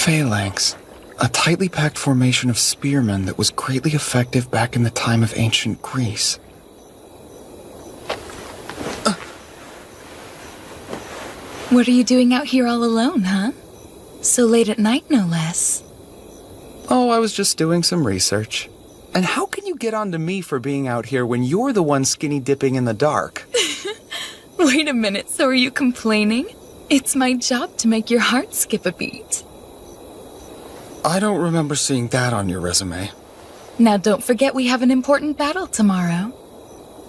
Phalanx, a tightly packed formation of spearmen that was greatly effective back in the time of ancient Greece. What are you doing out here all alone, huh? So late at night, no less. Oh, I was just doing some research. And how can you get on to me for being out here when you're the one skinny dipping in the dark? Wait a minute, so are you complaining? It's my job to make your heart skip a beat. I don't remember seeing that on your resume. Now don't forget we have an important battle tomorrow.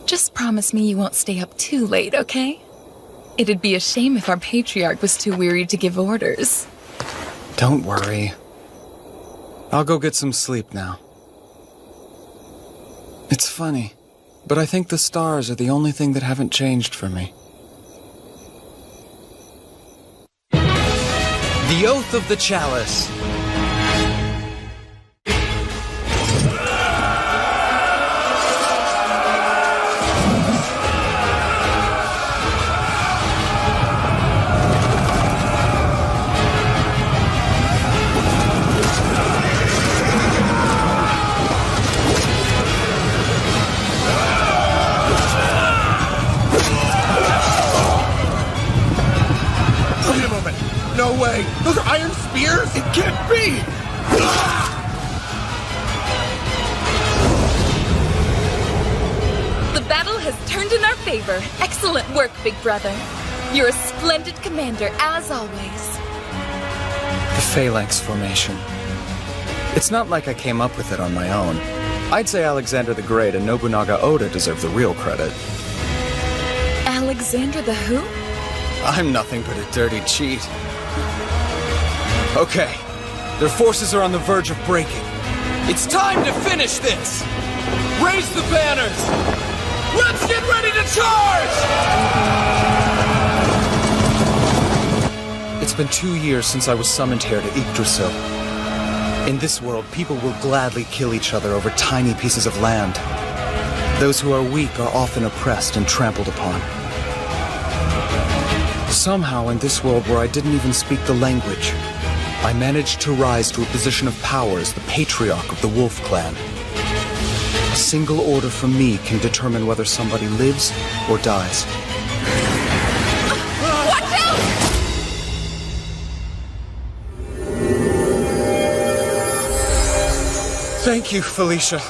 Just promise me you won't stay up too late, okay? It'd be a shame if our patriarch was too weary to give orders. Don't worry. I'll go get some sleep now. It's funny, but I think the stars are the only thing that haven't changed for me. The Oath of the Chalice. No way! Those are iron spears? It can't be! The battle has turned in our favor. Excellent work, big brother. You're a splendid commander, as always. The Phalanx formation. It's not like I came up with it on my own. I'd say Alexander the Great and Nobunaga Oda deserve the real credit. Alexander the who? I'm nothing but a dirty cheat. Okay, their forces are on the verge of breaking. It's time to finish this! Raise the banners! Let's get ready to charge! It's been 2 years since I was summoned here to Yggdrasil. In this world, people will gladly kill each other over tiny pieces of land. Those who are weak are often oppressed and trampled upon. Somehow, in this world where I didn't even speak the language, I managed to rise to a position of power as the patriarch of the Wolf Clan. A single order from me can determine whether somebody lives or dies. Watch out! Thank you, Felicia.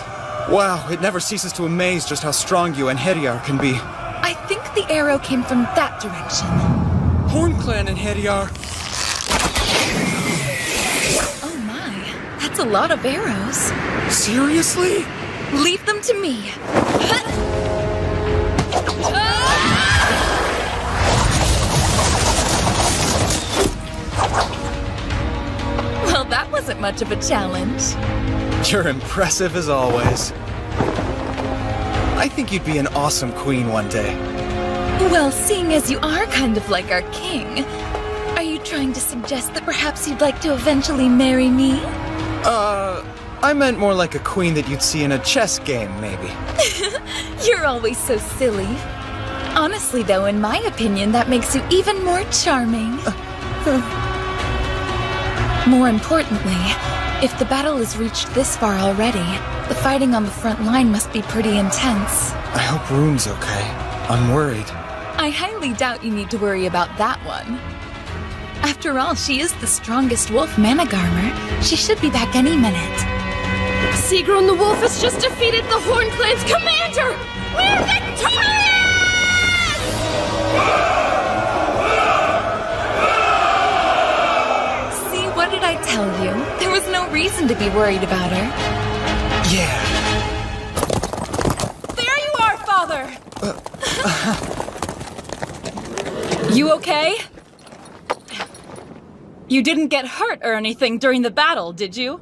Wow, it never ceases to amaze just how strong you and Heriar can be. I think the arrow came from that direction. Horn Clan and Heriar. Oh my, that's a lot of arrows. Seriously? Leave them to me. Well, that wasn't much of a challenge. You're impressive as always. I think you'd be an awesome queen one day. Well, seeing as you are kind of like our king, are you trying to suggest that perhaps you'd like to eventually marry me? I meant more like a queen that you'd see in a chess game, maybe. You're always so silly. Honestly, though, in my opinion, that makes you even more charming. More importantly, if the battle has reached this far already, the fighting on the front line must be pretty intense. I hope Rune's okay. I'm worried. I highly doubt you need to worry about that one. After all, she is the strongest wolf Managarmer. She should be back any minute. Sigrun the Wolf has just defeated the Horn Clan's commander! We're victorious! See, what did I tell you? There was no reason to be worried about her. Yeah. There you are, Father! You okay? You didn't get hurt or anything during the battle, did you?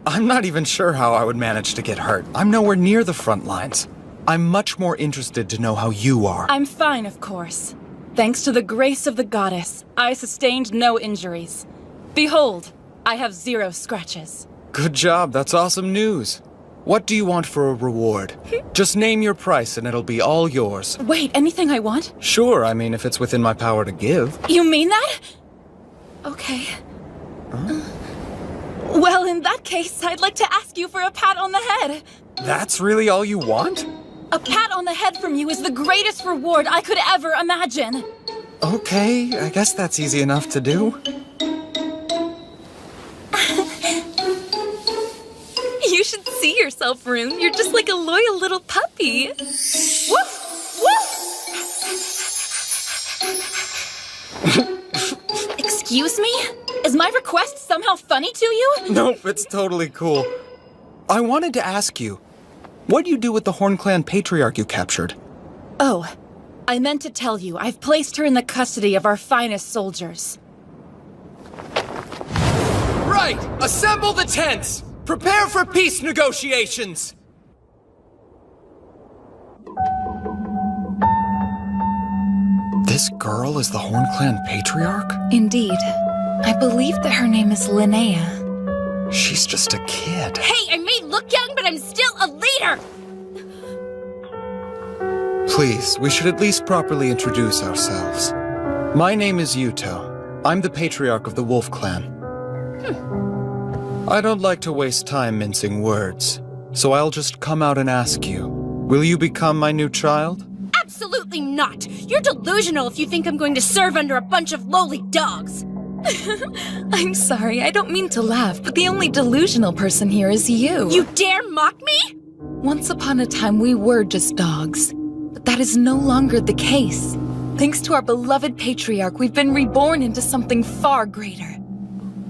I'm not even sure how I would manage to get hurt. I'm nowhere near the front lines. I'm much more interested to know how you are. I'm fine, of course. Thanks to the grace of the goddess, I sustained no injuries. Behold, I have 0 scratches. Good job, that's awesome news. What do you want for a reward? Just name your price and it'll be all yours. Wait, anything I want? Sure, I mean, if it's within my power to give. You mean that? Okay. Huh? Well, in that case, I'd like to ask you for a pat on the head. That's really all you want? A pat on the head from you is the greatest reward I could ever imagine. Okay, I guess that's easy enough to do. You should see yourself, Rune. You're just like a loyal little puppy. Woof! Woof! Excuse me? Is my request somehow funny to you? Nope, it's totally cool. I wanted to ask you, what do you do with the Horn Clan patriarch you captured? Oh, I meant to tell you, I've placed her in the custody of our finest soldiers. Right! Assemble the tents! Prepare for peace negotiations! This girl is the Horn Clan patriarch? Indeed. I believe that her name is Linnea. She's just a kid. Hey, I may look young, but I'm still a leader! Please, we should at least properly introduce ourselves. My name is Yuto. I'm the patriarch of the Wolf Clan. I don't like to waste time mincing words, so I'll just come out and ask you. Will you become my new child? Absolutely not! You're delusional if you think I'm going to serve under a bunch of lowly dogs! I'm sorry, I don't mean to laugh, but the only delusional person here is you. You dare mock me? Once upon a time, we were just dogs. But that is no longer the case. Thanks to our beloved patriarch, we've been reborn into something far greater.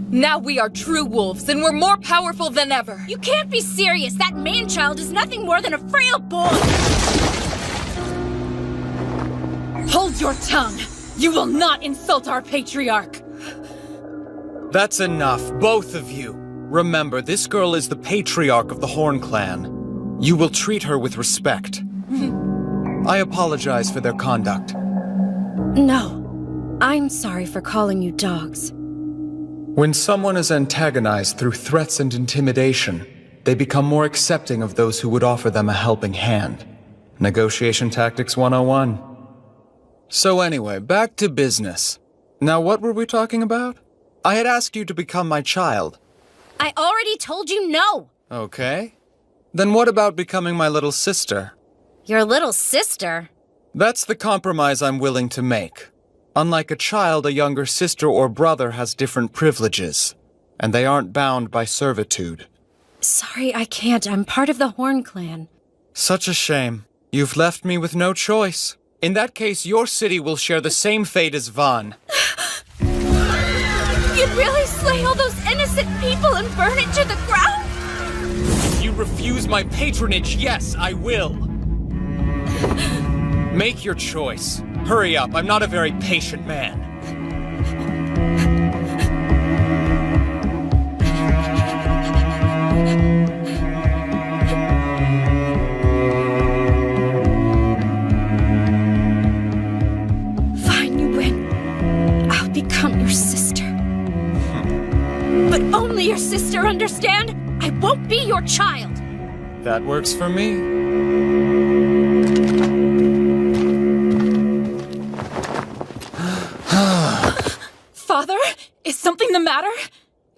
Now we are true wolves, and we're more powerful than ever. You can't be serious! That man-child is nothing more than a frail boy! Hold your tongue! You will not insult our patriarch! That's enough, both of you. Remember, this girl is the patriarch of the Horn Clan. You will treat her with respect. I apologize for their conduct. No. I'm sorry for calling you dogs. When someone is antagonized through threats and intimidation, they become more accepting of those who would offer them a helping hand. Negotiation Tactics 101. So anyway, back to business. Now what were we talking about? I had asked you to become my child. I already told you no! Okay. Then what about becoming my little sister? Your little sister? That's the compromise I'm willing to make. Unlike a child, a younger sister or brother has different privileges, and they aren't bound by servitude. Sorry, I can't. I'm part of the Horn Clan. Such a shame. You've left me with no choice. In that case, your city will share the same fate as Van. You'd really slay all those innocent people and burn it to the ground? If you refuse my patronage, yes, I will. Make your choice. Hurry up, I'm not a very patient man. Fine, you win. I'll become your sister. But only your sister, understand? I won't be your child. That works for me. Father? Is something the matter?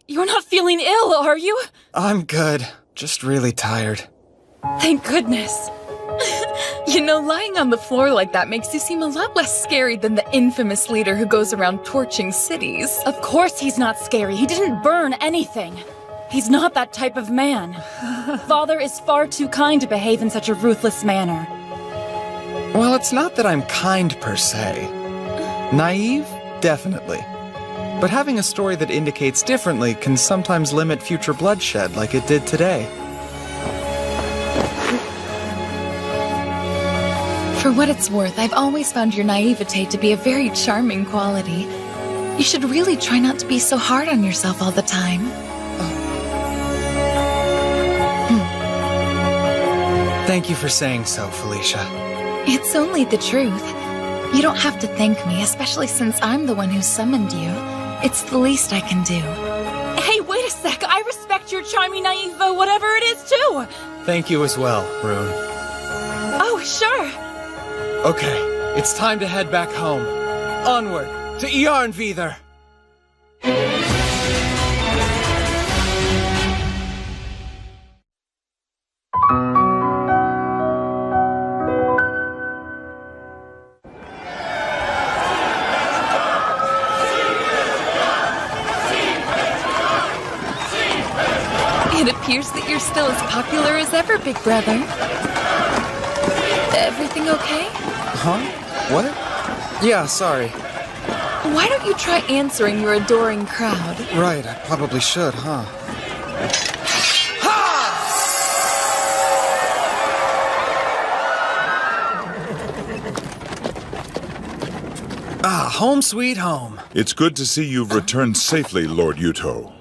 You're not feeling ill, are you? I'm good. Just really tired. Thank goodness. You know, lying on the floor like that makes you seem a lot less scary than the infamous leader who goes around torching cities. Of course he's not scary. He didn't burn anything. He's not that type of man. Father is far too kind to behave in such a ruthless manner. Well, it's not that I'm kind per se. Naive? Definitely. But having a story that indicates differently can sometimes limit future bloodshed like it did today. For what it's worth, I've always found your naivete to be a very charming quality. You should really try not to be so hard on yourself all the time. Thank you for saying so, Felicia. It's only the truth. You don't have to thank me, especially since I'm the one who summoned you. It's the least I can do. Hey, wait a sec. I respect your charming naive, whatever it is, too. Thank you as well, Rune. Oh, sure. Okay, it's time to head back home. Onward to Jarnvidr! appears that you're still as popular as ever, big brother. Everything okay? Huh? What? Yeah, sorry. Why don't you try answering your adoring crowd? Right, I probably should, huh? Ah, home sweet home. It's good to see you've returned safely, Lord Yuto.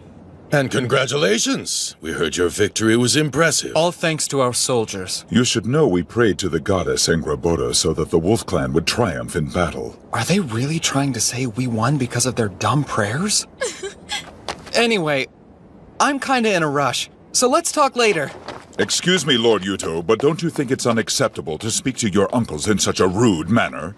And congratulations! We heard your victory was impressive. All thanks to our soldiers. You should know we prayed to the goddess Engraboda so that the Wolf Clan would triumph in battle. Are they really trying to say we won because of their dumb prayers? Anyway, I'm kinda in a rush, so let's talk later. Excuse me, Lord Yuto, but don't you think it's unacceptable to speak to your uncles in such a rude manner?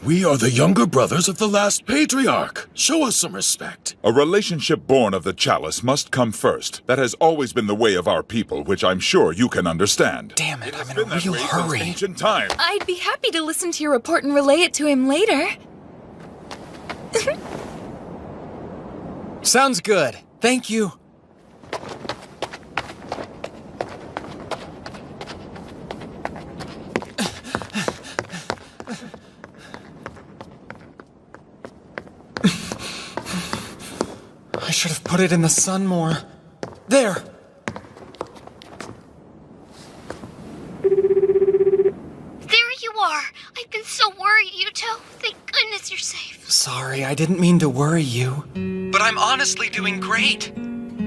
We are the younger brothers of the last patriarch. Show us some respect. A relationship born of the chalice must come first. That has always been the way of our people, which I'm sure you can understand. Damn it, I'm in Been a that real way since hurry. ancient time. I'd be happy to listen to your report and relay it to him later. Sounds good. Thank you. I should have put it in the sun more. There! There you are. I've been so worried, Yuto. Thank goodness you're safe. Sorry, I didn't mean to worry you. But I'm honestly doing great.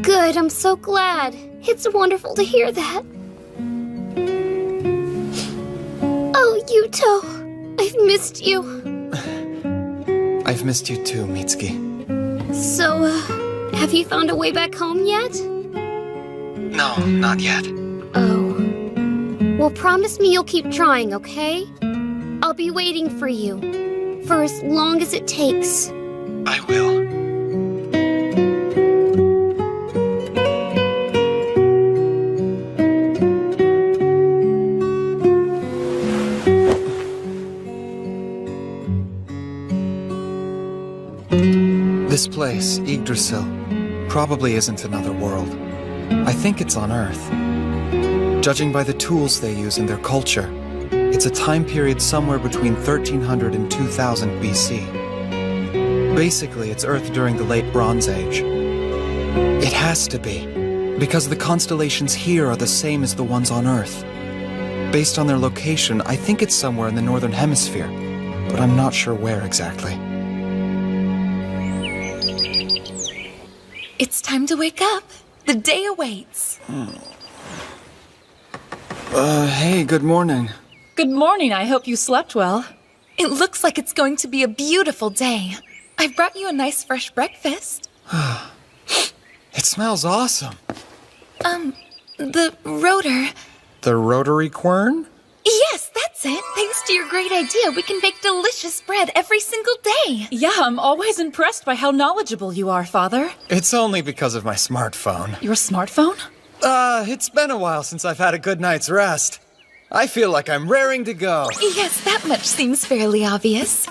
Good, I'm so glad. It's wonderful to hear that. Oh, Yuto, I've missed you. I've missed you too, Mitsuki. So, have you found a way back home yet? No, not yet. Oh. Well, promise me you'll keep trying, okay? I'll be waiting for you. For as long as it takes. I will. This place, Yggdrasil, probably isn't another world. I think it's on Earth. Judging by the tools they use in their culture, it's a time period somewhere between 1300 and 2000 BC. Basically, it's Earth during the Late Bronze Age. It has to be, because the constellations here are the same as the ones on Earth. Based on their location, I think it's somewhere in the Northern Hemisphere, but I'm not sure where exactly. It's time to wake up. The day awaits. Hey, good morning. Good morning, I hope you slept well. It looks like it's going to be a beautiful day. I've brought you a nice fresh breakfast. It smells awesome. The rotor. The rotary quern? Yes, that's it. Thanks to your great idea, we can bake delicious bread every single day. Yeah, I'm always impressed by how knowledgeable you are, Father. It's only because of my smartphone. Your smartphone? It's been a while since I've had a good night's rest. I feel like I'm raring to go. Yes, that much seems fairly obvious.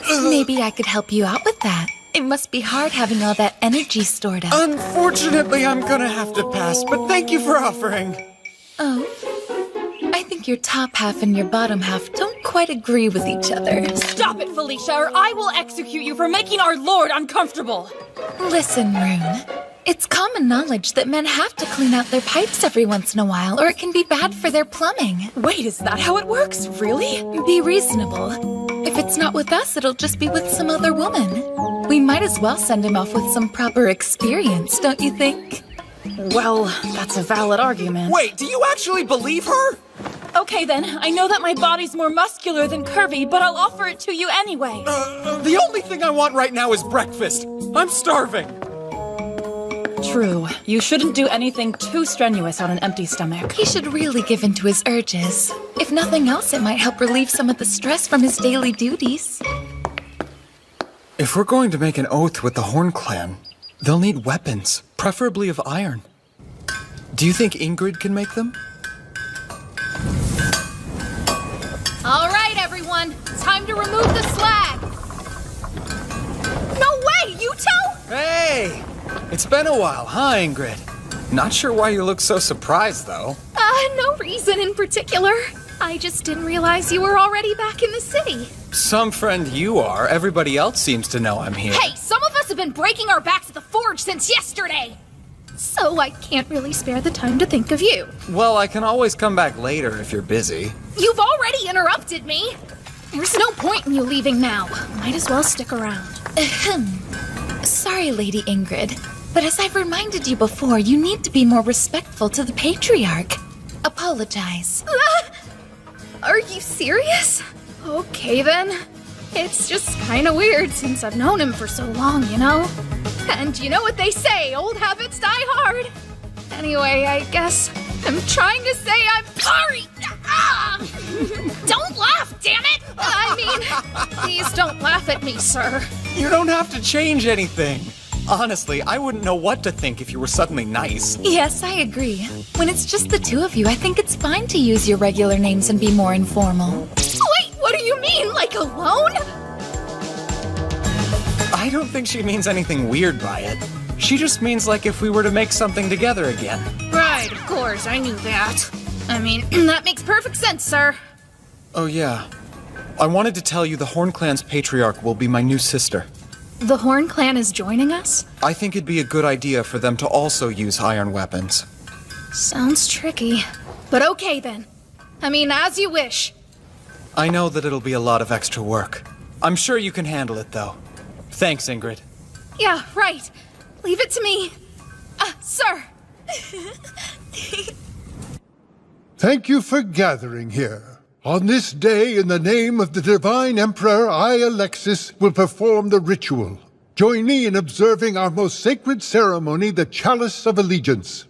Maybe I could help you out with that. It must be hard having all that energy stored up. Unfortunately, I'm gonna have to pass, but thank you for offering. Oh. I think your top half and your bottom half don't quite agree with each other. Stop it, Felicia, or I will execute you for making our Lord uncomfortable! Listen, Rune. It's common knowledge that men have to clean out their pipes every once in a while, or it can be bad for their plumbing. Wait, is that how it works? Really? Be reasonable. If it's not with us, it'll just be with some other woman. We might as well send him off with some proper experience, don't you think? Well, that's a valid argument. Wait, do you actually believe her? Okay then, I know that my body's more muscular than curvy, but I'll offer it to you anyway. The only thing I want right now is breakfast. I'm starving. True. You shouldn't do anything too strenuous on an empty stomach. He should really give in to his urges. If nothing else, it might help relieve some of the stress from his daily duties. If we're going to make an oath with the Horn Clan, they'll need weapons, preferably of iron. Do you think Ingrid can make them? All right, everyone. Time to remove the slag. No way, Yuto! Hey! It's been a while, huh, Ingrid? Not sure why you look so surprised, though. No reason in particular. I just didn't realize you were already back in the city. Some friend you are. Everybody else seems to know I'm here. Hey, some of us have been breaking our backs at the forge since yesterday. So I can't really spare the time to think of you. Well, I can always come back later if you're busy. You've already interrupted me. There's no point in you leaving now. Might as well stick around. Sorry, Lady Ingrid, but as I've reminded you before, you need to be more respectful to the Patriarch. Apologize. Are you serious? Okay then. It's just kinda weird since I've known him for so long, you know? And you know what they say, old habits die hard. Anyway, I guess I'm trying to say I'm sorry. Ah! Don't laugh, damn it! I mean, please don't laugh at me, sir. You don't have to change anything. Honestly, I wouldn't know what to think if you were suddenly nice. Yes, I agree. When it's just the two of you, I think it's fine to use your regular names and be more informal. Wait, what do you mean? Like alone? I don't think she means anything weird by it. She just means like if we were to make something together again. Right, of course, I knew that. I mean, that makes perfect sense, sir. Oh yeah. I wanted to tell you the Horn Clan's Patriarch will be my new sister. The Horn Clan is joining us? I think it'd be a good idea for them to also use iron weapons. Sounds tricky. But okay then. I mean, as you wish. I know that it'll be a lot of extra work. I'm sure you can handle it, though. Thanks, Ingrid. Yeah, right. Leave it to me. Sir. Thank you for gathering here. On this day, in the name of the Divine Emperor, I, Alexis, will perform the ritual. Join me in observing our most sacred ceremony, the Chalice of Allegiance.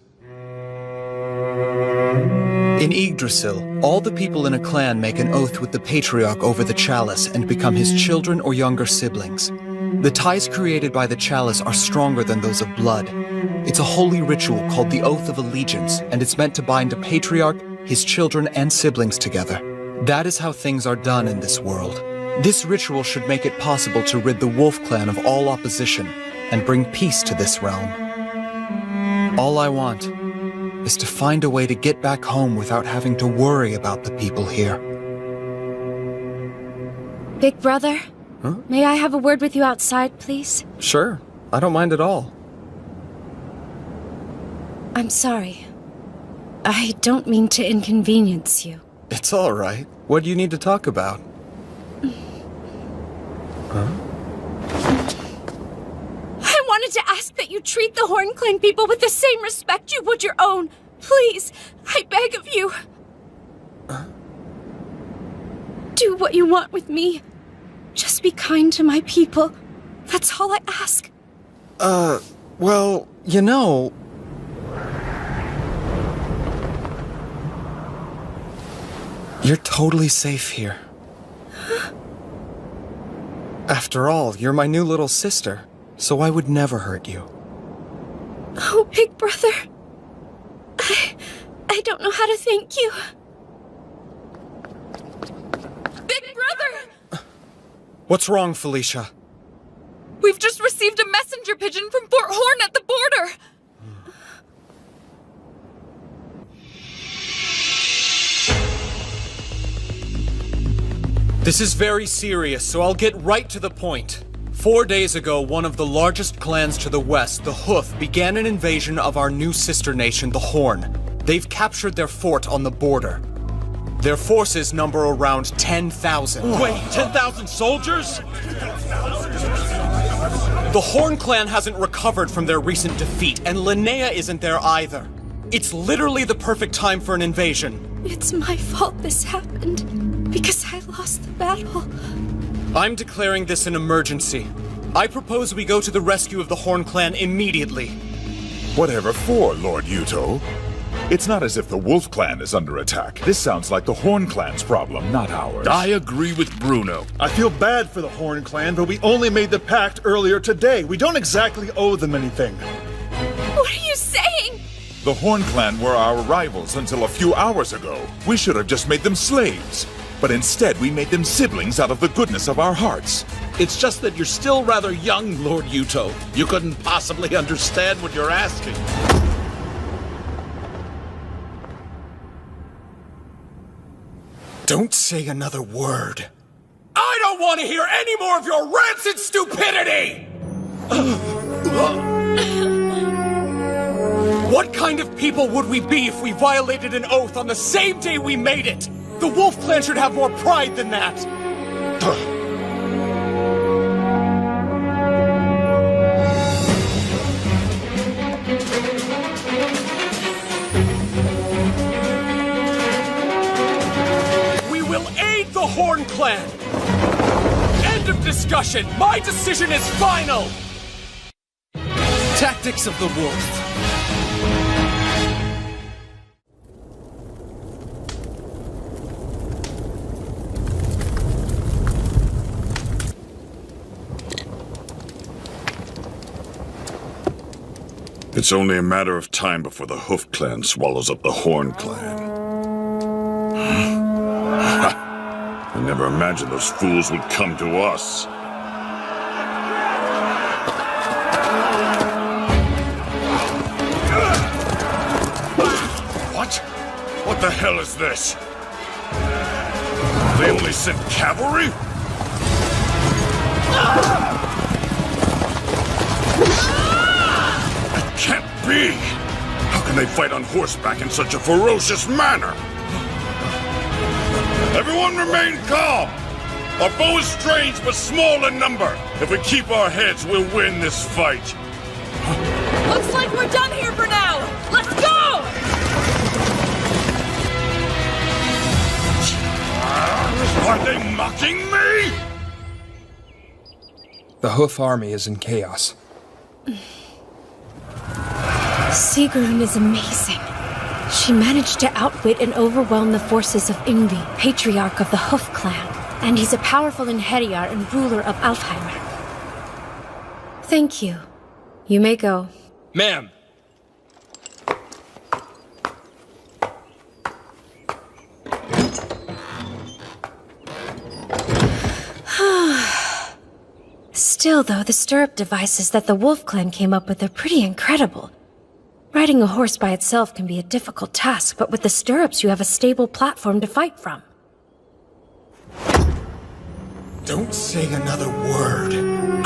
In Yggdrasil, all the people in a clan make an oath with the Patriarch over the chalice and become his children or younger siblings. The ties created by the chalice are stronger than those of blood. It's a holy ritual called the Oath of Allegiance, and it's meant to bind a Patriarch, his children, and siblings together. That is how things are done in this world. This ritual should make it possible to rid the Wolf Clan of all opposition and bring peace to this realm. All I want is to find a way to get back home without having to worry about the people here. Big brother? Huh? May I have a word with you outside, please? Sure, I don't mind at all. I'm sorry. I don't mean to inconvenience you. It's all right. What do you need to talk about? Huh? I wanted to ask that you treat the Horn Clan people with the same respect you would your own. Please, I beg of you. Do what you want with me. Just be kind to my people. That's all I ask. Well, you know... You're totally safe here. After all, you're my new little sister, so I would never hurt you. Oh, big brother. I don't know how to thank you. Big brother! What's wrong, Felicia? We've just received a messenger pigeon from Fort Horn at the border! This is very serious, so I'll get right to the point. 4 days ago, one of the largest clans to the west, the Hoof, began an invasion of our new sister nation, the Horn. They've captured their fort on the border. Their forces number around 10,000. Wait, 10,000 soldiers? The Horn clan hasn't recovered from their recent defeat, and Linnea isn't there either. It's literally the perfect time for an invasion. It's my fault this happened, because I lost the battle. I'm declaring this an emergency. I propose we go to the rescue of the Horn clan immediately. Whatever for, Lord Yuto? It's not as if the Wolf Clan is under attack. This sounds like the Horn Clan's problem, not ours. I agree with Bruno. I feel bad for the Horn Clan, but we only made the pact earlier today. We don't exactly owe them anything. What are you saying? The Horn Clan were our rivals until a few hours ago. We should have just made them slaves. But instead, we made them siblings out of the goodness of our hearts. It's just that you're still rather young, Lord Yuto. You couldn't possibly understand what you're asking. Don't say another word. I don't want to hear any more of your rancid stupidity! What kind of people would we be if we violated an oath on the same day we made it? The Wolf Clan should have more pride than that! We will aid the Horn Clan! End of discussion! My decision is final! Tactics of the Wolf. It's only a matter of time before the Hoof Clan swallows up the Horn Clan. I never imagined those fools would come to us. What? What the hell is this? They only sent cavalry? That can't be! How can they fight on horseback in such a ferocious manner? Everyone remain calm! Our foe is strange but small in number. If we keep our heads, we'll win this fight. Looks like we're done here for now! Let's go! Are they mocking me? The Hoof army is in chaos. Sigrun is amazing. She managed to outwit and overwhelm the forces of Yngvi, patriarch of the Hoof Clan, and he's a powerful Inheriar and ruler of Alfheim. Thank you. You may go. Ma'am! Still, though, the stirrup devices that the Wolf Clan came up with are pretty incredible. Riding a horse by itself can be a difficult task, but with the stirrups you have a stable platform to fight from. Don't say another word.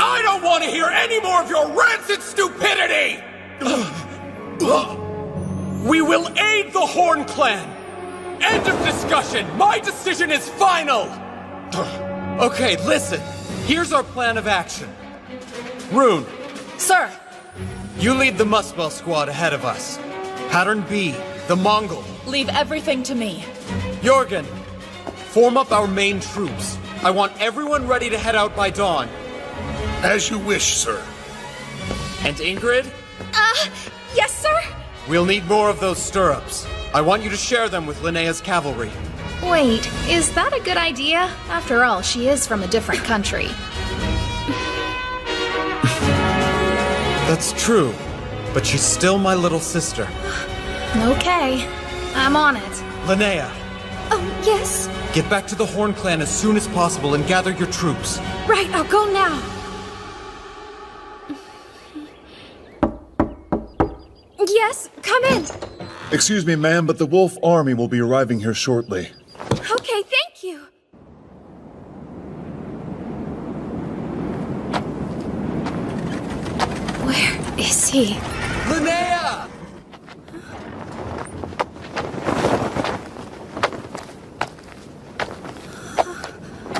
I don't want to hear any more of your rancid stupidity! We will aid the Horn Clan! End of discussion! My decision is final! Okay, listen. Here's our plan of action. Rune. Sir! You lead the Muspel squad ahead of us. Pattern B, the Mongol. Leave everything to me. Jorgen, form up our main troops. I want everyone ready to head out by dawn. As you wish, sir. And Ingrid? Yes, sir? We'll need more of those stirrups. I want you to share them with Linnea's cavalry. Wait, is that a good idea? After all, she is from a different country. That's true, but she's still my little sister. Okay, I'm on it. Linnea, Oh, yes? get back to the Horn Clan as soon as possible and gather your troops. Right, I'll go now. Yes, come in. Excuse me, ma'am, but the Wolf Army will be arriving here shortly. Okay, thank you. Where is he? Linnea!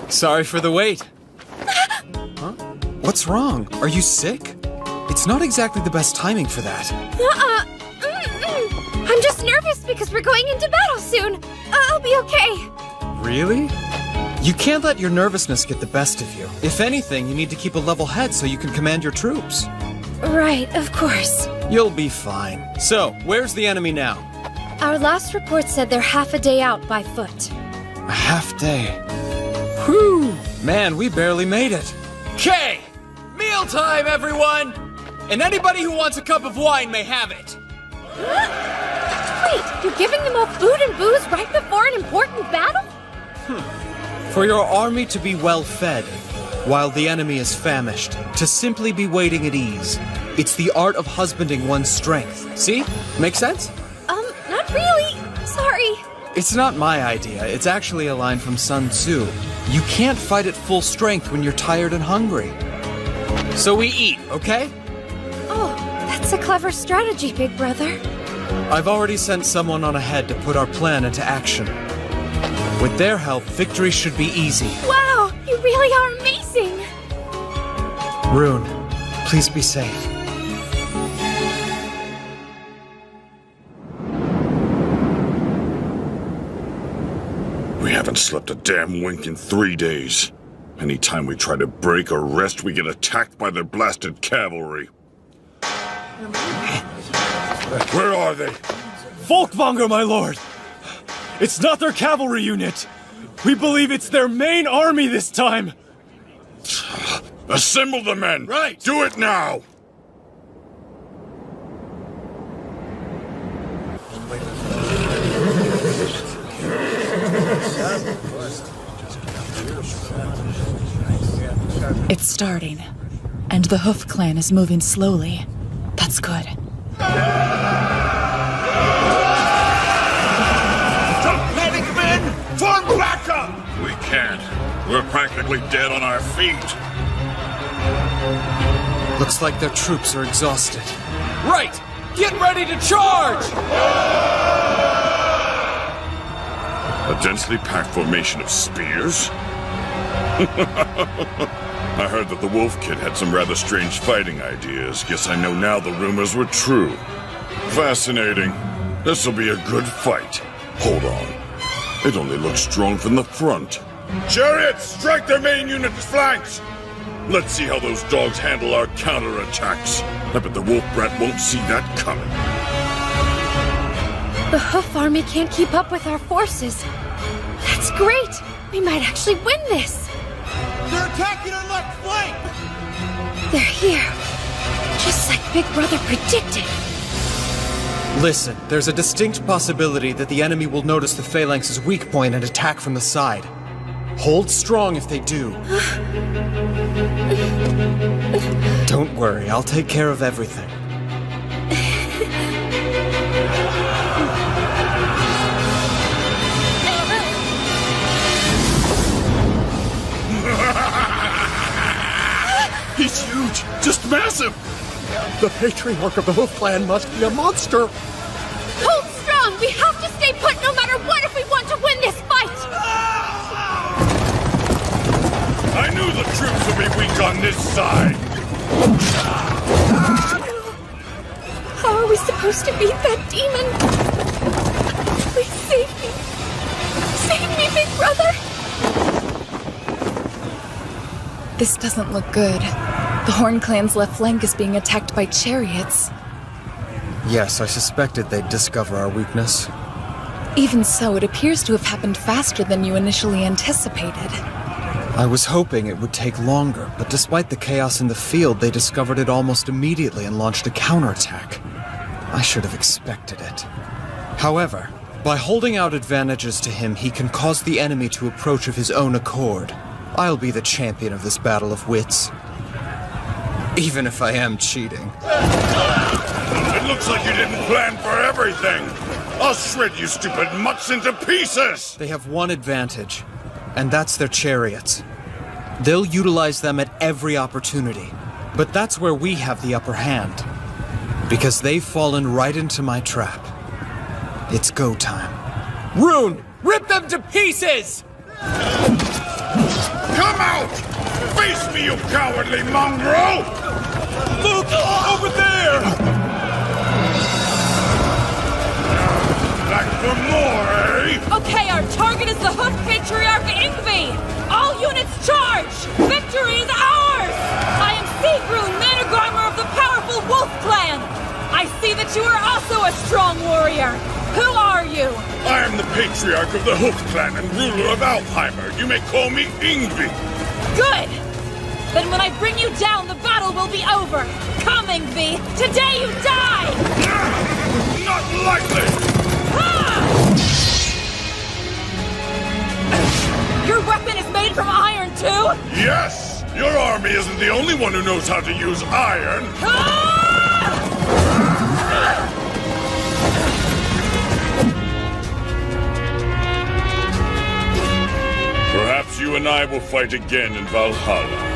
Sorry for the wait. Huh? What's wrong? Are you sick? It's not exactly the best timing for that. I'm just nervous because we're going into battle soon. I'll be okay. Really? You can't let your nervousness get the best of you. If anything, you need to keep a level head so you can command your troops. Right, of course. You'll be fine. So, where's the enemy now? Our last report said they're half a day out by foot. A half day. Whew! Man, we barely made it. Okay! Mealtime, everyone! And anybody who wants a cup of wine may have it. Wait, you're giving them all food and booze right before an important battle? For your army to be well fed, while the enemy is famished, to simply be waiting at ease. It's the art of husbanding one's strength. See? Make sense? Not really. Sorry. It's not my idea. It's actually a line from Sun Tzu. You can't fight at full strength when you're tired and hungry. So we eat, okay? Oh, that's a clever strategy, big brother. I've already sent someone on ahead to put our plan into action. With their help, victory should be easy. Wow, you really are amazing! Rune, please be safe. We haven't slept a damn wink in 3 days. Anytime we try to break or rest, we get attacked by their blasted cavalry. Where are they? Volkvanger, my lord! It's not their cavalry unit! We believe it's their main army this time! Assemble the men! Right! Do it now! It's starting, and the Hoof Clan is moving slowly. That's good. Don't panic, men! Form back up! We can't. We're practically dead on our feet. Looks like their troops are exhausted. Right! Get ready to charge! A densely packed formation of spears? I heard that the Wolf Kid had some rather strange fighting ideas. Guess I know now the rumors were true. Fascinating. This'll be a good fight. Hold on. It only looks strong from the front. Chariots, strike their main unit's flanks! Let's see how those dogs handle our counterattacks. I bet the Wolf Brat won't see that coming. The Hoof Army can't keep up with our forces. That's great! We might actually win this! They're attacking our left flank! They're here. Just like Big Brother predicted. Listen, there's a distinct possibility that the enemy will notice the Phalanx's weak point and attack from the side. Hold strong if they do. Don't worry, I'll take care of everything. He's huge, just massive. The Patriarch of the Hoof Clan must be a monster. Hold strong! We have to stay put no matter what if we want to win this fight! I knew the troops would be weak on this side! How are we supposed to beat that demon? Please save me. Save me, Big Brother! This doesn't look good. The Horn Clan's left flank is being attacked by chariots. Yes, I suspected they'd discover our weakness. Even so, it appears to have happened faster than you initially anticipated. I was hoping it would take longer, but despite the chaos in the field, they discovered it almost immediately and launched a counterattack. I should have expected it. However, by holding out advantages to him, he can cause the enemy to approach of his own accord. I'll be the champion of this battle of wits. Even if I am cheating. It looks like you didn't plan for everything! I'll shred you stupid mutts into pieces! They have one advantage, and that's their chariots. They'll utilize them at every opportunity, but that's where we have the upper hand. Because they've fallen right into my trap. It's go time. Rune, rip them to pieces! Come out! Face me, you cowardly mongrel! Look! Over there! Back for more, eh? Okay, our target is the Hoof Patriarch Ingvi! All units charge! Victory is ours! I am Sigrun, Managrimer of the powerful Wolf Clan! I see that you are also a strong warrior! Who are you? I am the Patriarch of the Hoof Clan and ruler of Alfheimer. You may call me Ingvi. Good! Then when I bring you down, the battle will be over! Come, Ingvi! Today you die! Not likely! Your weapon is made from iron, too? Yes! Your army isn't the only one who knows how to use iron! I will fight again in Valhalla.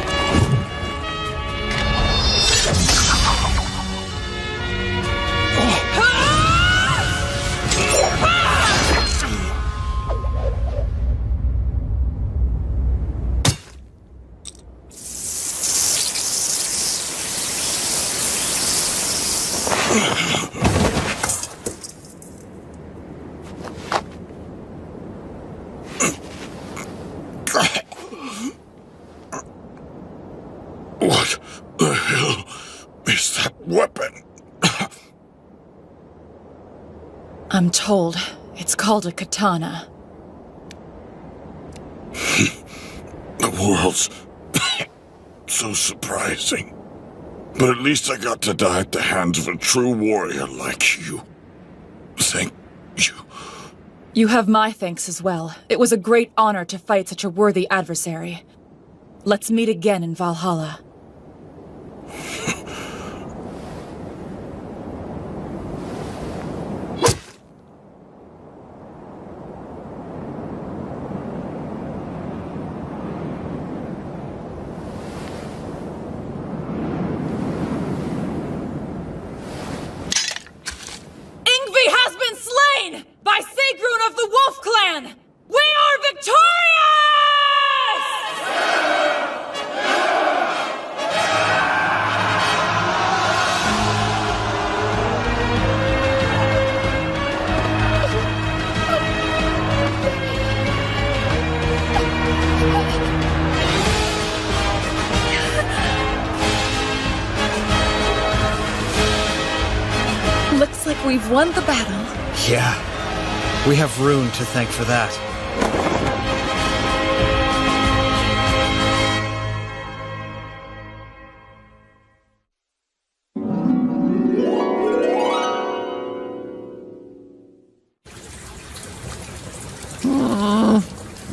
What the hell is that weapon? I'm told it's called a katana. The world's so surprising. But at least I got to die at the hands of a true warrior like you. Thank you. You have my thanks as well. It was a great honor to fight such a worthy adversary. Let's meet again in Valhalla. By Sigrun of the Wolf Clan! We are victorious! Looks like we've won the battle. Yeah. We have Rune to thank for that.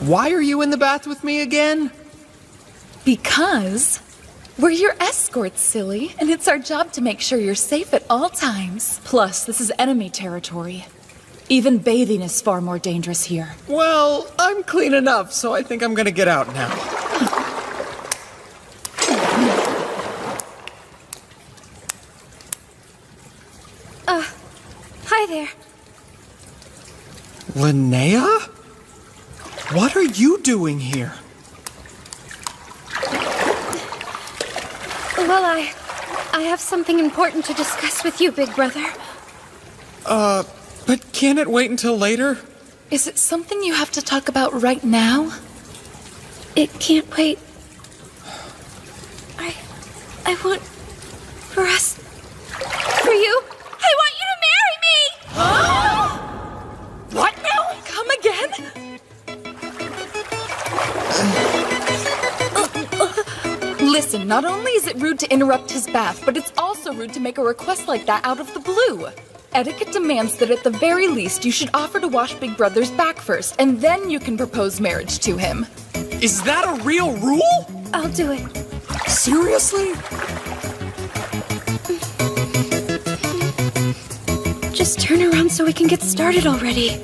Why are you in the bath with me again? Because we're your escorts, silly, and it's our job to make sure you're safe at all times. Plus, this is enemy territory. Even bathing is far more dangerous here. Well, I'm clean enough, so I think I'm gonna get out now. Hi there. Linnea? What are you doing here? Well, I have something important to discuss with you, big brother. But can't it wait until later? Is it something you have to talk about right now? It can't wait. I want for us, for you. I want you to marry me! Huh? What now? Come again? Listen, not only is it rude to interrupt his bath, but it's also rude to make a request like that out of the blue. Etiquette demands that at the very least you should offer to wash Big Brother's back first, and then you can propose marriage to him. Is that a real rule? I'll do it. Seriously? Just turn around so we can get started already.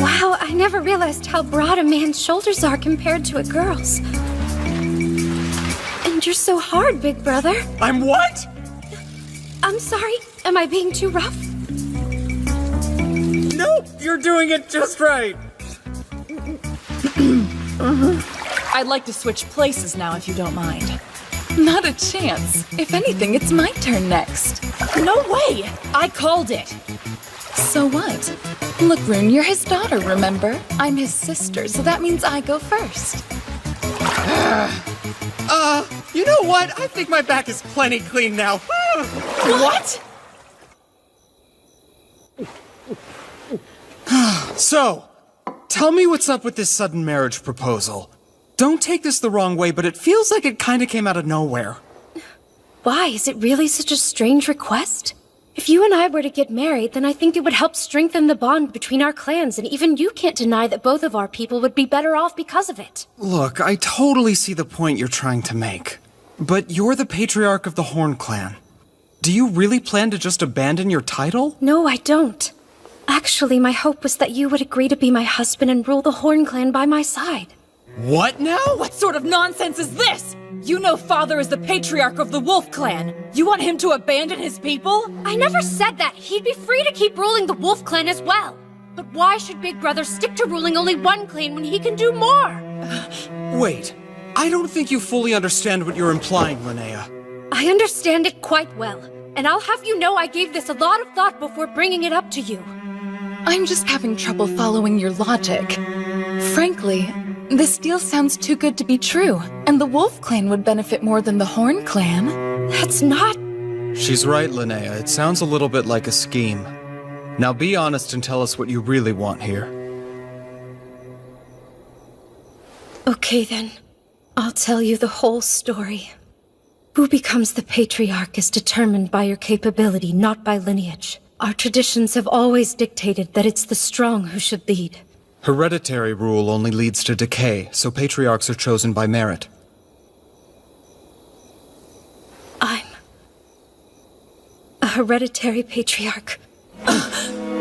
Wow, I never realized how broad a man's shoulders are compared to a girl's. And you're so hard, big brother. I'm what? I'm sorry. Am I being too rough? Nope, you're doing it just right. I'd like to switch places now, if you don't mind. Not a chance. If anything, it's my turn next. No way! I called it. So what? Look, Rune, you're his daughter, remember? I'm his sister, so that means I go first. You know what? I think my back is plenty clean now. What? So, tell me what's up with this sudden marriage proposal. Don't take this the wrong way, but it feels like it kind of came out of nowhere. Why? Is it really such a strange request? If you and I were to get married, then I think it would help strengthen the bond between our clans, and even you can't deny that both of our people would be better off because of it. Look, I totally see the point you're trying to make. But you're the patriarch of the Horn Clan. Do you really plan to just abandon your title? No, I don't. Actually, my hope was that you would agree to be my husband and rule the Horn Clan by my side. What now? What sort of nonsense is this? You know Father is the patriarch of the Wolf Clan. You want him to abandon his people? I never said that. He'd be free to keep ruling the Wolf Clan as well. But why should Big Brother stick to ruling only one clan when he can do more? Wait, I don't think you fully understand what you're implying, Linnea. I understand it quite well. And I'll have you know I gave this a lot of thought before bringing it up to you. I'm just having trouble following your logic. Frankly, this deal sounds too good to be true, and the Wolf Clan would benefit more than the Horn Clan. That's not... She's right, Linnea. It sounds a little bit like a scheme. Now be honest and tell us what you really want here. Okay then. I'll tell you the whole story. Who becomes the patriarch is determined by your capability, not by lineage. Our traditions have always dictated that it's the strong who should lead. Hereditary rule only leads to decay, so patriarchs are chosen by merit. I'm a hereditary patriarch.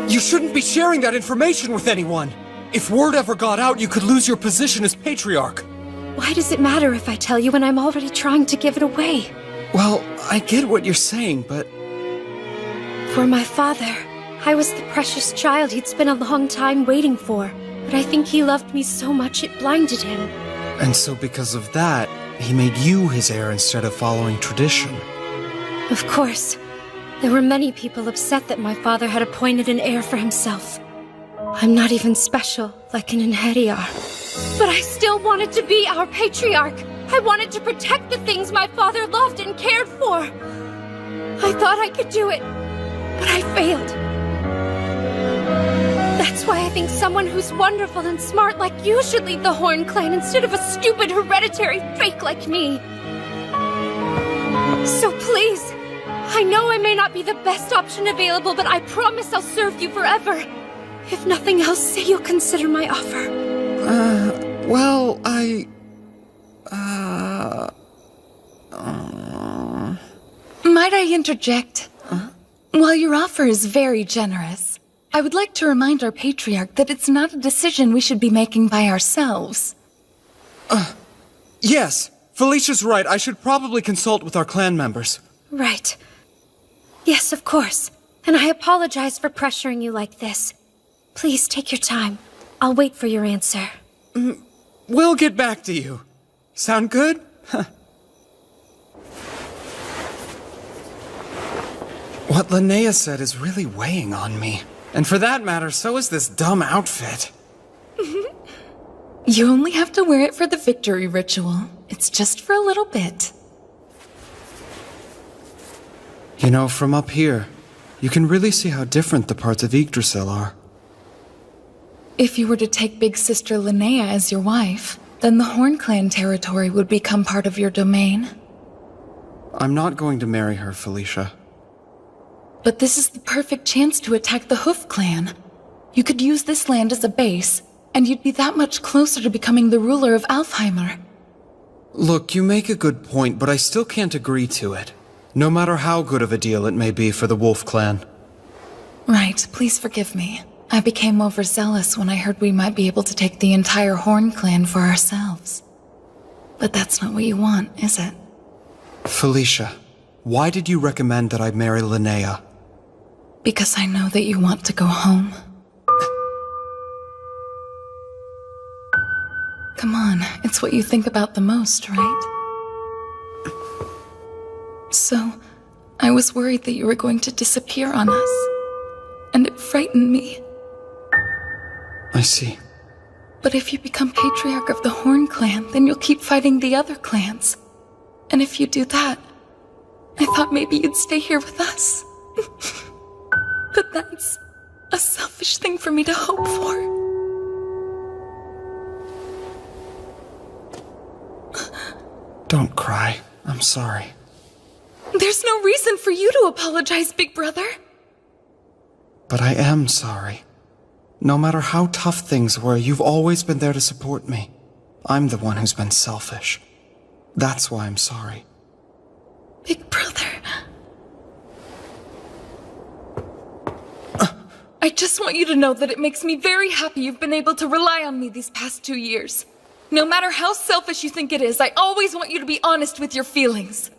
You shouldn't be sharing that information with anyone! If word ever got out, you could lose your position as patriarch. Why does it matter if I tell you when I'm already trying to give it away? Well, I get what you're saying, but... For my father, I was the precious child he'd spent a long time waiting for. But I think he loved me so much it blinded him. And so because of that, he made you his heir instead of following tradition. Of course. There were many people upset that my father had appointed an heir for himself. I'm not even special, like an Inheriar. But I still wanted to be our patriarch. I wanted to protect the things my father loved and cared for. I thought I could do it, but I failed. That's why I think someone who's wonderful and smart like you should lead the Horn Clan instead of a stupid hereditary fake like me. So please, I know I may not be the best option available, but I promise I'll serve you forever. If nothing else, say you'll consider my offer. Well, Might I interject? While your offer is very generous, I would like to remind our patriarch that it's not a decision we should be making by ourselves. Yes, Felicia's right. I should probably consult with our clan members. Right. Yes, of course. And I apologize for pressuring you like this. Please take your time. I'll wait for your answer. We'll get back to you. Sound good? What Linnea said is really weighing on me. And for that matter, so is this dumb outfit. You only have to wear it for the victory ritual. It's just for a little bit. You know, from up here, you can really see how different the parts of Yggdrasil are. If you were to take Big Sister Linnea as your wife, then the Horn Clan territory would become part of your domain. I'm not going to marry her, Felicia. But this is the perfect chance to attack the Hoof Clan. You could use this land as a base, and you'd be that much closer to becoming the ruler of Alfheimer. Look, you make a good point, but I still can't agree to it. No matter how good of a deal it may be for the Wolf Clan. Right, please forgive me. I became overzealous when I heard we might be able to take the entire Horn Clan for ourselves. But that's not what you want, is it? Felicia, why did you recommend that I marry Linnea? Because I know that you want to go home. Come on, it's what you think about the most, right? So, I was worried that you were going to disappear on us. And it frightened me. I see. But if you become patriarch of the Horn Clan, then you'll keep fighting the other clans. And if you do that, I thought maybe you'd stay here with us. But that's a selfish thing for me to hope for. Don't cry. I'm sorry. There's no reason for you to apologize, Big Brother. But I am sorry. No matter how tough things were, you've always been there to support me. I'm the one who's been selfish. That's why I'm sorry. Big Brother. I just want you to know that it makes me very happy you've been able to rely on me these past 2 years. No matter how selfish you think it is, I always want you to be honest with your feelings.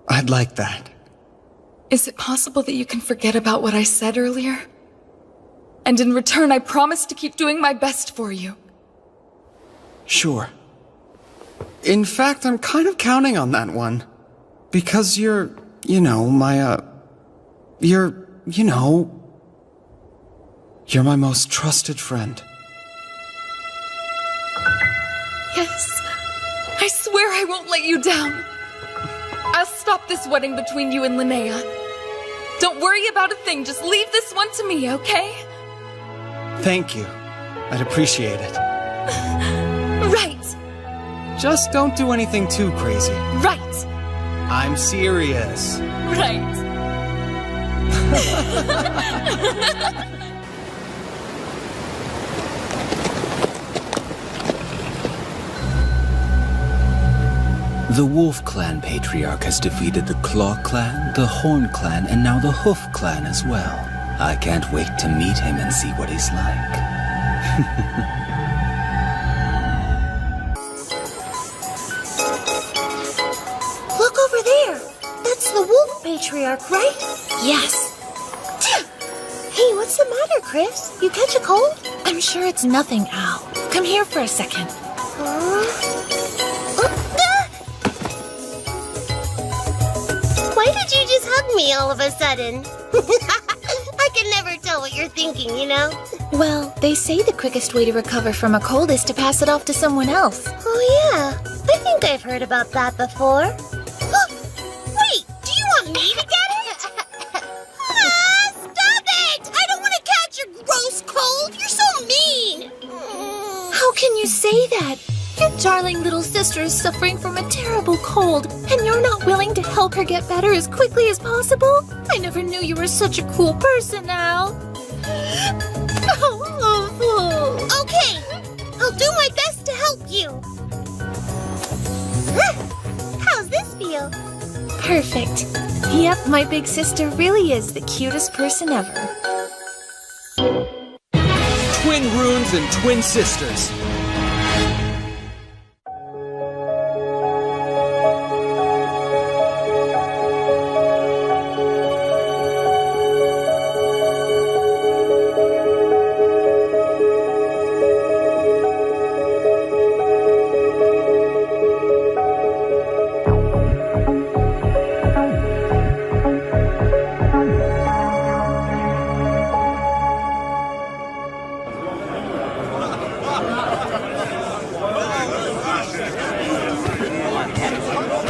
I'd like that. Is it possible that you can forget about what I said earlier? And in return, I promise to keep doing my best for you. Sure. In fact, I'm kind of counting on that one. Because you're, you're my most trusted friend. Yes. I swear I won't let you down. I'll stop this wedding between you and Linnea. Don't worry about a thing, just leave this one to me, okay? Thank you. I'd appreciate it. Right. Just don't do anything too crazy. Right. I'm serious. Right. The Wolf Clan Patriarch has defeated the Claw Clan, the Horn Clan, and now the Hoof Clan as well. I can't wait to meet him and see what he's like. Look over there! That's the Wolf Patriarch, right? Yes. Hey, what's the matter, Chris? You catch a cold? I'm sure it's nothing, Al. Come here for a second. Why did you just hug me all of a sudden? I can never tell what you're thinking, you know? Well, they say the quickest way to recover from a cold is to pass it off to someone else. Oh, yeah. I think I've heard about that before. Wait, do you want me to get it? Stop it! I don't want to catch your gross cold. You're so mean. How can you say that? Your darling little sister is suffering from a terrible cold, and you're not willing to help her get better as quickly as possible? I never knew you were such a cool person, Al. Okay, I'll do my best to help you. How's this feel? Perfect. Yep, my big sister really is the cutest person ever. Twin runes and twin sisters.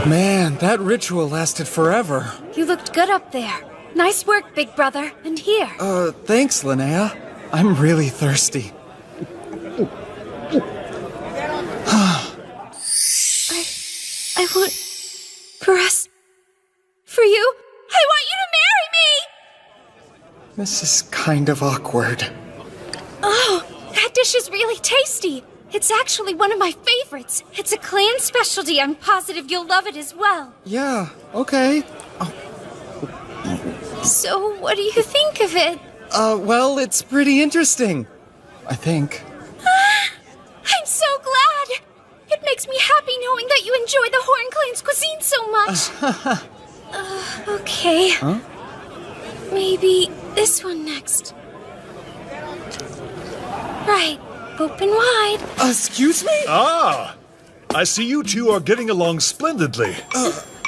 Man, that ritual lasted forever. You looked good up there. Nice work, big brother. And here. Thanks, Linnea. I'm really thirsty. I want for us. For you. I want you to marry me! This is kind of awkward. Oh, that dish is really tasty. It's actually one of my favorites. It's a clan specialty. I'm positive you'll love it as well. Yeah, okay. So, what do you think of it? Well, it's pretty interesting. I think. I'm so glad! It makes me happy knowing that you enjoy the Horn Clan's cuisine so much. Okay. Huh? Maybe this one next. Right. Open wide. Excuse me? Ah! I see you two are getting along splendidly.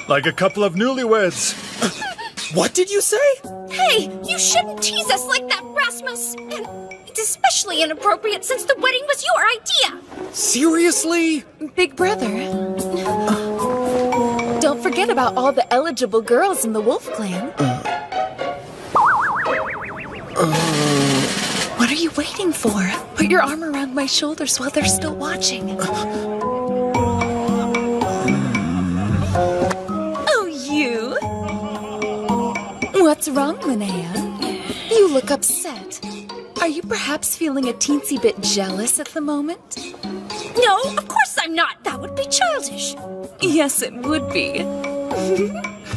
Like a couple of newlyweds. What did you say? Hey, you shouldn't tease us like that, Rasmus. And it's especially inappropriate since the wedding was your idea. Seriously? Big brother. Don't forget about all the eligible girls in the Wolf Clan. What are you waiting for? Put your arm around my shoulders while they're still watching. Oh, you? What's wrong, Linnea? You look upset. Are you perhaps feeling a teensy bit jealous at the moment? No, of course I'm not. That would be childish. Yes, it would be.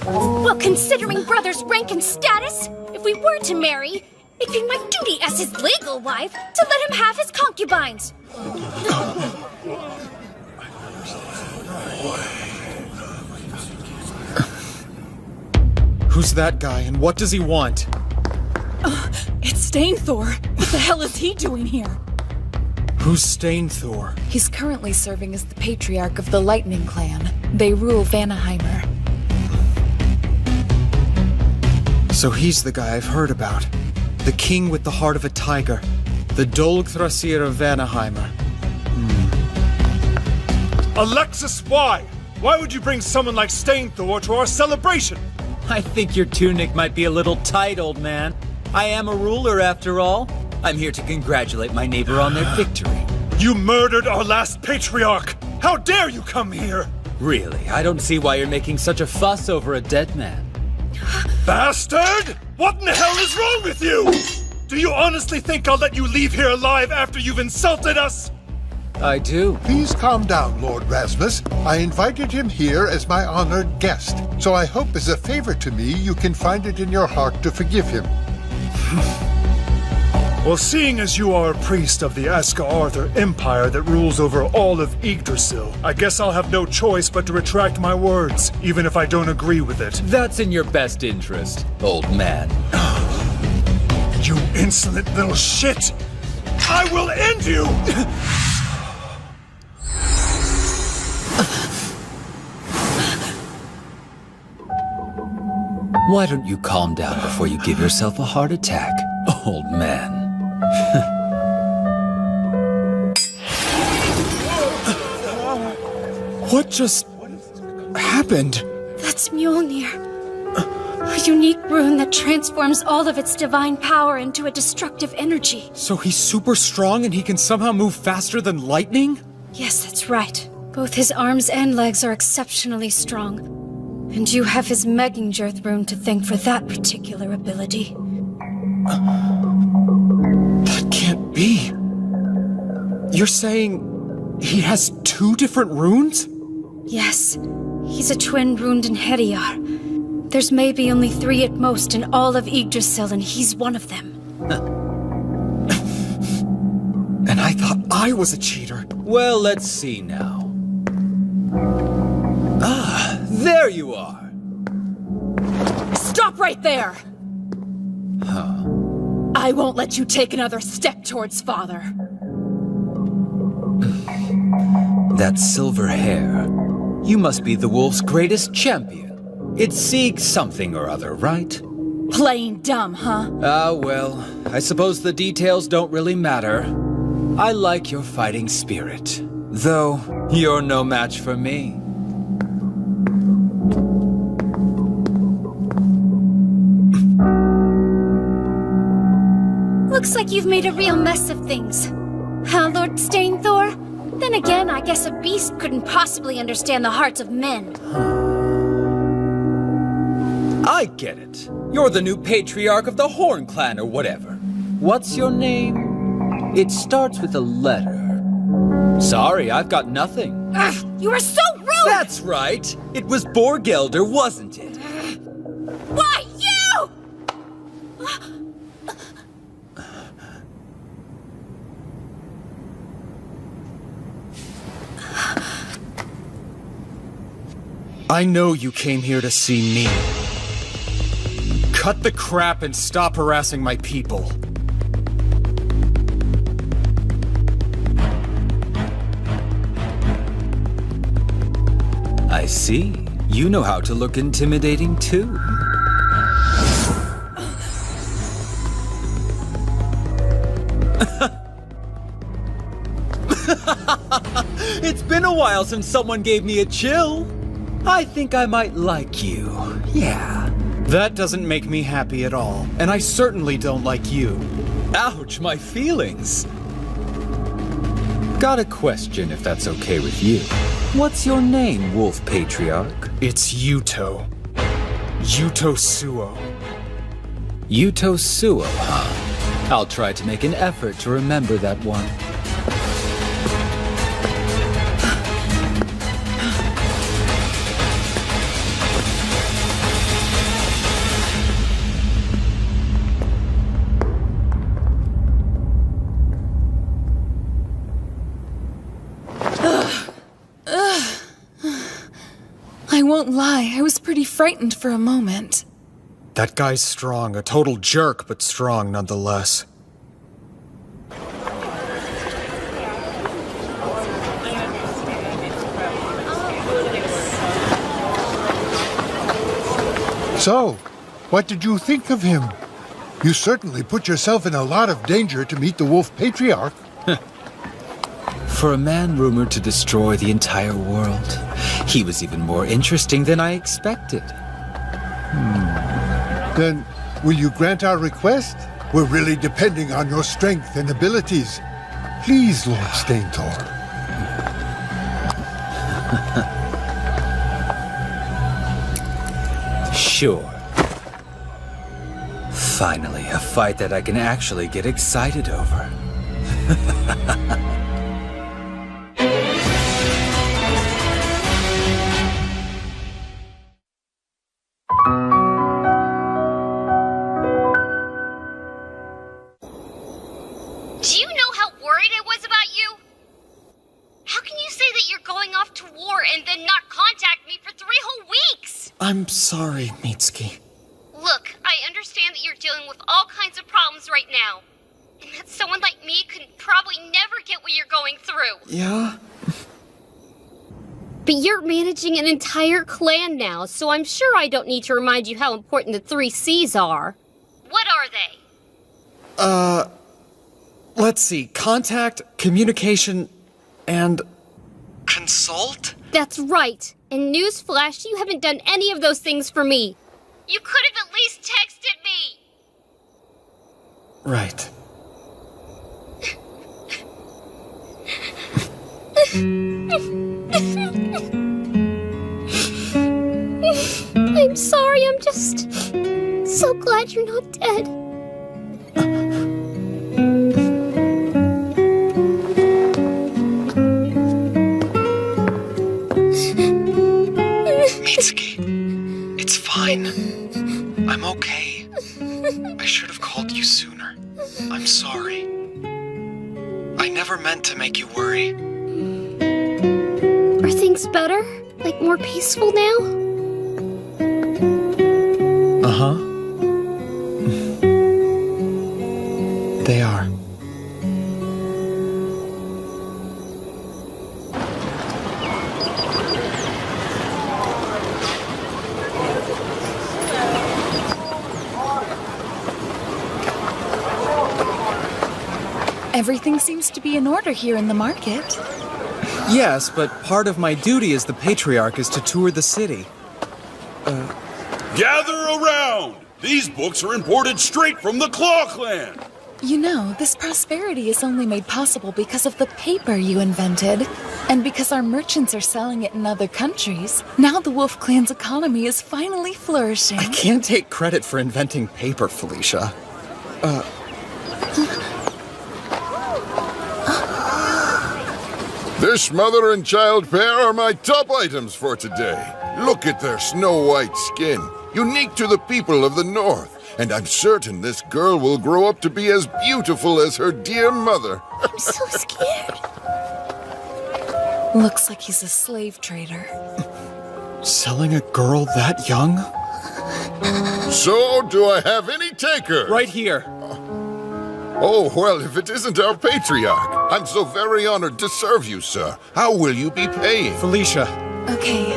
Well, considering brother's rank and status, if we were to marry, It'd be my duty as his legal wife to let him have his concubines. Who's that guy, and what does he want? It's Stainthor. What the hell is he doing here? Who's Stainthor? He's currently serving as the Patriarch of the Lightning Clan. They rule Vanaheimer. So he's the guy I've heard about. The king with the heart of a tiger. The Dolgthrasir of Vanaheimer. Alexis, why? Why would you bring someone like Stainthor to our celebration? I think your tunic might be a little tight, old man. I am a ruler, after all. I'm here to congratulate my neighbor on their victory. You murdered our last patriarch! How dare you come here? Really, I don't see why you're making such a fuss over a dead man. Bastard! What in the hell is wrong with you? Do you honestly think I'll let you leave here alive after you've insulted us? I do. Please calm down, Lord Rasmus. I invited him here as my honored guest, so I hope as a favor to me you can find it in your heart to forgive him. Well, seeing as you are a priest of the Aska-Arthur Empire that rules over all of Yggdrasil, I guess I'll have no choice but to retract my words, even if I don't agree with it. That's in your best interest, old man. You insolent little shit! I will end you! Why don't you calm down before you give yourself a heart attack, old man? What just happened? That's Mjolnir. A unique rune that transforms all of its divine power into a destructive energy. So he's super strong and he can somehow move faster than lightning? Yes, that's right. Both his arms and legs are exceptionally strong. And you have his Megingjörth rune to thank for that particular ability. That can't be. You're saying he has two different runes? Yes, he's a twin runed in Heriar. There's maybe only 3 at most in all of Yggdrasil, and he's one of them. And I thought I was a cheater. Well, let's see now. Ah, there you are! Stop right there! Huh. I won't let you take another step towards father. That silver hair. You must be the wolf's greatest champion. It's Sieg something or other, right? Plain dumb, huh? Ah, well, I suppose the details don't really matter. I like your fighting spirit. Though, you're no match for me. Looks like you've made a real mess of things. Huh, Lord Stainthor? Then again, I guess a beast couldn't possibly understand the hearts of men. I get it. You're the new patriarch of the Horn Clan or whatever. What's your name? It starts with a letter. Sorry, I've got nothing. Ugh, you are so rude! That's right. It was Borgelder, wasn't it? Why, you? I know you came here to see me. Cut the crap and stop harassing my people. I see. You know how to look intimidating, too. It's been a while since someone gave me a chill. I think I might like you. Yeah. That doesn't make me happy at all, and I certainly don't like you. Ouch, my feelings. Got a question, if that's okay with you. What's your name, Wolf Patriarch? It's Yuto. Yuto Suo. Yuto Suo, huh? I'll try to make an effort to remember that one. I won't lie, I was pretty frightened for a moment. That guy's strong, a total jerk, but strong nonetheless. So, what did you think of him? You certainly put yourself in a lot of danger to meet the Wolf Patriarch. For a man rumored to destroy the entire world, he was even more interesting than I expected. Then, will you grant our request? We're really depending on your strength and abilities. Please, Lord Stainthor. Sure. Finally, a fight that I can actually get excited over. Do you know how worried I was about you? How can you say that you're going off to war and then not contact me for 3 whole weeks? I'm sorry, Mitsuki. Look, I understand that you're dealing with all kinds of problems right now. And that someone like me could probably never get what you're going through. Yeah? But you're managing an entire clan now, so I'm sure I don't need to remind you how important the 3 C's are. What are they? Let's see. Contact, communication, and... consult? That's right. And newsflash, you haven't done any of those things for me. You could have at least texted me! Right. I'm sorry, I'm just so glad you're not dead. Mitsuki, it's fine. I'm okay. I should have called you sooner. I'm sorry. I never meant to make you worry. Are things better? Like more peaceful now? Uh-huh. They are. Everything seems to be in order here in the market. Yes, but part of my duty as the Patriarch is to tour the city. Gather around! These books are imported straight from the Claw Clan! You know, this prosperity is only made possible because of the paper you invented. And because our merchants are selling it in other countries. Now the Wolf Clan's economy is finally flourishing. I can't take credit for inventing paper, Felicia. This mother and child pair are my top items for today. Look at their snow-white skin, unique to the people of the North. And I'm certain this girl will grow up to be as beautiful as her dear mother. I'm so scared. Looks like he's a slave trader. Selling a girl that young? So, do I have any takers? Right here. Oh, well, if it isn't our Patriarch. I'm so very honored to serve you, sir. How will you be paying? Felicia. Okay.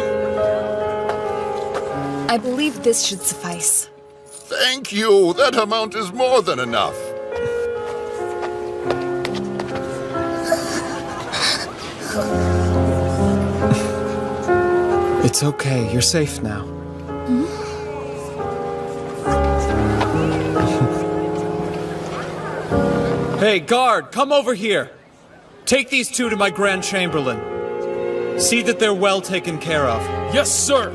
I believe this should suffice. Thank you. That amount is more than enough. It's okay. You're safe now. Hey, guard, come over here. Take these 2 to my Grand Chamberlain. See that they're well taken care of. Yes, sir!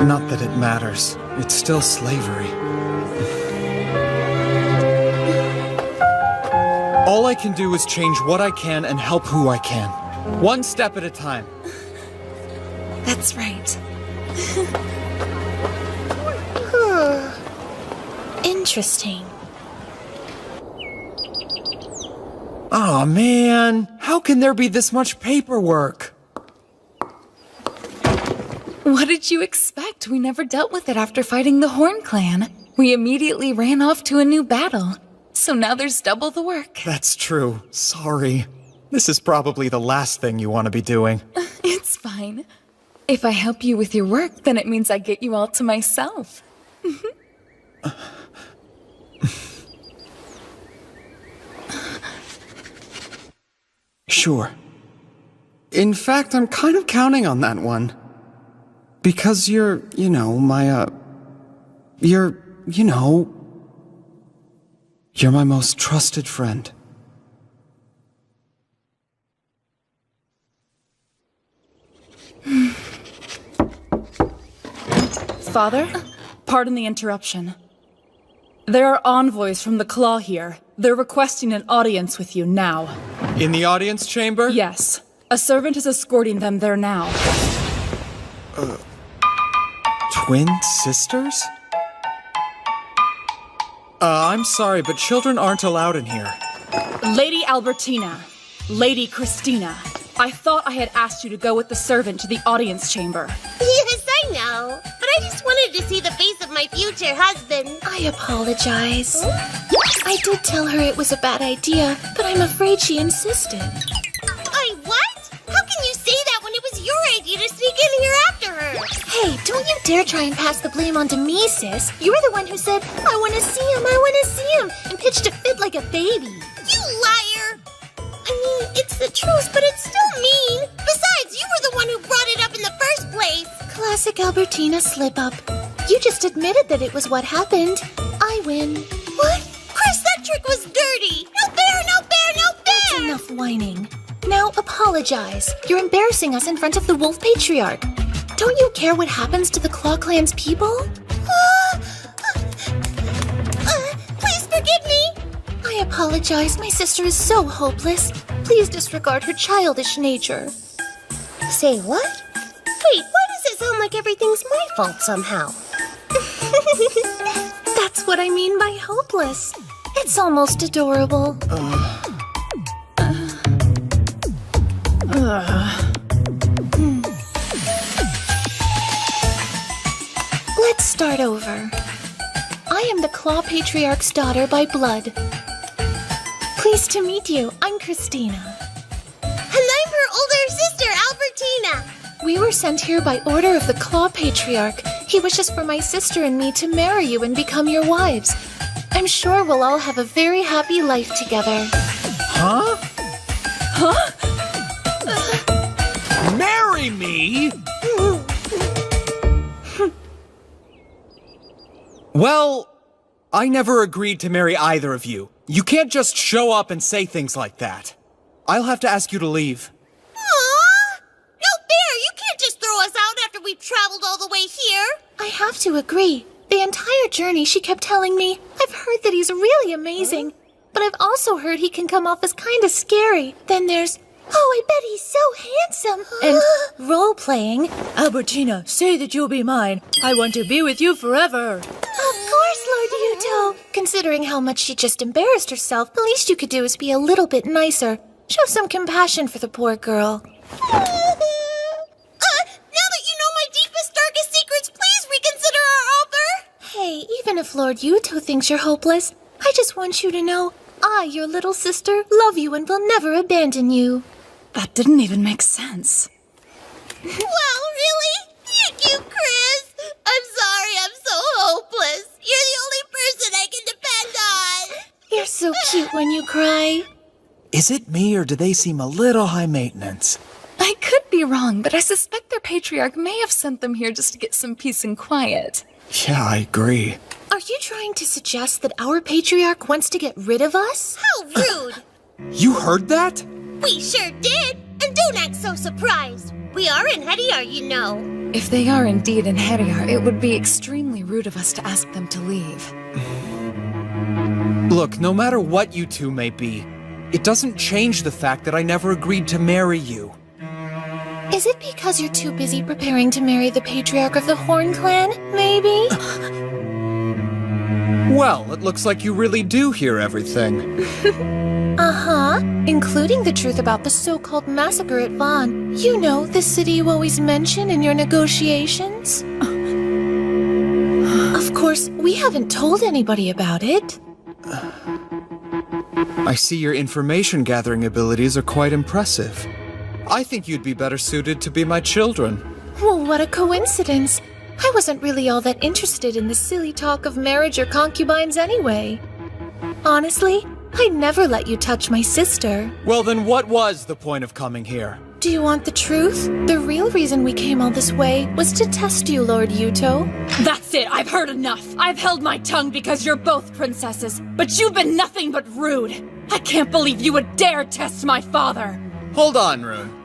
Not that it matters. It's still slavery. All I can do is change what I can and help who I can. One step at a time. That's That's right. Interesting. Aw, man. How can there be this much paperwork? What did you expect? We never dealt with it after fighting the Horn Clan. We immediately ran off to a new battle. So now there's double the work. That's true. Sorry. This is probably the last thing you want to be doing. It's fine. If I help you with your work, then it means I get you all to myself. Sure. In fact, I'm kind of counting on that one. Because you're, you're my most trusted friend. Father, pardon the interruption. There are envoys from the Claw here. They're requesting an audience with you now. In the audience chamber? Yes. A servant is escorting them there now. Twin sisters? I'm sorry, but children aren't allowed in here. Lady Albertina, Lady Christina, I thought I had asked you to go with the servant to the audience chamber. Yes, I know. But I just wanted to see the face of my future husband. I apologize. I did tell her it was a bad idea, but I'm afraid she insisted. What? How can you say that when it was your idea to sneak in here after her? Hey, don't you dare try and pass the blame onto me, sis. You're the one who said, I want to see him, and pitched a fit like a baby. You liar! I mean, it's the truth, but it's still mean. Besides, you were the one who brought it up in the first place. Classic Albertina slip-up. You just admitted that it was what happened. I win. What? Chris, that trick was dirty. No fair, no fair, no fair! That's enough whining. Now apologize. You're embarrassing us in front of the Wolf Patriarch. Don't you care what happens to the Claw Clan's people? Please forgive me. I apologize. My sister is so hopeless. Please disregard her childish nature. Say what? Wait, why does it sound like everything's my fault somehow? That's what I mean by hopeless. It's almost adorable. Let's start over. I am the Claw Patriarch's daughter by blood. Pleased to meet you. I'm Christina. And I'm her older sister, Albertina. We were sent here by order of the Claw Patriarch. He wishes for my sister and me to marry you and become your wives. I'm sure we'll all have a very happy life together. Huh? Huh? Marry me? Well, I never agreed to marry either of you. You can't just show up and say things like that. I'll have to ask you to leave. Aww! No fair! You can't just throw us out after we've traveled all the way here! I have to agree. The entire journey she kept telling me, I've heard that he's really amazing. But I've also heard he can come off as kind of scary. Then there's, oh, I bet he's so handsome. And role-playing. Albertina, say that you'll be mine. I want to be with you forever. Of course, Lord Yuto. Considering how much she just embarrassed herself, the least you could do is be a little bit nicer. Show some compassion for the poor girl. Now that you know my deepest, darkest secrets, please reconsider our offer! Hey, even if Lord Yuto thinks you're hopeless, I just want you to know, I, your little sister, love you and will never abandon you. That didn't even make sense. Well, really? Thank you, Chris. I'm sorry I'm so hopeless. You're the only person I can depend on. You're so cute when you cry. Is it me, or do they seem a little high maintenance? I could be wrong, but I suspect their patriarch may have sent them here just to get some peace and quiet. Yeah, I agree. Are you trying to suggest that our patriarch wants to get rid of us? How rude! You heard that? We sure did! And don't act so surprised. We are in Hediar, you know. If they are indeed in Hediar, it would be extremely rude of us to ask them to leave. Look, no matter what you two may be, it doesn't change the fact that I never agreed to marry you. Is it because you're too busy preparing to marry the Patriarch of the Horn Clan, maybe? Well, it looks like you really do hear everything. Uh-huh. Including the truth about the so-called massacre at Vaughn. You know, the city you always mention in your negotiations. Of course, we haven't told anybody about it. I see your information-gathering abilities are quite impressive. I think you'd be better suited to be my children. Well, what a coincidence. I wasn't really all that interested in the silly talk of marriage or concubines anyway. Honestly, I'd never let you touch my sister. Well, then what was the point of coming here? Do you want the truth? The real reason we came all this way was to test you, Lord Yuto. That's it, I've heard enough. I've held my tongue because you're both princesses, but you've been nothing but rude. I can't believe you would dare test my father. Hold on, Rune.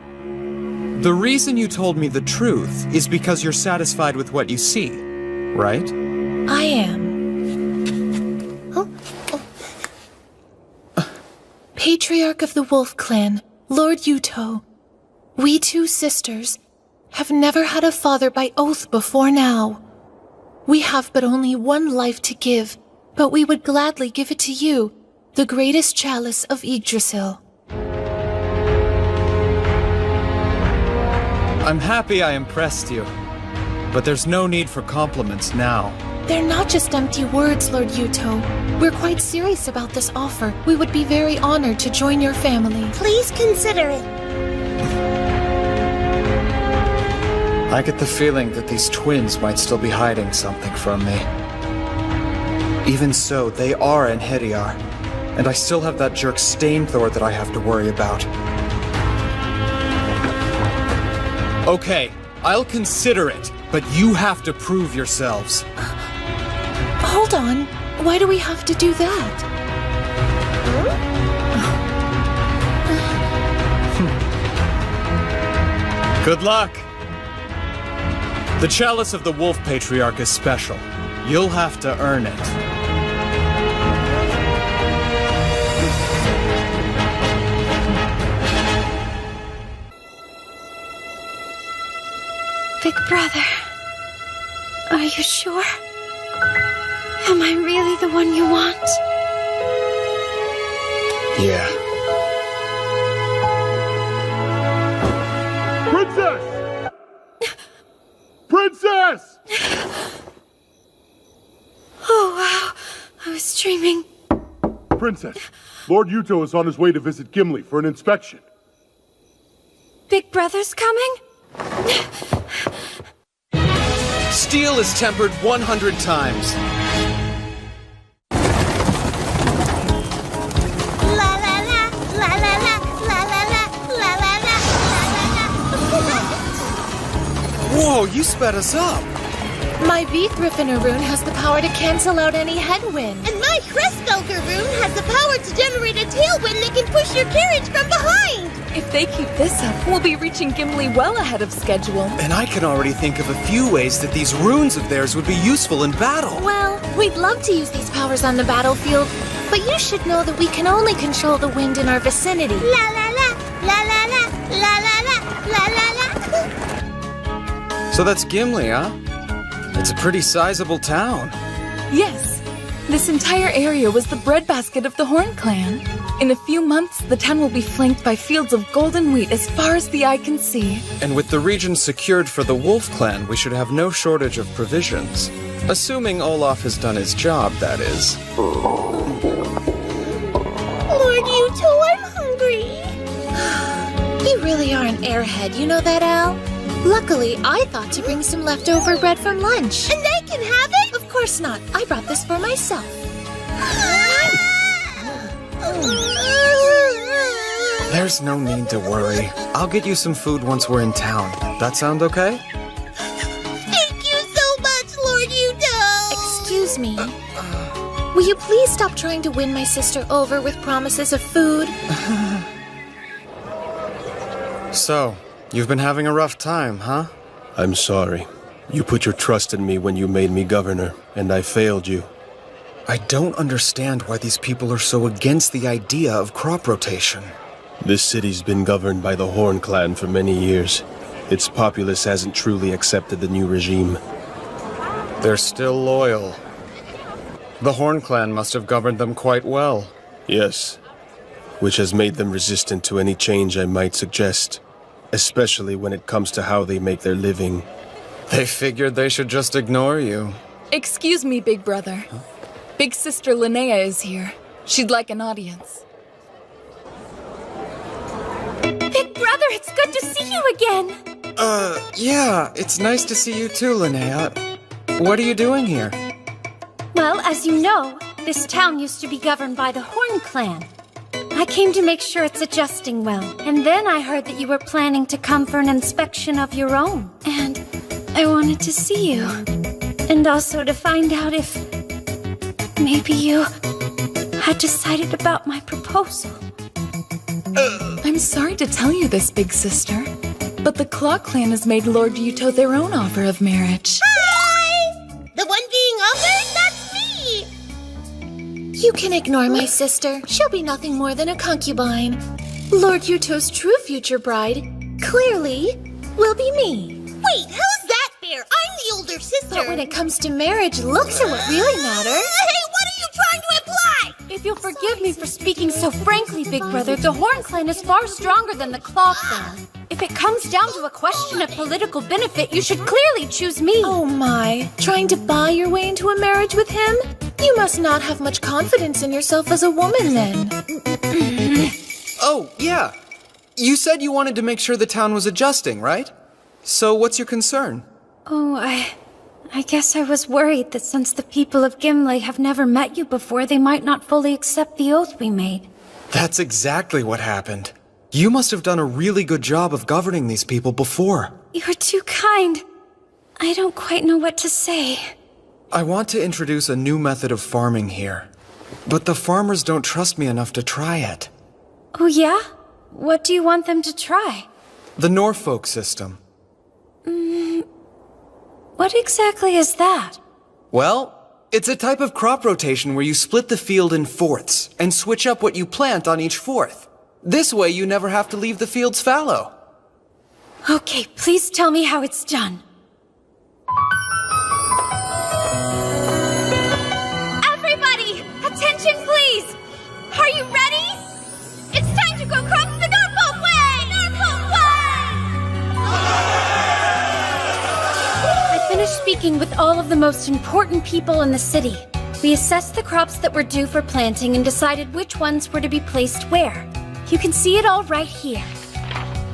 The reason you told me the truth is because you're satisfied with what you see, right? I am. Patriarch of the Wolf Clan, Lord Yuto. We two sisters have never had a father by oath before now. We have but only one life to give, but we would gladly give it to you, the greatest chalice of Yggdrasil. I'm happy I impressed you, but there's no need for compliments now. They're not just empty words, Lord Yuto. We're quite serious about this offer. We would be very honored to join your family. Please consider it. I get the feeling that these twins might still be hiding something from me. Even so, they are in Hediar, and I still have that jerk Stainthor that I have to worry about. Okay, I'll consider it, but you have to prove yourselves. Hold on. Why do we have to do that? Good luck. The Chalice of the Wolf Patriarch is special. You'll have to earn it. Big brother, are you sure? Am I really the one you want? Yeah. Princess! Princess! Oh, wow. I was dreaming. Princess, Lord Yuto is on his way to visit Gimli for an inspection. Big brother's coming? Steel is tempered 100 times. La la la, la la la, la la la, la la la, la la la. Whoa, you sped us up. My V-Thriffener rune has the power to cancel out any headwind. And my Crestfelker rune has the power to generate a tailwind that can push your carriage from behind! If they keep this up, we'll be reaching Gimli well ahead of schedule. And I can already think of a few ways that these runes of theirs would be useful in battle. Well, we'd love to use these powers on the battlefield, but you should know that we can only control the wind in our vicinity. La la la, la la la, la la la, la la la. So that's Gimli, huh? It's a pretty sizable town. Yes. This entire area was the breadbasket of the Horn Clan. In a few months, the town will be flanked by fields of golden wheat as far as the eye can see. And with the region secured for the Wolf Clan, we should have no shortage of provisions. Assuming Olaf has done his job, that is. Lord Yuto, I'm hungry. You really are an airhead, you know that, Al? Luckily, I thought to bring some leftover bread from lunch. And they can have it? Of course not. I brought this for myself. There's no need to worry. I'll get you some food once we're in town. That sound okay? Thank you so much, Lord Yuto! Excuse me. Will you please stop trying to win my sister over with promises of food? So, you've been having a rough time, huh? I'm sorry. You put your trust in me when you made me governor, and I failed you. I don't understand why these people are so against the idea of crop rotation. This city's been governed by the Horn Clan for many years. Its populace hasn't truly accepted the new regime. They're still loyal. The Horn Clan must have governed them quite well. Yes, which has made them resistant to any change I might suggest, especially when it comes to how they make their living. They figured they should just ignore you. Excuse me, Big Brother. Huh? Big Sister Linnea is here. She'd like an audience. Big Brother, it's good to see you again! Yeah, it's nice to see you too, Linnea. What are you doing here? Well, as you know, this town used to be governed by the Horn Clan. I came to make sure it's adjusting well, and then I heard that you were planning to come for an inspection of your own. And I wanted to see you. And also to find out if maybe you had decided about my proposal. I'm sorry to tell you this, Big Sister, but the Claw Clan has made Lord Yuto their own offer of marriage. Hi! The one being offered? That's me! You can ignore my sister. She'll be nothing more than a concubine. Lord Yuto's true future bride, clearly, will be me. Wait, how's that fair? I'm the older sister. But when it comes to marriage, looks are what really matter. Hey, what are you trying to imply? If you'll forgive me for speaking so frankly, Big Brother, the Horn Clan is far stronger than the Claw Clan. If it comes down to a question of political benefit, you should clearly choose me. Oh my, trying to buy your way into a marriage with him? You must not have much confidence in yourself as a woman then. Oh, yeah. You said you wanted to make sure the town was adjusting, right? So what's your concern? Oh, I guess I was worried that since the people of Gimli have never met you before, they might not fully accept the oath we made. That's exactly what happened. You must have done a really good job of governing these people before. You're too kind. I don't quite know what to say. I want to introduce a new method of farming here, but the farmers don't trust me enough to try it. Oh yeah? What do you want them to try? The Norfolk system. What exactly is that? Well, it's a type of crop rotation where you split the field in fourths and switch up what you plant on each fourth. This way you never have to leave the fields fallow. Okay, please tell me how it's done. Everybody, attention please! Are you ready? It's time to go across the Norfolk Way! Norfolk Way! I finished speaking with all of the most important people in the city. We assessed the crops that were due for planting and decided which ones were to be placed where. You can see it all right here.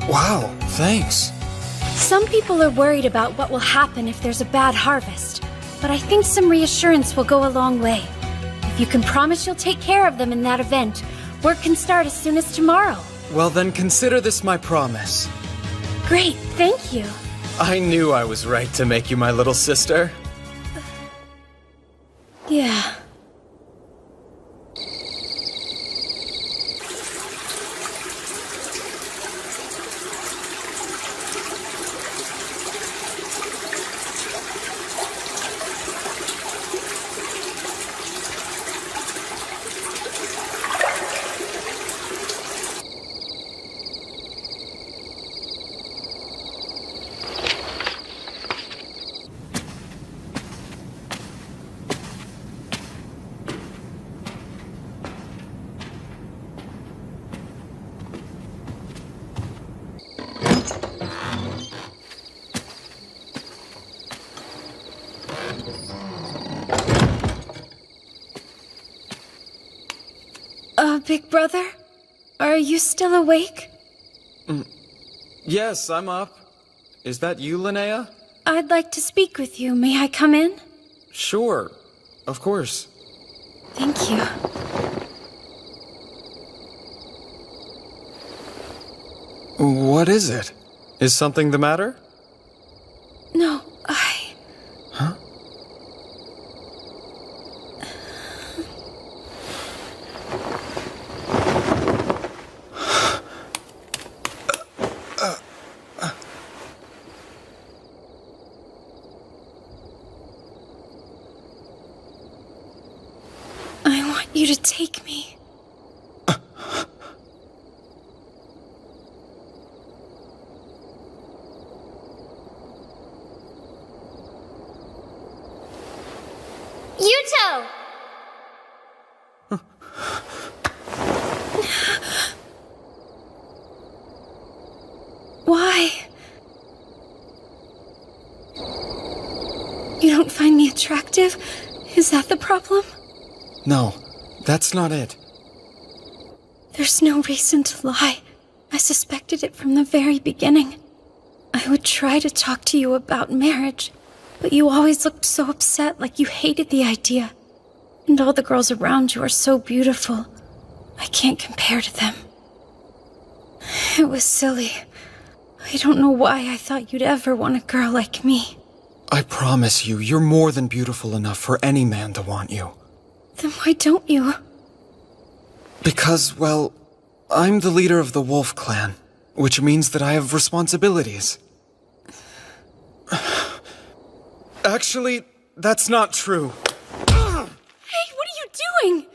Wow, thanks. Some people are worried about what will happen if there's a bad harvest, but I think some reassurance will go a long way. If you can promise you'll take care of them in that event, work can start as soon as tomorrow. Well then consider this my promise. Great, thank you. I knew I was right to make you my little sister. Yeah. Big Brother? Are you still awake? Yes, I'm up. Is that you, Linnea? I'd like to speak with you. May I come in? Sure. Of course. Thank you. What is it? Is something the matter? No, Huh? I want you to take me. Yuto! Why? You don't find me attractive? Is that the problem? No, that's not it. There's no reason to lie. I suspected it from the very beginning. I would try to talk to you about marriage, but you always looked so upset, like you hated the idea. And all the girls around you are so beautiful. I can't compare to them. It was silly. I don't know why I thought you'd ever want a girl like me. I promise you, you're more than beautiful enough for any man to want you. Then why don't you? Because, well, I'm the leader of the Wolf Clan, which means that I have responsibilities. Actually, that's not true. Hey, what are you doing?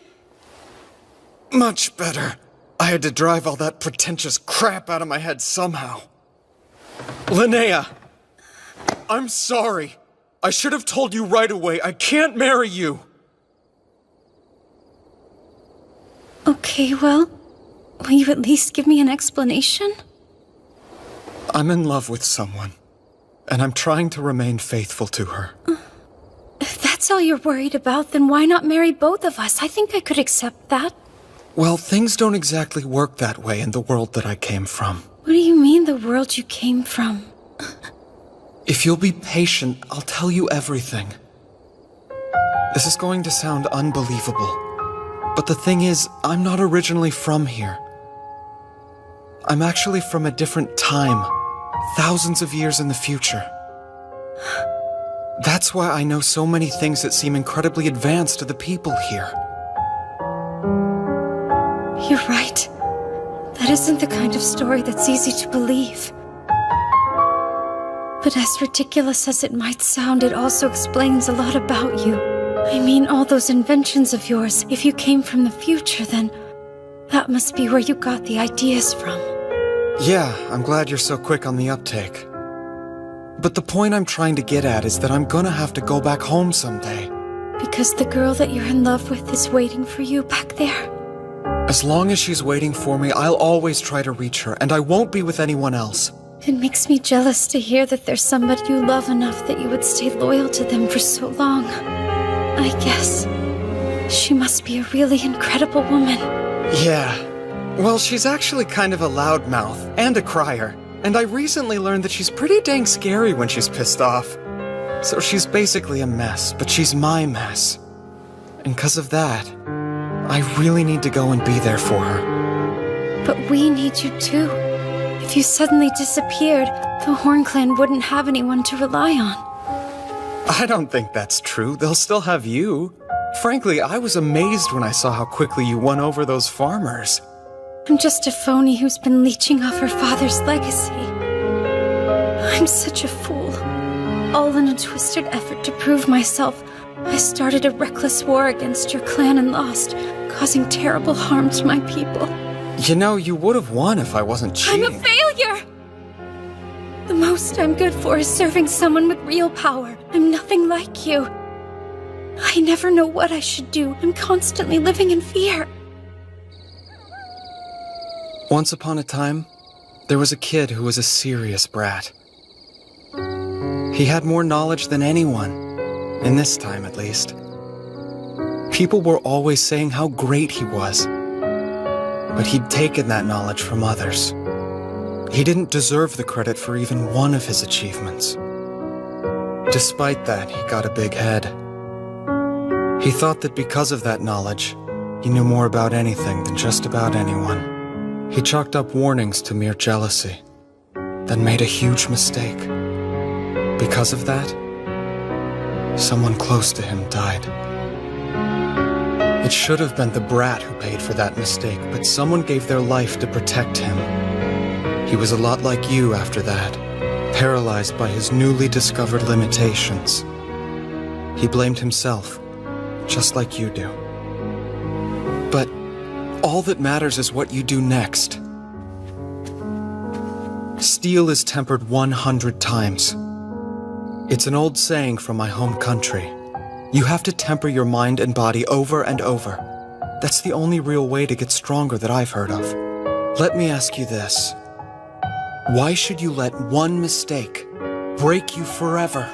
Much better. I had to drive all that pretentious crap out of my head somehow. Linnea! I'm sorry. I should have told you right away. I can't marry you. Okay, well, will you at least give me an explanation? I'm in love with someone, and I'm trying to remain faithful to her. If that's all you're worried about, then why not marry both of us? I think I could accept that. Well, things don't exactly work that way in the world that I came from. What do you mean, the world you came from? If you'll be patient, I'll tell you everything. This is going to sound unbelievable, but the thing is, I'm not originally from here. I'm actually from a different time, thousands of years in the future. That's why I know so many things that seem incredibly advanced to the people here. You're right. That isn't the kind of story that's easy to believe. But as ridiculous as it might sound, it also explains a lot about you. I mean, all those inventions of yours, if you came from the future, then that must be where you got the ideas from. Yeah, I'm glad you're so quick on the uptake. But the point I'm trying to get at is that I'm gonna have to go back home someday. Because the girl that you're in love with is waiting for you back there. As long as she's waiting for me, I'll always try to reach her, and I won't be with anyone else. It makes me jealous to hear that there's somebody you love enough that you would stay loyal to them for so long. I guess she must be a really incredible woman. Yeah. Well, she's actually kind of a loudmouth and a crier, and I recently learned that she's pretty dang scary when she's pissed off. So she's basically a mess, but she's my mess. And because of that, I really need to go and be there for her. But we need you too. If you suddenly disappeared, the Horn Clan wouldn't have anyone to rely on. I don't think that's true. They'll still have you. Frankly, I was amazed when I saw how quickly you won over those farmers. I'm just a phony who's been leeching off her father's legacy. I'm such a fool. All in a twisted effort to prove myself, I started a reckless war against your clan and lost, causing terrible harm to my people. You know, you would have won if I wasn't cheating. I'm a failure! The most I'm good for is serving someone with real power. I'm nothing like you. I never know what I should do. I'm constantly living in fear. Once upon a time, there was a kid who was a serious brat. He had more knowledge than anyone, in this time at least. People were always saying how great he was, but he'd taken that knowledge from others. He didn't deserve the credit for even one of his achievements. Despite that, he got a big head. He thought that because of that knowledge, he knew more about anything than just about anyone. He chalked up warnings to mere jealousy, then made a huge mistake. Because of that, someone close to him died. It should have been the brat who paid for that mistake, but someone gave their life to protect him. He was a lot like you after that, paralyzed by his newly discovered limitations. He blamed himself, just like you do. But all that matters is what you do next. Steel is tempered 100 times. It's an old saying from my home country. You have to temper your mind and body over and over. That's the only real way to get stronger that I've heard of. Let me ask you this. Why should you let one mistake break you forever?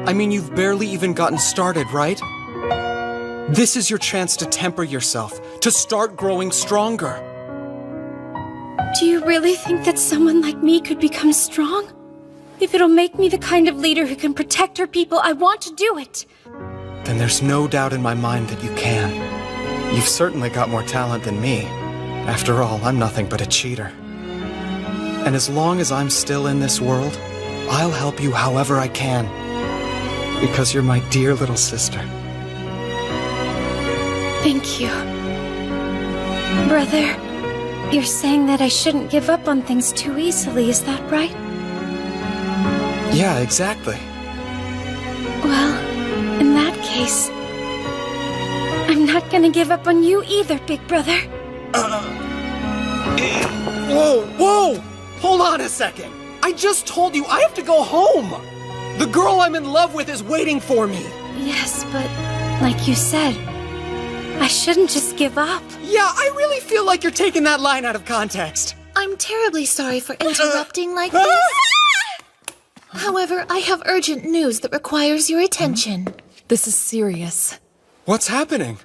I mean, you've barely even gotten started, right? This is your chance to temper yourself, to start growing stronger. Do you really think that someone like me could become strong? If it'll make me the kind of leader who can protect her people, I want to do it. Then there's no doubt in my mind that you can. You've certainly got more talent than me. After all, I'm nothing but a cheater. And as long as I'm still in this world, I'll help you however I can. Because you're my dear little sister. Thank you. Brother, you're saying that I shouldn't give up on things too easily, is that right? Yeah, exactly. Well, in that case, I'm not gonna give up on you either, big brother. Whoa! Hold on a second. I just told you I have to go home. The girl I'm in love with is waiting for me. Yes, but like you said, I shouldn't just give up. Yeah, I really feel like you're taking that line out of context. I'm terribly sorry for interrupting like this. However, I have urgent news that requires your attention. This is serious. What's happening?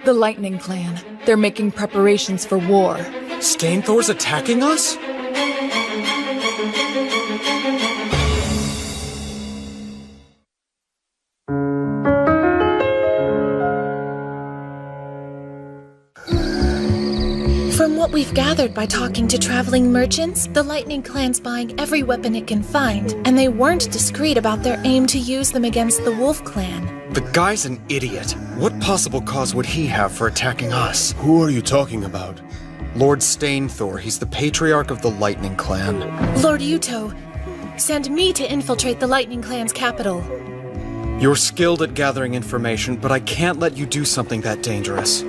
The Lightning Clan. They're making preparations for war. Stainthor's attacking us? From what we've gathered by talking to traveling merchants, the Lightning Clan's buying every weapon it can find, and they weren't discreet about their aim to use them against the Wolf Clan. The guy's an idiot. What possible cause would he have for attacking us? Who are you talking about? Lord Stainthor. He's the Patriarch of the Lightning Clan. Lord Yuto, send me to infiltrate the Lightning Clan's capital. You're skilled at gathering information, but I can't let you do something that dangerous.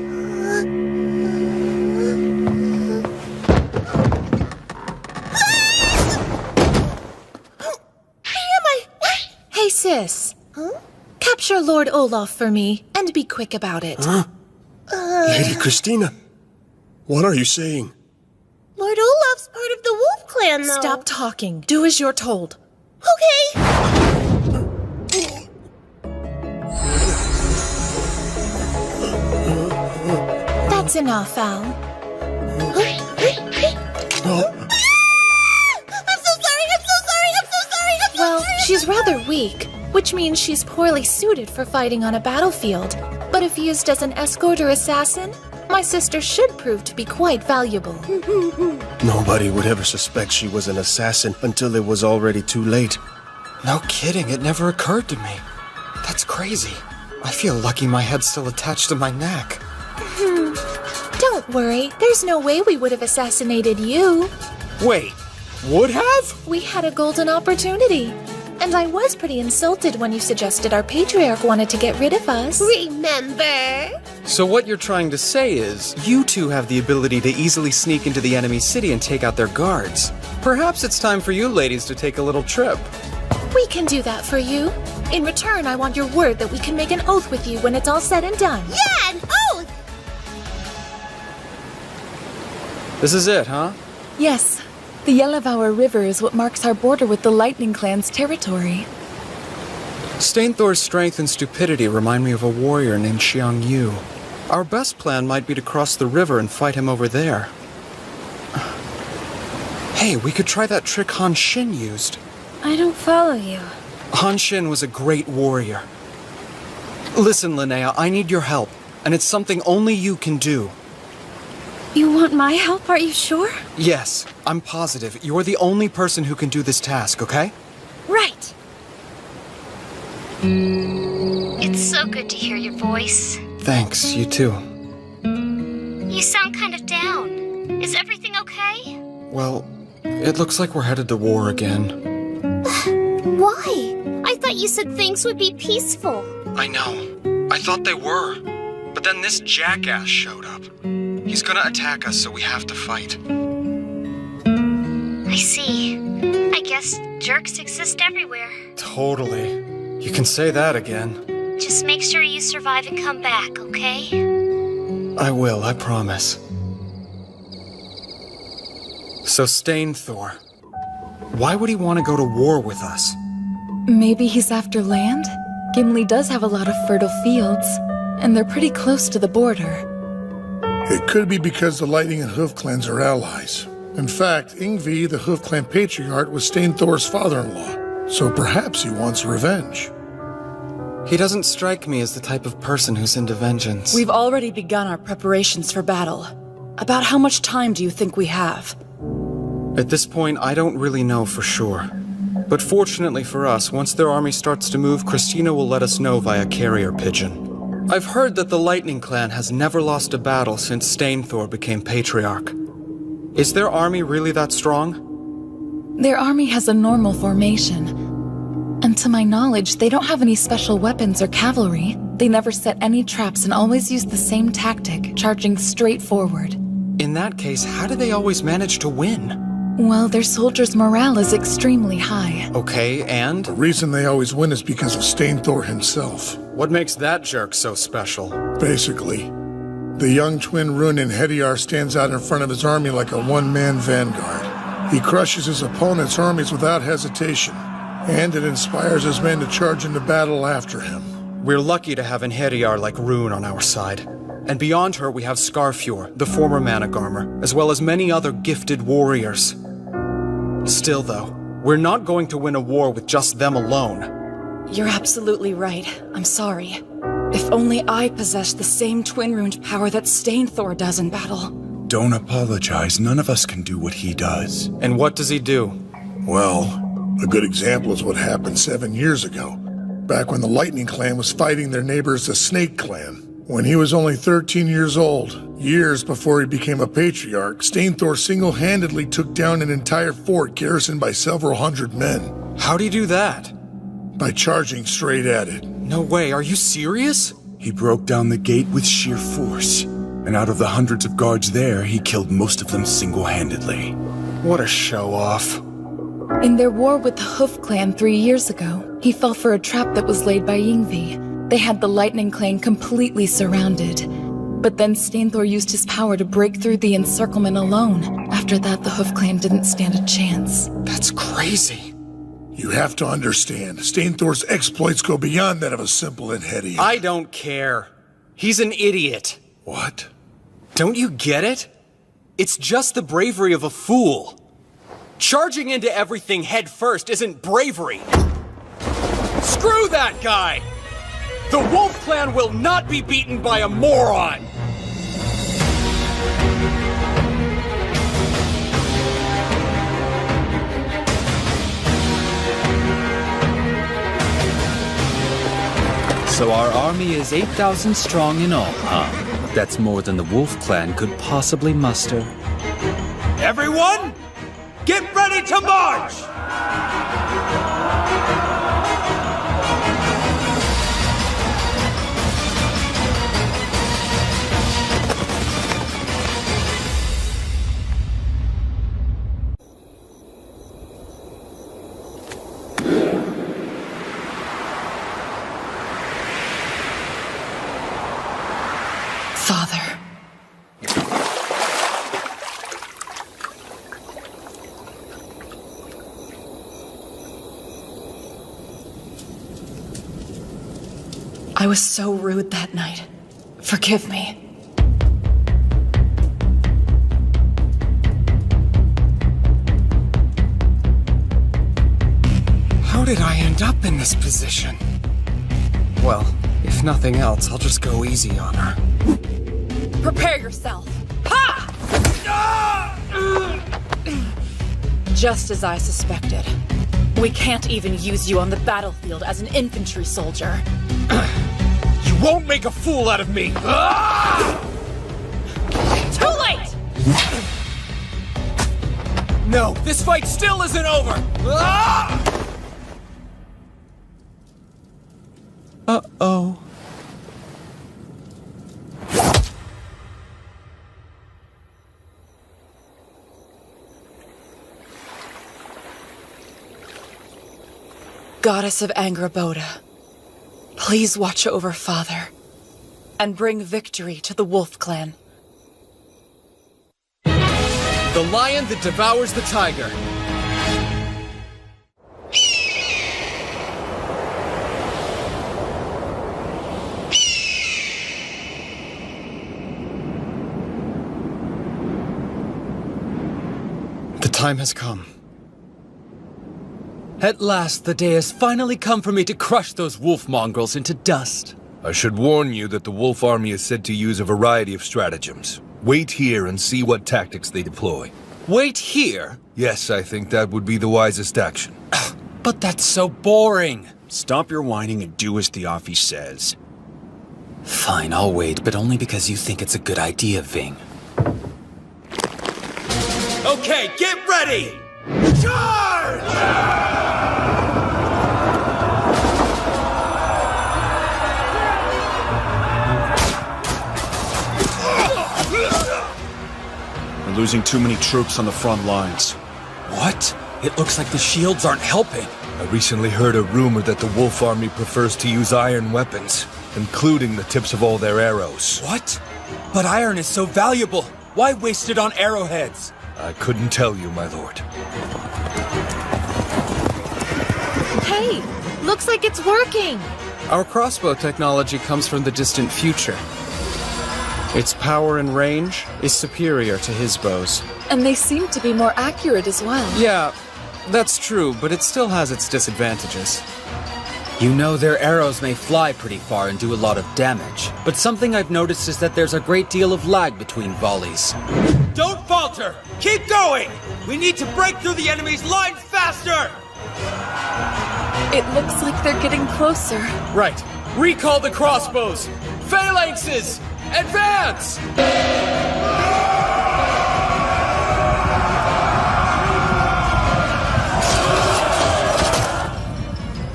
Hey, sis. Capture Lord Olaf for me, and be quick about it. Lady Christina, what are you saying? Lord Olaf's part of the Wolf Clan, though. Stop talking. Do as you're told. Okay. That's enough, Al. Well, she's rather weak, which means she's poorly suited for fighting on a battlefield. But if used as an escort or assassin, my sister should prove to be quite valuable. Nobody would ever suspect she was an assassin until it was already too late. No kidding, it never occurred to me. That's crazy. I feel lucky my head's still attached to my neck. Don't worry, there's no way we would have assassinated you. Wait, would have? We had a golden opportunity. And I was pretty insulted when you suggested our patriarch wanted to get rid of us. Remember? So what you're trying to say is, you two have the ability to easily sneak into the enemy city and take out their guards. Perhaps it's time for you ladies to take a little trip. We can do that for you. In return, I want your word that we can make an oath with you when it's all said and done. Yeah, an oath! This is it, huh? Yes. The Yellowvour River is what marks our border with the Lightning Clan's territory. Stainthor's strength and stupidity remind me of a warrior named Xiang Yu. Our best plan might be to cross the river and fight him over there. Hey, we could try that trick Han Xin used. I don't follow you. Han Xin was a great warrior. Listen, Linnea, I need your help, and it's something only you can do. You want my help, are you sure? Yes, I'm positive. You're the only person who can do this task, okay? Right. It's so good to hear your voice. Thanks, you too. You sound kind of down. Is everything okay? Well, it looks like we're headed to war again. Why? I thought you said things would be peaceful. I know. I thought they were. But then this jackass showed up. He's gonna attack us, so we have to fight. I see. I guess jerks exist everywhere. Totally. You can say that again. Just make sure you survive and come back, okay? I will, I promise. So Stainthor, why would he want to go to war with us? Maybe he's after land? Gimli does have a lot of fertile fields, and they're pretty close to the border. It could be because the Lightning and Hoof clans are allies. In fact, Yngvi, the Hoof clan patriarch, was Stainthor's father-in-law, so perhaps he wants revenge. He doesn't strike me as the type of person who's into vengeance. We've already begun our preparations for battle. About how much time do you think we have? At this point, I don't really know for sure. But fortunately for us, once their army starts to move, Christina will let us know via carrier pigeon. I've heard that the Lightning Clan has never lost a battle since Stainthor became Patriarch. Is their army really that strong? Their army has a normal formation. And to my knowledge, they don't have any special weapons or cavalry. They never set any traps and always use the same tactic, charging straight forward. In that case, how do they always manage to win? Well, their soldiers' morale is extremely high. Okay, and? The reason they always win is because of Stainthor himself. What makes that jerk so special? Basically, the young twin Runin Hediar stands out in front of his army like a one-man vanguard. He crushes his opponent's armies without hesitation, and it inspires his men to charge into battle after him. We're lucky to have an Hediar like Rune on our side. And beyond her, we have Skarfjord, the former Managarmer, as well as many other gifted warriors. Still, though, we're not going to win a war with just them alone. You're absolutely right. I'm sorry. If only I possessed the same twin-runed power that Stainthor does in battle. Don't apologize. None of us can do what he does. And what does he do? Well, a good example is what happened 7 years ago, back when the Lightning Clan was fighting their neighbors, the Snake Clan. When he was only 13 years old, years before he became a patriarch, Stainthor single-handedly took down an entire fort garrisoned by several hundred men. How'd he do that? By charging straight at it. No way, are you serious? He broke down the gate with sheer force, and out of the hundreds of guards there, he killed most of them single-handedly. What a show-off. In their war with the Hoof clan 3 years ago, he fell for a trap that was laid by Yngvi. They had the Lightning Clan completely surrounded. But then Stainthor used his power to break through the encirclement alone. After that, the Hoof Clan didn't stand a chance. That's crazy. You have to understand, Stainthor's exploits go beyond that of a simple Enhedian. I don't care. He's an idiot. What? Don't you get it? It's just the bravery of a fool. Charging into everything head first isn't bravery. Screw that guy! The Wolf Clan will not be beaten by a moron! So our army is 8,000 strong in all, huh? That's more than the Wolf Clan could possibly muster. Everyone, get ready to march! Father. I was so rude that night. Forgive me. How did I end up in this position? Well, if nothing else, I'll just go easy on her. Prepare yourself. Ha! Just as I suspected. We can't even use you on the battlefield as an infantry soldier. You won't make a fool out of me! Too late! No, this fight still isn't over! Uh-oh. Goddess of Angraboda, Please watch over Father, and bring victory to the Wolf Clan. The lion that devours the tiger. The time has come. At last, the day has finally come for me to crush those wolf mongrels into dust. I should warn you that the wolf army is said to use a variety of stratagems. Wait here and see what tactics they deploy. Wait here? Yes, I think that would be the wisest action. But that's so boring. Stop your whining and do as Theophis says. Fine, I'll wait, but only because you think it's a good idea, Ving. Okay, get ready! Charge! We're losing too many troops on the front lines. What? It looks like the shields aren't helping. I recently heard a rumor that the wolf army prefers to use iron weapons, including the tips of all their arrows. What? But iron is so valuable. Why waste it on arrowheads? I couldn't tell you, my lord. Hey, looks like it's working. Our crossbow technology comes from the distant future. Its power and range is superior to his bows. And they seem to be more accurate as well. Yeah, that's true, but it still has its disadvantages. You know, their arrows may fly pretty far and do a lot of damage, but something I've noticed is that there's a great deal of lag between volleys. Don't falter! Keep going! We need to break through the enemy's lines faster! It looks like they're getting closer. Right. Recall the crossbows! Phalanxes! Advance!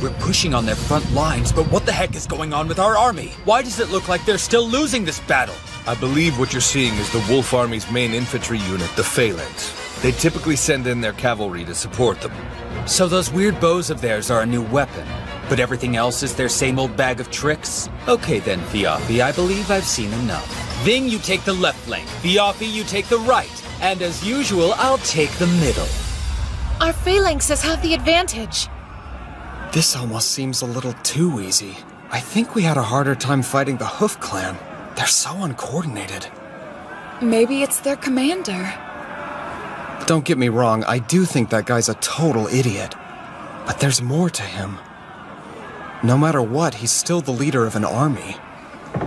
We're pushing on their front lines, but what the heck is going on with our army? Why does it look like they're still losing this battle? I believe what you're seeing is the wolf army's main infantry unit, the Phalanx. They typically send in their cavalry to support them. So those weird bows of theirs are a new weapon, but everything else is their same old bag of tricks? Okay then, Theophis, I believe I've seen enough. Ving, you take the left flank. Theophis, you take the right. And as usual, I'll take the middle. Our phalanxes have the advantage. This almost seems a little too easy. I think we had a harder time fighting the Hoof Clan. They're so uncoordinated. Maybe it's their commander. Don't get me wrong, I do think that guy's a total idiot. But there's more to him. No matter what, he's still the leader of an army.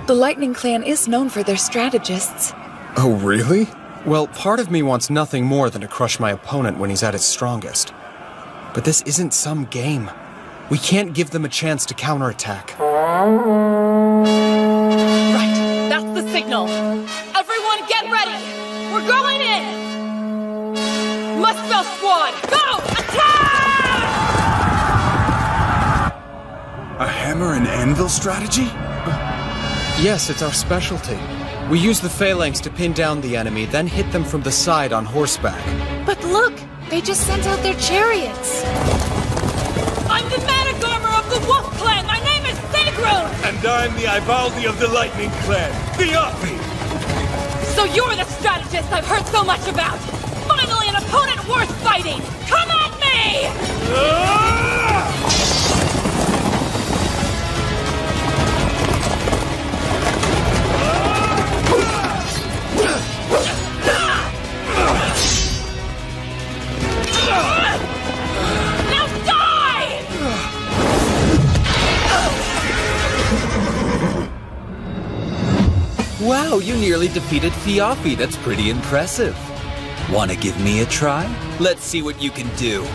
The Lightning Clan is known for their strategists. Oh, really? Well, part of me wants nothing more than to crush my opponent when he's at his strongest. But this isn't some game. We can't give them a chance to counterattack. Right, that's the signal. Everyone get ready. We're going in. Muspel Squad, go! Attack! A hammer and anvil strategy? Yes, it's our specialty. We use the phalanx to pin down the enemy, then hit them from the side on horseback. But look, they just sent out their chariots. I'm the Manic Armor of the Wolf Clan. My name is Sigrun. And I'm the Ivaldi of the Lightning Clan, Theophis! So you're the strategist I've heard so much about. Finally an opponent worth fighting. Come at me! Now die! Wow, you nearly defeated Theophis. That's pretty impressive. Wanna give me a try? Let's see what you can do.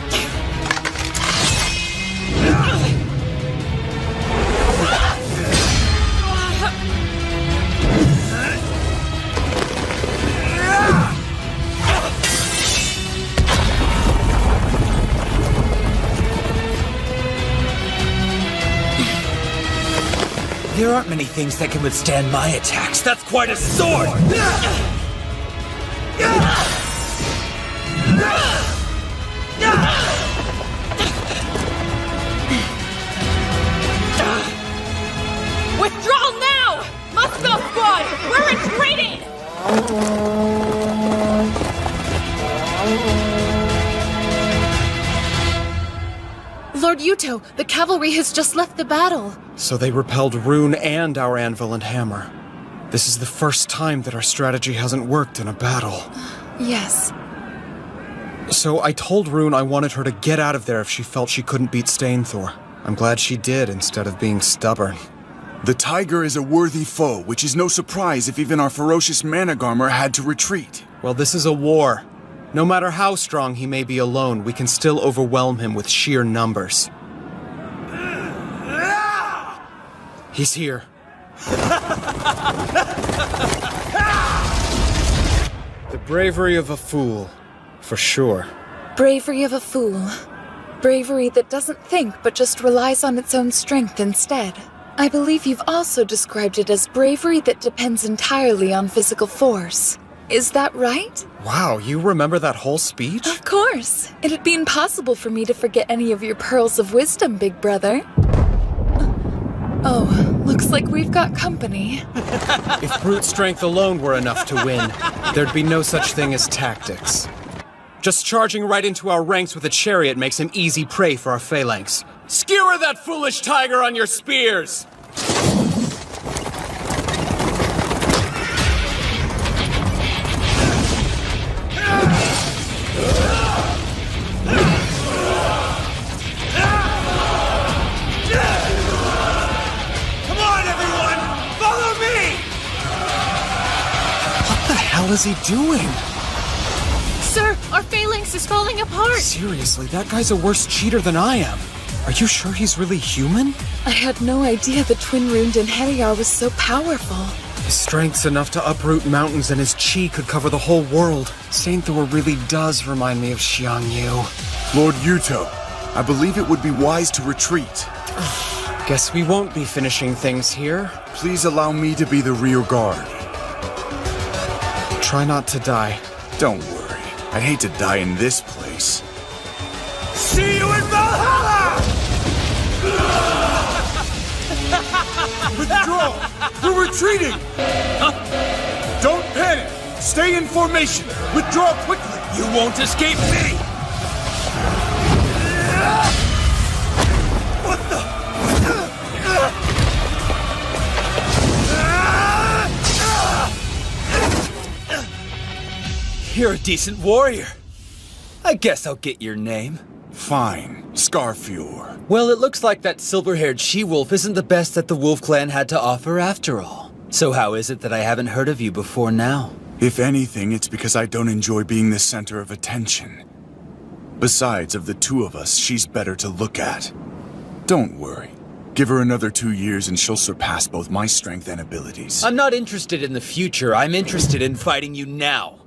There aren't many things that can withstand my attacks. That's quite a sword! Lord Yuto, the cavalry has just left the battle. So they repelled Rune and our anvil and hammer. This is the first time that our strategy hasn't worked in a battle. Yes. So I told Rune I wanted her to get out of there if she felt she couldn't beat Stainthor. I'm glad she did, instead of being stubborn. The tiger is a worthy foe, which is no surprise if even our ferocious Managarmer had to retreat. Well, this is a war. No matter how strong he may be alone, we can still overwhelm him with sheer numbers. He's here. The bravery of a fool, for sure. Bravery of a fool. Bravery that doesn't think but just relies on its own strength instead. I believe you've also described it as bravery that depends entirely on physical force. Is that right? Wow, you remember that whole speech? Of course. It'd be impossible for me to forget any of your pearls of wisdom, big brother. Oh, looks like we've got company. If brute strength alone were enough to win, there'd be no such thing as tactics. Just charging right into our ranks with a chariot makes him easy prey for our phalanx. Skewer that foolish tiger on your spears! What is he doing? Sir, our phalanx is falling apart! Seriously, that guy's a worse cheater than I am. Are you sure he's really human? I had no idea the twin-runed Inheriar was so powerful. His strength's enough to uproot mountains and his chi could cover the whole world. Stainthor really does remind me of Xiangyu. Lord Yuto, I believe it would be wise to retreat. Guess we won't be finishing things here. Please allow me to be the rear guard. Try not to die. Don't worry. I'd hate to die in this place. See you in Valhalla! Withdraw! We're retreating! Don't panic! Stay in formation! Withdraw quickly! You won't escape me! What the? You're a decent warrior. I guess I'll get your name. Fine. Scarfior. Well, it looks like that silver-haired she-wolf isn't the best that the Wolf Clan had to offer after all. So how is it that I haven't heard of you before now? If anything, it's because I don't enjoy being the center of attention. Besides, of the two of us, she's better to look at. Don't worry. Give her another 2 years and she'll surpass both my strength and abilities. I'm not interested in the future. I'm interested in fighting you now.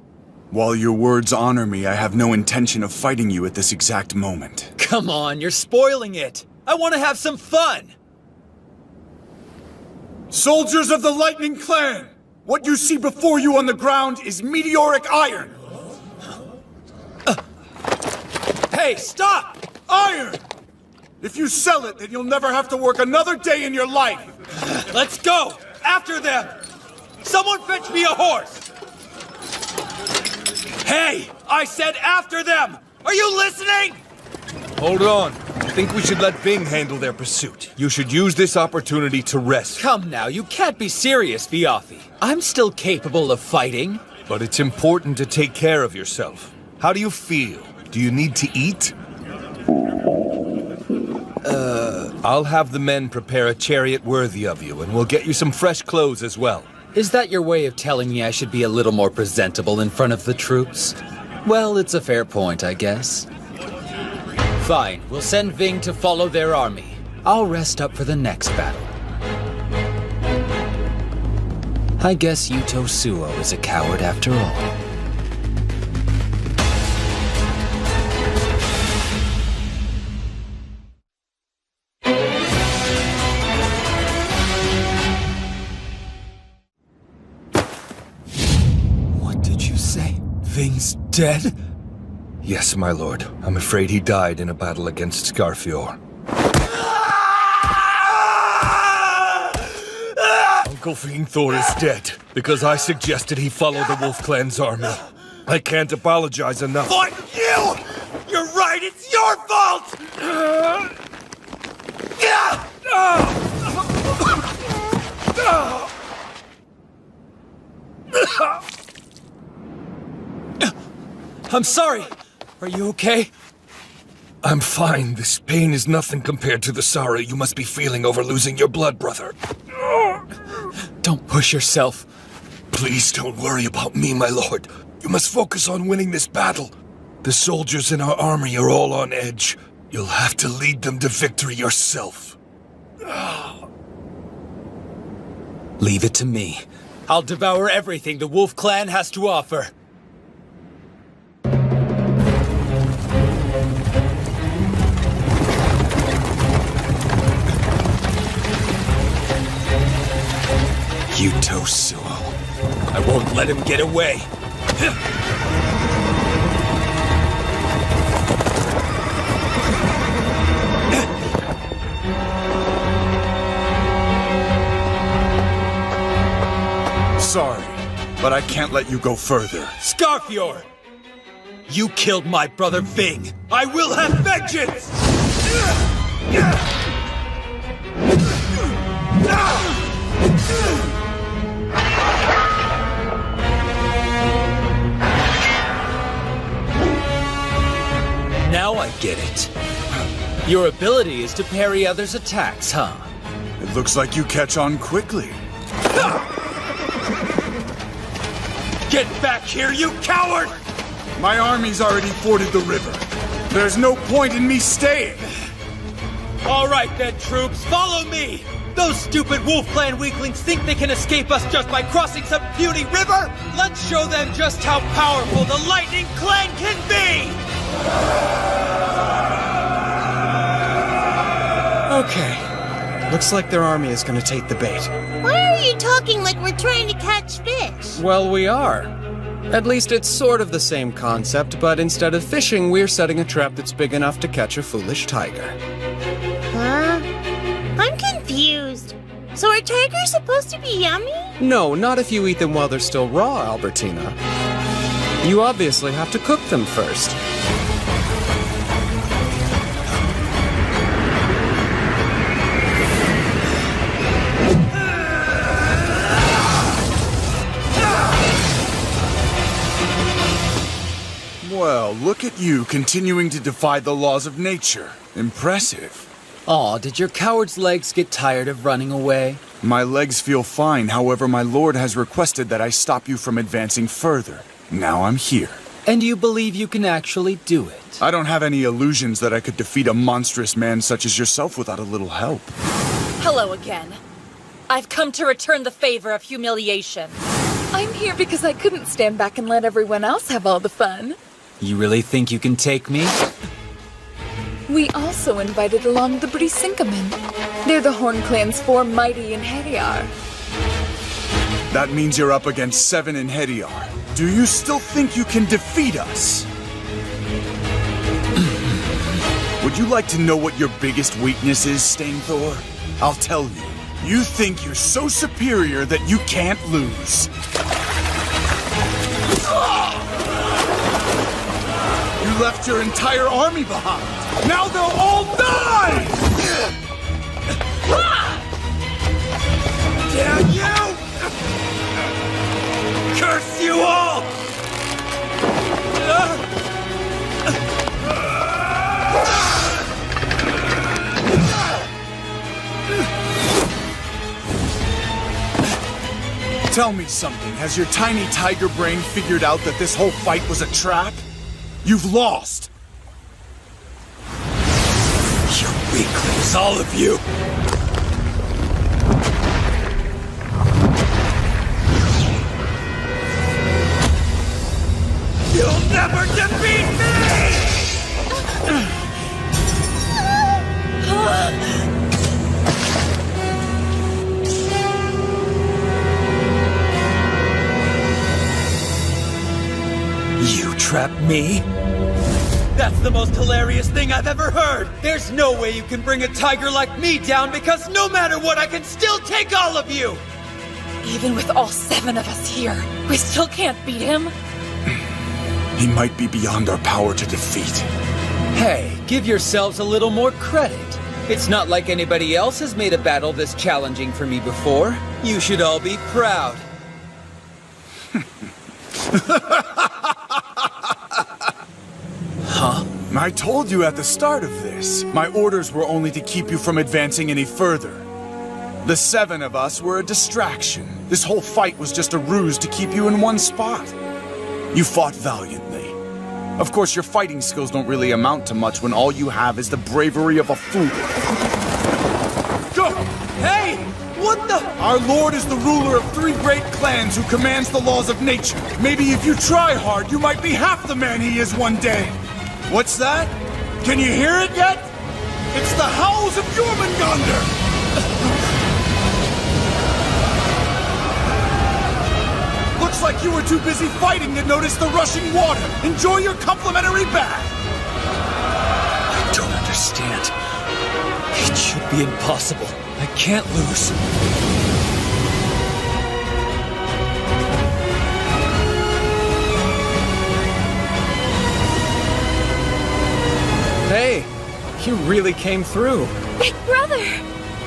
While your words honor me, I have no intention of fighting you at this exact moment. Come on, you're spoiling it. I want to have some fun. Soldiers of the Lightning Clan! What you see before you on the ground is meteoric iron! Hey, stop! Iron! If you sell it, then you'll never have to work another day in your life! Let's go! After them! Someone fetch me a horse! Hey! I said after them! Are you listening? Hold on. I think we should let Ving handle their pursuit. You should use this opportunity to rest. Come now, you can't be serious, Viafi. I'm still capable of fighting. But it's important to take care of yourself. How do you feel? Do you need to eat? I'll have the men prepare a chariot worthy of you, and we'll get you some fresh clothes as well. Is that your way of telling me I should be a little more presentable in front of the troops? Well, it's a fair point, I guess. Fine, we'll send Ving to follow their army. I'll rest up for the next battle. I guess Yuto Suo is a coward after all. Ving's dead? Yes, my lord. I'm afraid he died in a battle against Scarfior. Uncle Vingthor is dead because I suggested he follow the Wolf Clan's army. I can't apologize enough. Fuck you! You're right, it's your fault! I'm sorry. Are you okay? I'm fine. This pain is nothing compared to the sorrow you must be feeling over losing your blood brother. Don't push yourself. Please don't worry about me, my lord. You must focus on winning this battle. The soldiers in our army are all on edge. You'll have to lead them to victory yourself. Leave it to me. I'll devour everything the Wolf Clan has to offer. Yuto Suo. I won't let him get away. Sorry, but I can't let you go further. Scarfior! You killed my brother Ving! I will have vengeance! Now I get it. Your ability is to parry others' attacks, huh? It looks like you catch on quickly. Get back here, you coward! My army's already forded the river. There's no point in me staying. All right then, troops, follow me! Those stupid Wolf Clan weaklings think they can escape us just by crossing some puny river? Let's show them just how powerful the Lightning Clan can be! Okay. Looks like their army is gonna take the bait. Why are you talking like we're trying to catch fish? Well, we are. At least it's sort of the same concept, but instead of fishing, we're setting a trap that's big enough to catch a foolish tiger. Huh? I'm confused. So are tigers supposed to be yummy? No, not if you eat them while they're still raw, Albertina. You obviously have to cook them first. Well, look at you continuing to defy the laws of nature. Impressive. Aw, did your coward's legs get tired of running away? My legs feel fine, however, my lord has requested that I stop you from advancing further. Now I'm here. And you believe you can actually do it? I don't have any illusions that I could defeat a monstrous man such as yourself without a little help. Hello again. I've come to return the favor of humiliation. I'm here because I couldn't stand back and let everyone else have all the fun. You really think you can take me? We also invited along the Brisinkamen. They're the Horn Clan's 4 mighty in Hediar. That means you're up against 7 in Hediar. Do you still think you can defeat us? Would you like to know what your biggest weakness is, Stainthor? I'll tell you. You think you're so superior that you can't lose. You left your entire army behind. Now they'll all die! Damn you! Curse you all! Tell me something. Has your tiny tiger brain figured out that this whole fight was a trap? You've lost! You weaklings, all of you! You'll never defeat me! You trapped me? That's the most hilarious thing I've ever heard! There's no way you can bring a tiger like me down because no matter what, I can still take all of you! Even with all 7 of us here, we still can't beat him. He might be beyond our power to defeat. Hey, give yourselves a little more credit. It's not like anybody else has made a battle this challenging for me before. You should all be proud. Huh? I told you at the start of this, my orders were only to keep you from advancing any further. The 7 of us were a distraction. This whole fight was just a ruse to keep you in one spot. You fought valiantly. Of course, your fighting skills don't really amount to much when all you have is the bravery of a fool. Go! Hey! What the? Our lord is the ruler of 3 great clans who commands the laws of nature. Maybe if you try hard, you might be half the man he is one day. What's that? Can you hear it yet? It's the howls of Jormungandr! Looks like you were too busy fighting to notice the rushing water. Enjoy your complimentary bath. I don't understand. It should be impossible. I can't lose. Hey, you really came through. Big brother!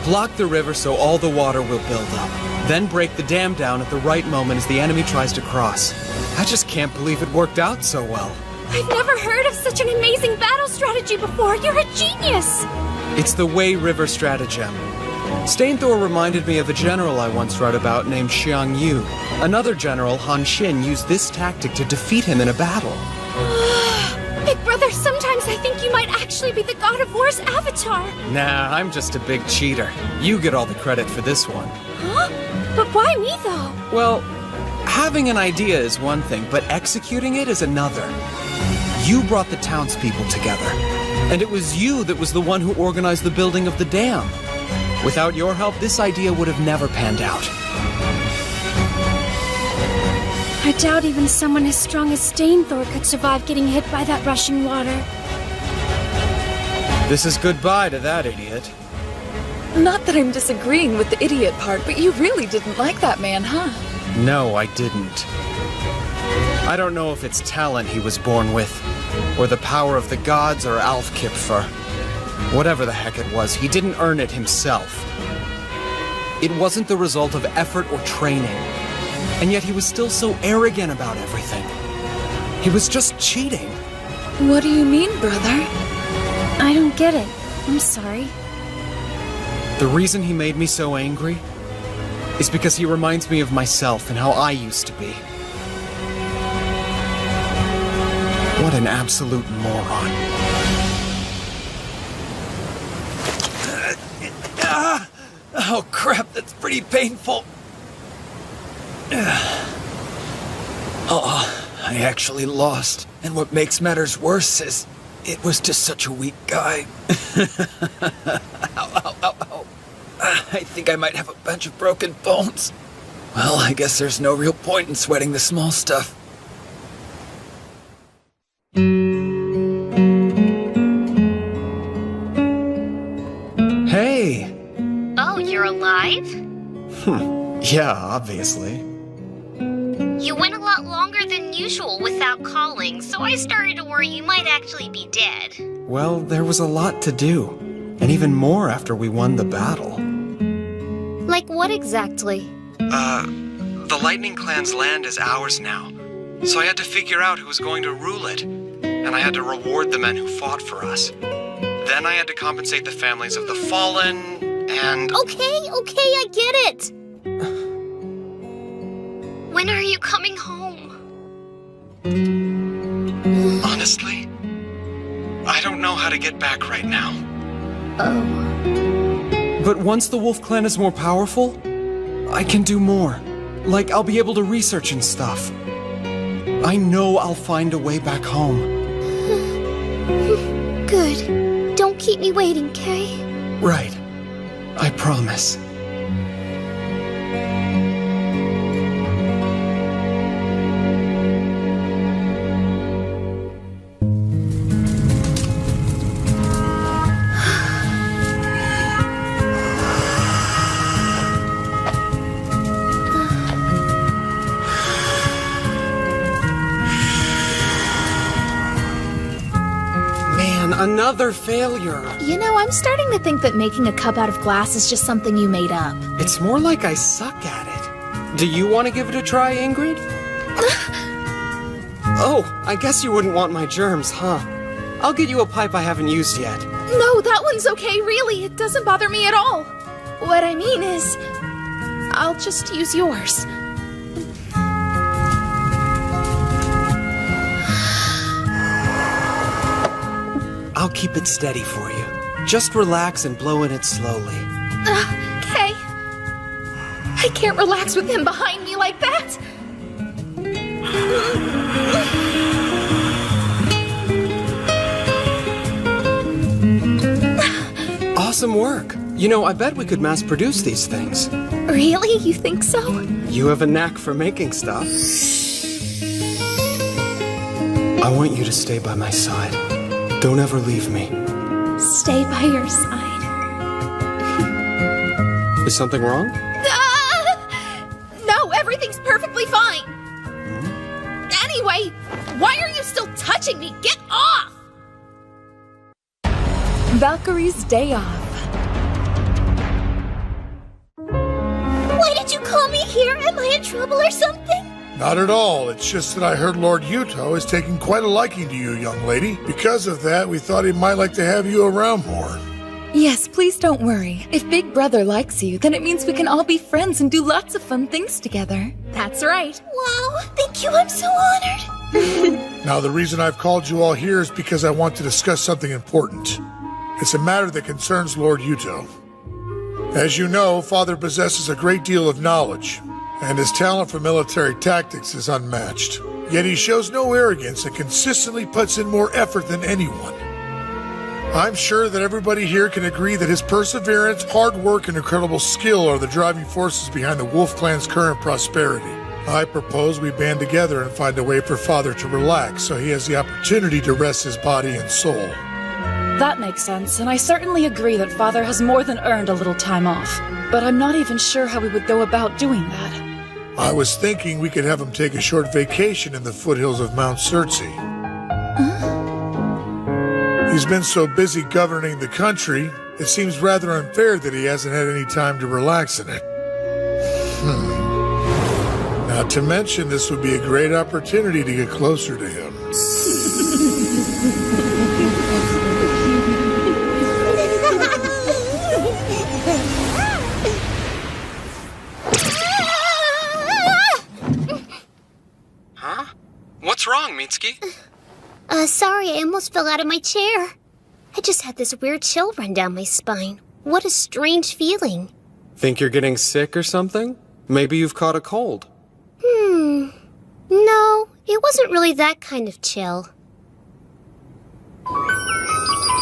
Block the river so all the water will build up. Then break the dam down at the right moment as the enemy tries to cross. I just can't believe it worked out so well. I've never heard of such an amazing battle strategy before. You're a genius! It's the Wei River stratagem. Stainthor reminded me of a general I once read about named Xiang Yu. Another general, Han Xin, used this tactic to defeat him in a battle. Big brother, sometimes I think you might actually be the God of War's avatar. Nah, I'm just a big cheater. You get all the credit for this one. Huh? But why me, though? Well, having an idea is one thing, but executing it is another. You brought the townspeople together, and it was you that was the one who organized the building of the dam. Without your help, this idea would have never panned out. I doubt even someone as strong as Stainthor could survive getting hit by that rushing water. This is goodbye to that idiot. Not that I'm disagreeing with the idiot part, but you really didn't like that man, huh? No, I didn't. I don't know if it's talent he was born with, or the power of the gods, or Alfkipfer. Whatever the heck it was, he didn't earn it himself. It wasn't the result of effort or training. And yet he was still so arrogant about everything. He was just cheating. What do you mean, brother? I don't get it. I'm sorry. The reason he made me so angry is because he reminds me of myself and how I used to be. What an absolute moron. Oh crap, that's pretty painful. Oh, I actually lost. And what makes matters worse is it was to such a weak guy. Ow, ow, ow, ow. I think I might have a bunch of broken bones. Well, I guess there's no real point in sweating the small stuff. Hey! Oh, you're alive? Yeah, obviously. You went a lot longer than usual without calling, so I started to worry you might actually be dead. Well, there was a lot to do. And even more after we won the battle. Like what exactly? The Lightning Clan's land is ours now. So I had to figure out who was going to rule it. And I had to reward the men who fought for us. Then I had to compensate the families of the fallen, and... Okay, I get it! When are you coming home? Honestly, I don't know how to get back right now. Oh. But once the Wolf Clan is more powerful, I can do more. Like, I'll be able to research and stuff. I know I'll find a way back home. Good. Don't keep me waiting, Kay? Right. I promise. another failure. You know, I'm starting to think that making a cup out of glass is just something you made up. It's more like I suck at it. Do you want to give it a try, Ingrid? Oh, I guess you wouldn't want my germs, huh? I'll get you a pipe I haven't used yet. No, that one's okay, really. It doesn't bother me at all. What I mean is, I'll just use yours. I'll keep it steady for you. Just relax and blow in it slowly. Okay. I can't relax with him behind me like that. Awesome work. You know, I bet we could mass produce these things. Really? You think so? You have a knack for making stuff. I want you to stay by my side. Don't ever leave me. Stay by your side. Is something wrong? No, everything's perfectly fine. Anyway, why are you still touching me? Get off! Valkyrie's day off. Why did you call me here? Am I in trouble or something? Not at all. It's just that I heard Lord Yuto is taking quite a liking to you, young lady. Because of that, we thought he might like to have you around more. Yes, please don't worry. If Big Brother likes you, then it means we can all be friends and do lots of fun things together. That's right. Wow, thank you. I'm so honored. Now, the reason I've called you all here is because I want to discuss something important. It's a matter that concerns Lord Yuto. As you know, Father possesses a great deal of knowledge, and his talent for military tactics is unmatched. Yet he shows no arrogance and consistently puts in more effort than anyone. I'm sure that everybody here can agree that his perseverance, hard work, and incredible skill are the driving forces behind the Wolf Clan's current prosperity. I propose we band together and find a way for Father to relax so he has the opportunity to rest his body and soul. That makes sense, and I certainly agree that Father has more than earned a little time off. But I'm not even sure how we would go about doing that. I was thinking we could have him take a short vacation in the foothills of Mount Surtsey. He's been so busy governing the country, it seems rather unfair that he hasn't had any time to relax in it. Not to mention, this would be a great opportunity to get closer to him. Huh? What's wrong, Mitsuki? Sorry, I almost fell out of my chair. I just had this weird chill run down my spine. What a strange feeling. Think you're getting sick or something? Maybe you've caught a cold. No, it wasn't really that kind of chill.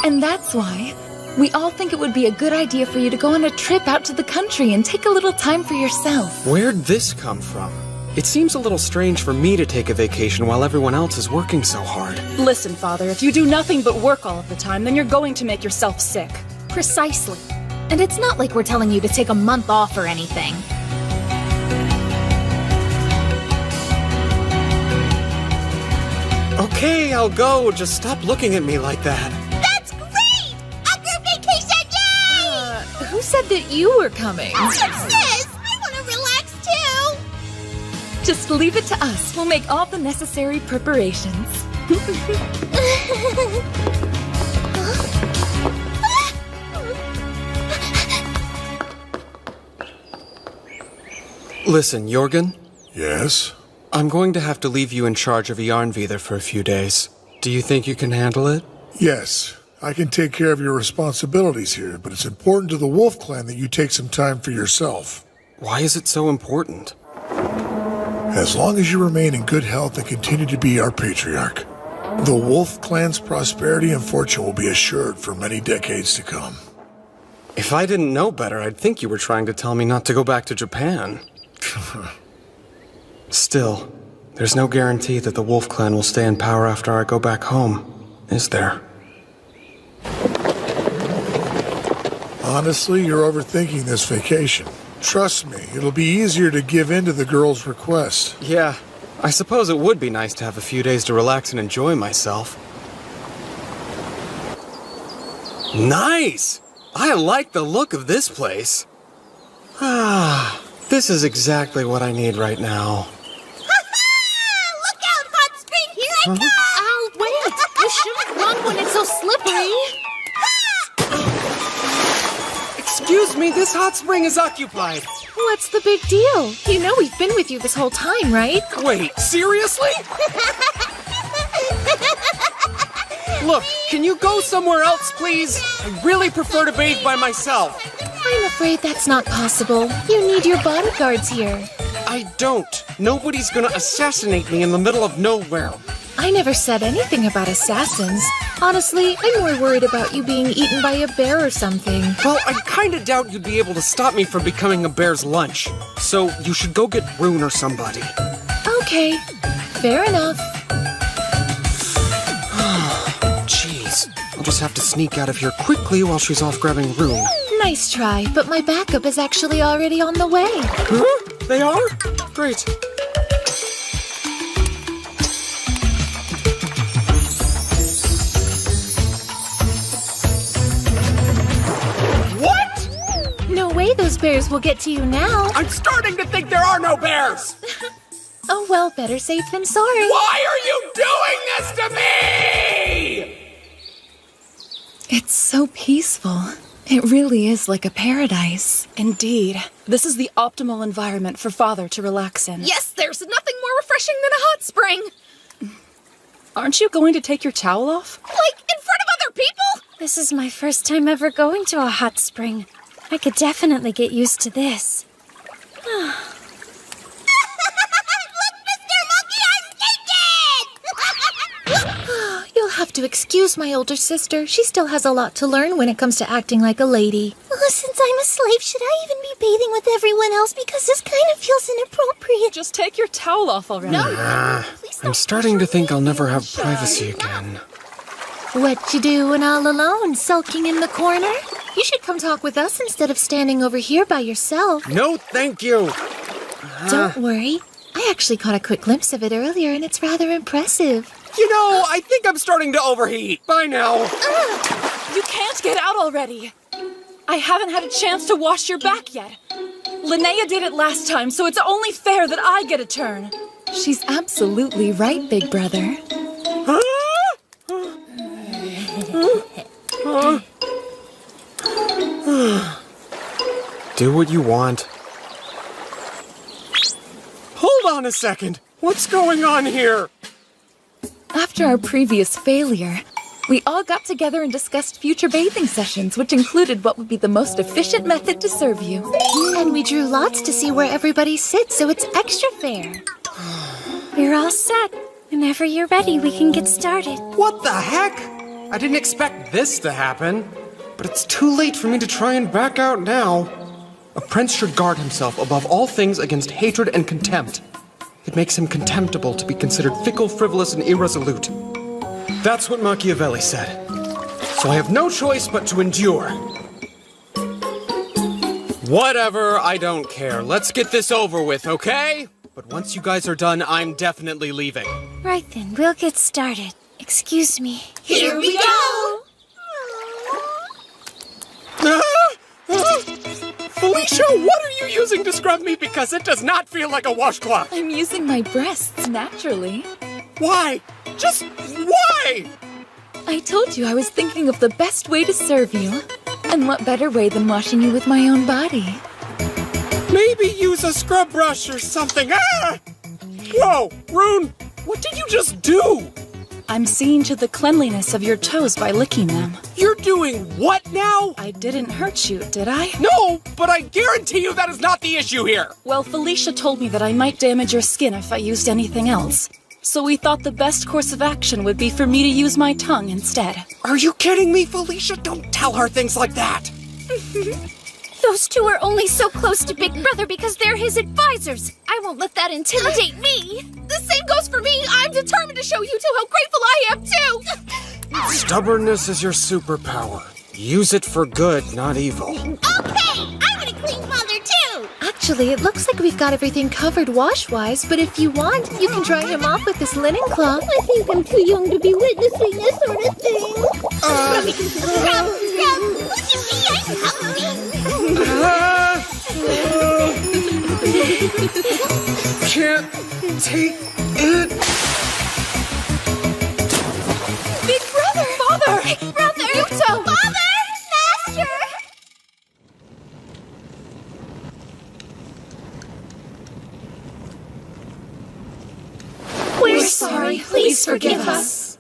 And that's why we all think it would be a good idea for you to go on a trip out to the country and take a little time for yourself. Where'd this come from? It seems a little strange for me to take a vacation while everyone else is working so hard. Listen, Father, if you do nothing but work all of the time, then you're going to make yourself sick. Precisely. And it's not like we're telling you to take a month off or anything. Okay, I'll go. Just stop looking at me like that. That's great! A group vacation, yay! Who said that you were coming? What's this? I want to relax too! Just leave it to us. We'll make all the necessary preparations. Listen, Jorgen? Yes? I'm going to have to leave you in charge of Yarnvidar for a few days. Do you think you can handle it? Yes. I can take care of your responsibilities here, but it's important to the Wolf Clan that you take some time for yourself. Why is it so important? As long as you remain in good health and continue to be our patriarch, the Wolf Clan's prosperity and fortune will be assured for many decades to come. If I didn't know better, I'd think you were trying to tell me not to go back to Japan. Still, there's no guarantee that the Wolf Clan will stay in power after I go back home, is there? Honestly, you're overthinking this vacation. Trust me, it'll be easier to give in to the girl's request. Yeah, I suppose it would be nice to have a few days to relax and enjoy myself. Nice! I like the look of this place. This is exactly what I need right now. Look out, Hot Spring! Here I come! Ow, wait! You shouldn't run when it's so slippery! Excuse me, this hot spring is occupied. What's the big deal? You know we've been with you this whole time, right? Wait, seriously? Look, can you go somewhere else, please? I really prefer to bathe by myself. I'm afraid that's not possible. You need your bodyguards here. I don't. Nobody's gonna assassinate me in the middle of nowhere. I never said anything about assassins. Honestly, I'm more worried about you being eaten by a bear or something. Well, I kinda doubt you'd be able to stop me from becoming a bear's lunch. So you should go get Rune or somebody. Okay, fair enough. Jeez, I'll just have to sneak out of here quickly while she's off grabbing Rune. Nice try, but my backup is actually already on the way. Huh? They are? Great. What? No way those bears will get to you now. I'm starting to think there are no bears! Oh well, better safe than sorry. Why are you doing this to me? It's so peaceful. It really is like a paradise. Indeed. This is the optimal environment for Father to relax in. Yes, there's nothing more refreshing than a hot spring. Aren't you going to take your towel off? Like, in front of other people? This is my first time ever going to a hot spring. I could definitely get used to this. You'll have to excuse my older sister. She still has a lot to learn when it comes to acting like a lady. Since I'm a slave, should I even be bathing with everyone else? Because this kind of feels inappropriate. Just take your towel off already. I'm starting to think I'll never have privacy again. What you doing all alone, sulking in the corner? You should come talk with us instead of standing over here by yourself. No, thank you. Don't worry. I actually caught a quick glimpse of it earlier, and it's rather impressive. You know, I think I'm starting to overheat. Bye now. You can't get out already. I haven't had a chance to wash your back yet. Linnea did it last time, so it's only fair that I get a turn. She's absolutely right, big brother. Do what you want. Hold on a second. What's going on here? After our previous failure, we all got together and discussed future bathing sessions, which included what would be the most efficient method to serve you. And we drew lots to see where everybody sits, so it's extra fair. We're all set. Whenever you're ready, we can get started. What the heck? I didn't expect this to happen. But it's too late for me to try and back out now. A prince should guard himself above all things against hatred and contempt. It makes him contemptible to be considered fickle, frivolous, and irresolute. That's what Machiavelli said. So I have no choice but to endure. Whatever, I don't care. Let's get this over with, okay? But once you guys are done, I'm definitely leaving. Right then, we'll get started. Excuse me. Here we go! Felicia, what are you using to scrub me? Because it does not feel like a washcloth. I'm using my breasts naturally. Why? Just why? I told you I was thinking of the best way to serve you. And what better way than washing you with my own body? Maybe use a scrub brush or something. Ah! Whoa, Rune, what did you just do? I'm seeing to the cleanliness of your toes by licking them. You're doing what now? I didn't hurt you, did I? No, but I guarantee you that is not the issue here. Well, Felicia told me that I might damage your skin if I used anything else. So we thought the best course of action would be for me to use my tongue instead. Are you kidding me, Felicia? Don't tell her things like that. Those two are only so close to Big Brother because they're his advisors. I won't let that intimidate me. The same goes for me. I'm determined to show you two how grateful I am, too. Stubbornness is your superpower. Use it for good, not evil. Okay, I'm gonna clean Mother, too. Actually, it looks like we've got everything covered wash-wise, but if you want, you can dry him off with this linen cloth. I think I'm too young to be witnessing this sort of thing. Can't take it. Big brother! Father! Big brother! Yuto! Father! Master! We're sorry. Please forgive us.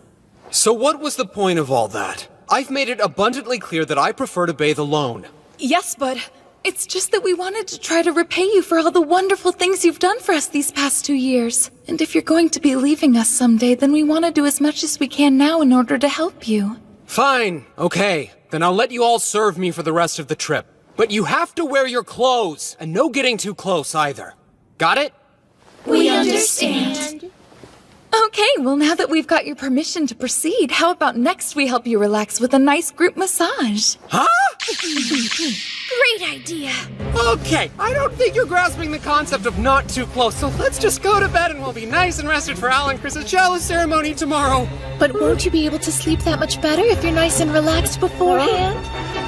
So what was the point of all that? I've made it abundantly clear that I prefer to bathe alone. Yes, but it's just that we wanted to try to repay you for all the wonderful things you've done for us these past 2 years. And if you're going to be leaving us someday, then we want to do as much as we can now in order to help you. Fine, okay. Then I'll let you all serve me for the rest of the trip. But you have to wear your clothes, and no getting too close either. Got it? We understand. Okay, well now that we've got your permission to proceed, how about next we help you relax with a nice group massage? Huh? Great idea. Okay, I don't think you're grasping the concept of not too close, so let's just go to bed and we'll be nice and rested for Al and Chris's chalice ceremony tomorrow. But won't you be able to sleep that much better if you're nice and relaxed beforehand?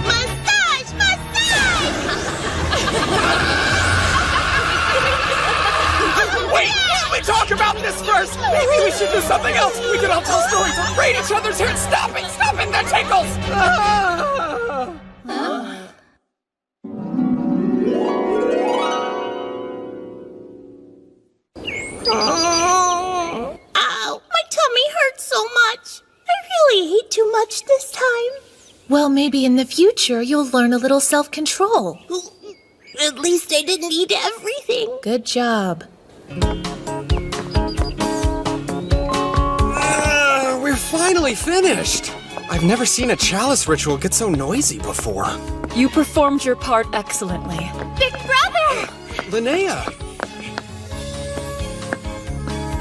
Massage! Massage! Wait! We talk about this first! Maybe we should do something else! We could all tell stories or braid each other's hair! Stop it! Stop it! That tickles! Ow! My tummy hurts so much! I really ate too much this time. Well, maybe in the future you'll learn a little self-control. At least I didn't eat everything. Good job. We're finally finished! I've never seen a chalice ritual get so noisy before. You performed your part excellently. Big brother! Linnea!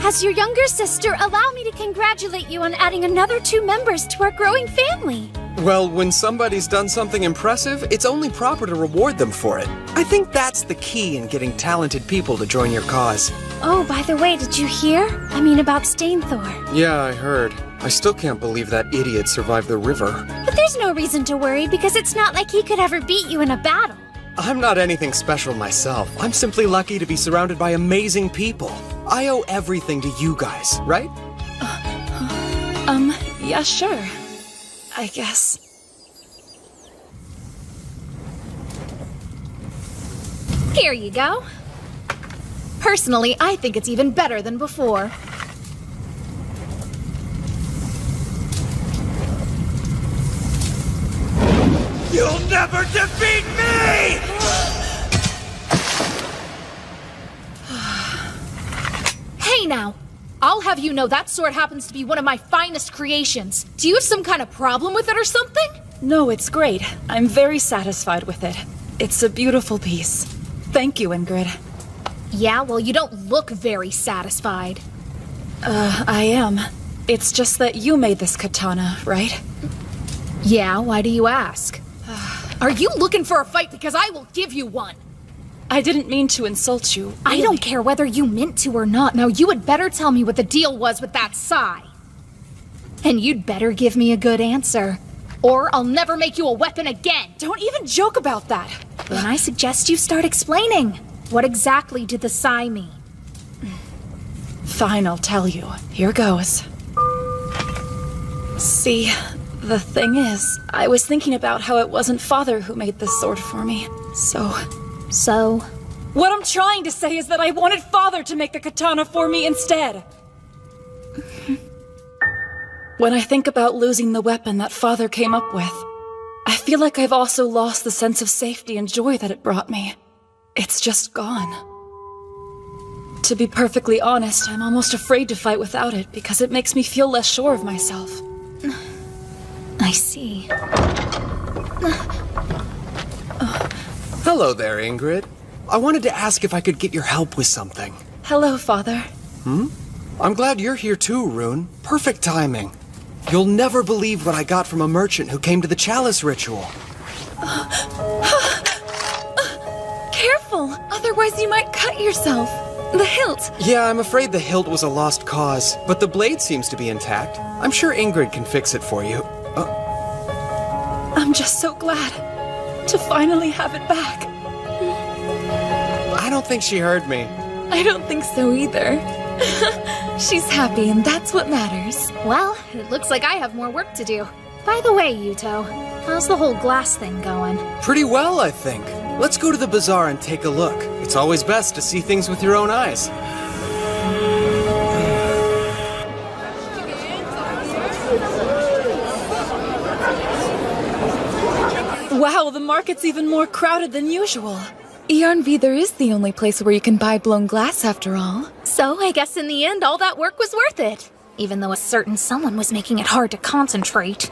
As your younger sister, allow me to congratulate you on adding another 2 members to our growing family. Well, when somebody's done something impressive, it's only proper to reward them for it. I think that's the key in getting talented people to join your cause. Oh, by the way, did you hear? I mean about Stainthor. Yeah, I heard. I still can't believe that idiot survived the river. But there's no reason to worry because it's not like he could ever beat you in a battle. I'm not anything special myself. I'm simply lucky to be surrounded by amazing people. I owe everything to you guys, right? Yeah, sure. I guess. Here you go. Personally, I think it's even better than before. You'll never defeat me! Hey now! I'll have you know that sword happens to be one of my finest creations. Do you have some kind of problem with it or something? No, it's great. I'm very satisfied with it. It's a beautiful piece. Thank you, Ingrid. Yeah, well, you don't look very satisfied. I am. It's just that you made this katana, right? Yeah, why do you ask? Are you looking for a fight? Because I will give you one. I didn't mean to insult you. I don't care whether you meant to or not. Now, you had better tell me what the deal was with that Sai. And you'd better give me a good answer, or I'll never make you a weapon again. Don't even joke about that. Then I suggest you start explaining. What exactly did the Sai mean? Fine, I'll tell you. Here goes. See, the thing is, I was thinking about how it wasn't Father who made this sword for me. So? What I'm trying to say is that I wanted Father to make the katana for me instead. When I think about losing the weapon that Father came up with, I feel like I've also lost the sense of safety and joy that it brought me. It's just gone. To be perfectly honest, I'm almost afraid to fight without it because it makes me feel less sure of myself. I see. Hello there, Ingrid. I wanted to ask if I could get your help with something. Hello, Father. I'm glad you're here too, Rune. Perfect timing. You'll never believe what I got from a merchant who came to the chalice ritual. Careful! careful, otherwise you might cut yourself. The hilt. Yeah, I'm afraid the hilt was a lost cause, but the blade seems to be intact. I'm sure Ingrid can fix it for you. I'm just so glad to finally have it back. I don't think she heard me. I don't think so either. She's happy, and that's what matters. Well, it looks like I have more work to do. By the way, Yuto, how's the whole glass thing going? Pretty well, I think. Let's go to the bazaar and take a look. It's always best to see things with your own eyes. Wow, the market's even more crowded than usual. Yarnvidar is the only place where you can buy blown glass, after all. So I guess in the end, all that work was worth it. Even though a certain someone was making it hard to concentrate.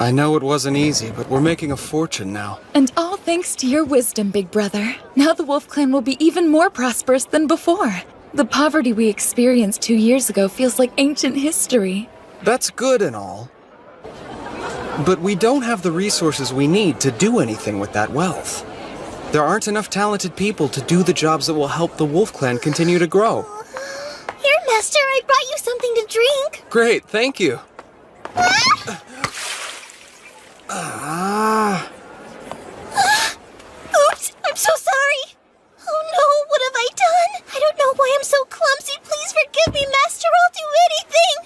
I know it wasn't easy, but we're making a fortune now. And all thanks to your wisdom, big brother. Now the Wolf Clan will be even more prosperous than before. The poverty we experienced 2 years ago feels like ancient history. That's good and all. But we don't have the resources we need to do anything with that wealth. There aren't enough talented people to do the jobs that will help the Wolf Clan continue to grow. Here, Master, I brought you something to drink. Great, thank you. Oops, I'm so sorry. Oh no, what have I done? I don't know why I'm so clumsy. Please forgive me, Master. I'll do anything.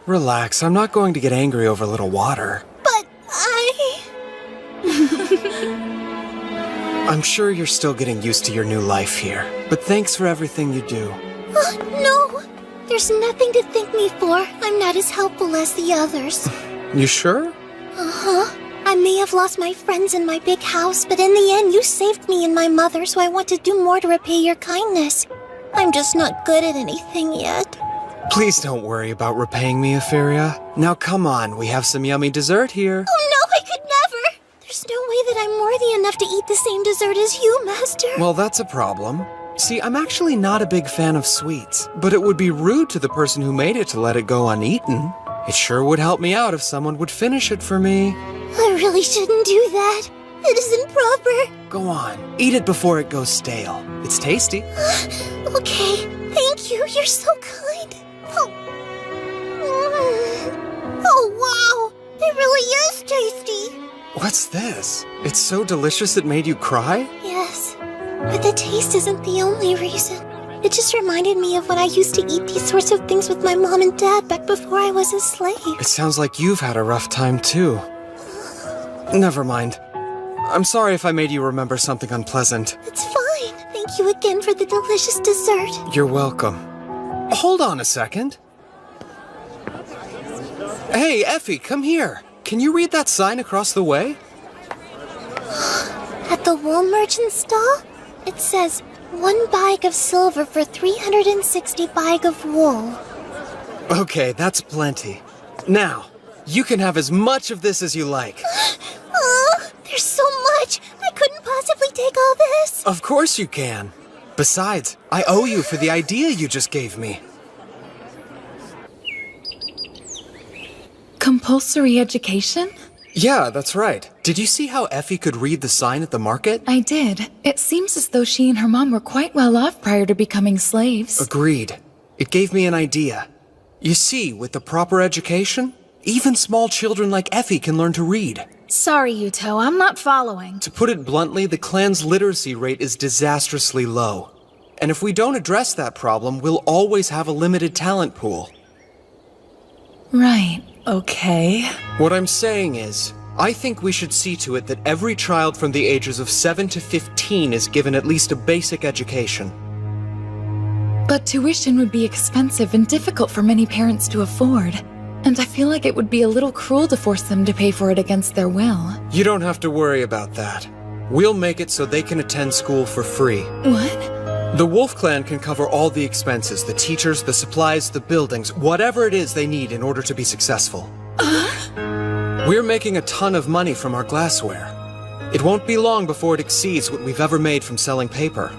Relax, I'm not going to get angry over a little water. But I'm sure you're still getting used to your new life here, but thanks for everything you do. No, there's nothing to thank me for. I'm not as helpful as the others. You sure? Uh-huh. I may have lost my friends in my big house, but in the end you saved me and my mother, so I want to do more to repay your kindness. I'm just not good at anything yet. Please don't worry about repaying me, Euphoria. Now come on, we have some yummy dessert here. Oh no, I could never! There's no way that I'm worthy enough to eat the same dessert as you, Master. Well, that's a problem. See, I'm actually not a big fan of sweets, but it would be rude to the person who made it to let it go uneaten. It sure would help me out if someone would finish it for me. I really shouldn't do that. It isn't proper. Go on, eat it before it goes stale. It's tasty. Okay, thank you. You're so kind. Oh, wow. It really is tasty. What's this? It's so delicious it made you cry? Yes, but the taste isn't the only reason. It just reminded me of when I used to eat these sorts of things with my mom and dad back before I was a slave. It sounds like you've had a rough time, too. Never mind. I'm sorry if I made you remember something unpleasant. It's fine. Thank you again for the delicious dessert. You're welcome. Hold on a second. Hey, Effie, come here. Can you read that sign across the way? At the wool merchant stall, it says, 1 bag of silver for 360 bag of wool. Okay, that's plenty. Now, you can have as much of this as you like. Oh, there's so much. I couldn't possibly take all this. Of course you can. Besides, I owe you for the idea you just gave me. Compulsory education? Yeah, that's right. Did you see how Effie could read the sign at the market? I did. It seems as though she and her mom were quite well off prior to becoming slaves. Agreed. It gave me an idea. You see, with the proper education, even small children like Effie can learn to read. Sorry, Yuto, I'm not following. To put it bluntly, the clan's literacy rate is disastrously low. And if we don't address that problem, we'll always have a limited talent pool. Right. Okay. What I'm saying is, I think we should see to it that every child from the ages of 7 to 15 is given at least a basic education. But tuition would be expensive and difficult for many parents to afford. And I feel like it would be a little cruel to force them to pay for it against their will. You don't have to worry about that. We'll make it so they can attend school for free. What? The Wolf Clan can cover all the expenses, the teachers, the supplies, the buildings, whatever it is they need in order to be successful. We're making a ton of money from our glassware. It won't be long before it exceeds what we've ever made from selling paper.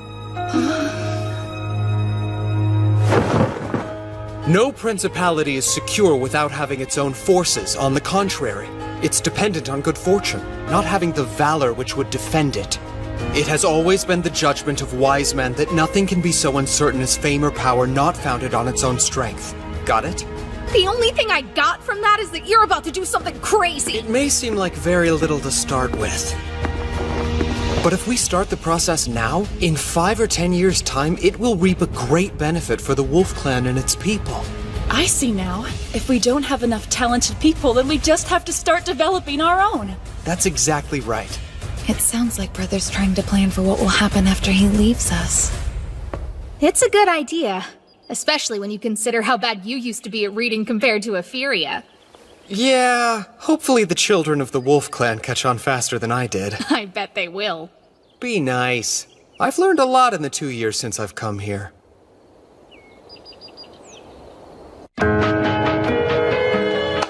No principality is secure without having its own forces. On the contrary, it's dependent on good fortune, not having the valor which would defend it. It has always been the judgment of wise men that nothing can be so uncertain as fame or power not founded on its own strength. Got it? The only thing I got from that is that you're about to do something crazy. It may seem like very little to start with. But if we start the process now, in 5 or 10 years' time, it will reap a great benefit for the Wolf Clan and its people. I see now. If we don't have enough talented people, then we just have to start developing our own. That's exactly right. It sounds like Brother's trying to plan for what will happen after he leaves us. It's a good idea. Especially when you consider how bad you used to be at reading compared to Etheria. Yeah, hopefully the children of the Wolf Clan catch on faster than I did. I bet they will. Be nice. I've learned a lot in the 2 years since I've come here.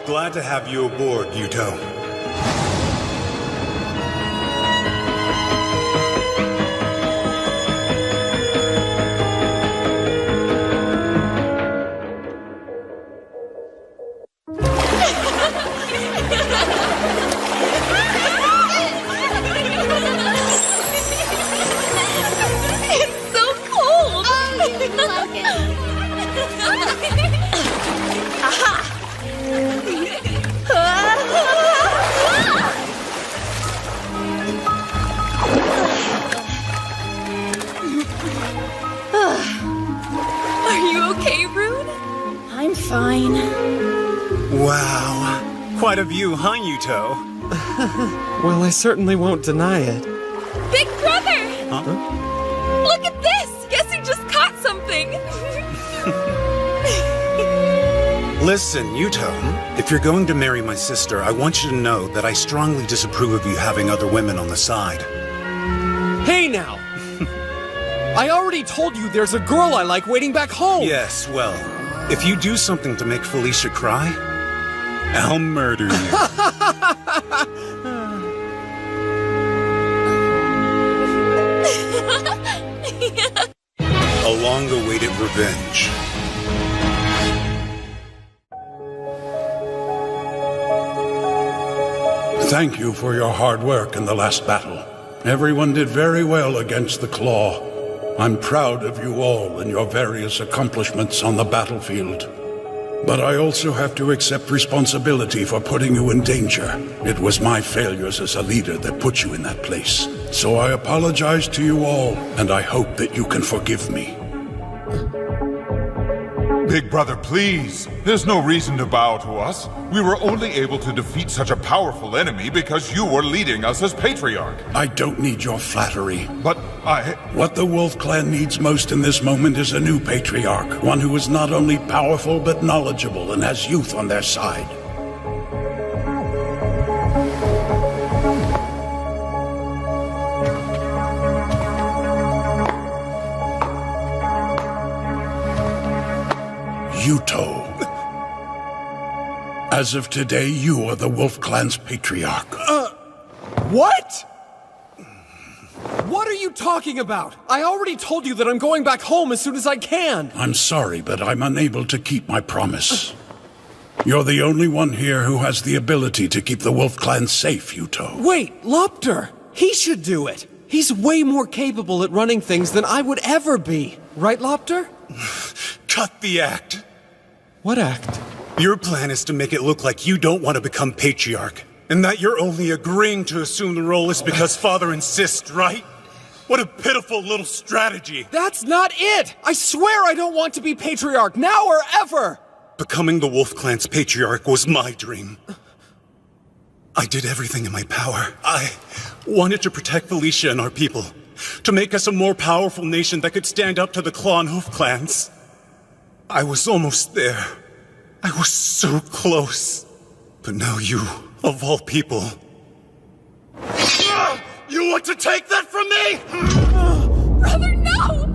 Glad to have you aboard, Yuto. Fine. Wow. Quite a view, huh, Yuto? Well, I certainly won't deny it. Big Brother! Huh? Look at this! Guess he just caught something! Listen, Yuto, if you're going to marry my sister, I want you to know that I strongly disapprove of you having other women on the side. Hey now! I already told you there's a girl I like waiting back home! Yes, well, if you do something to make Felicia cry, I'll murder you. A long-awaited revenge. Thank you for your hard work in the last battle. Everyone did very well against the Claw. I'm proud of you all and your various accomplishments on the battlefield. But I also have to accept responsibility for putting you in danger. It was my failures as a leader that put you in that place. So I apologize to you all, and I hope that you can forgive me. Big Brother, please. There's no reason to bow to us. We were only able to defeat such a powerful enemy because you were leading us as Patriarch. I don't need your flattery. But What the Wolf Clan needs most in this moment is a new Patriarch. One who is not only powerful but knowledgeable and has youth on their side. Yuto. As of today, you are the Wolf Clan's Patriarch. What? What are you talking about? I already told you that I'm going back home as soon as I can. I'm sorry, but I'm unable to keep my promise. You're the only one here who has the ability to keep the Wolf Clan safe, Yuto. Wait, Lopter! He should do it! He's way more capable at running things than I would ever be. Right, Lopter? Cut the act. What act? Your plan is to make it look like you don't want to become Patriarch, and that you're only agreeing to assume the role is because Father insists, right? What a pitiful little strategy. That's not it! I swear I don't want to be Patriarch, now or ever! Becoming the Wolf Clan's Patriarch was my dream. I did everything in my power. I wanted to protect Felicia and our people, to make us a more powerful nation that could stand up to the Claw and Hoof clans. I was almost there. I was so close. But now you, of all people... You want to take that from me? Brother, no!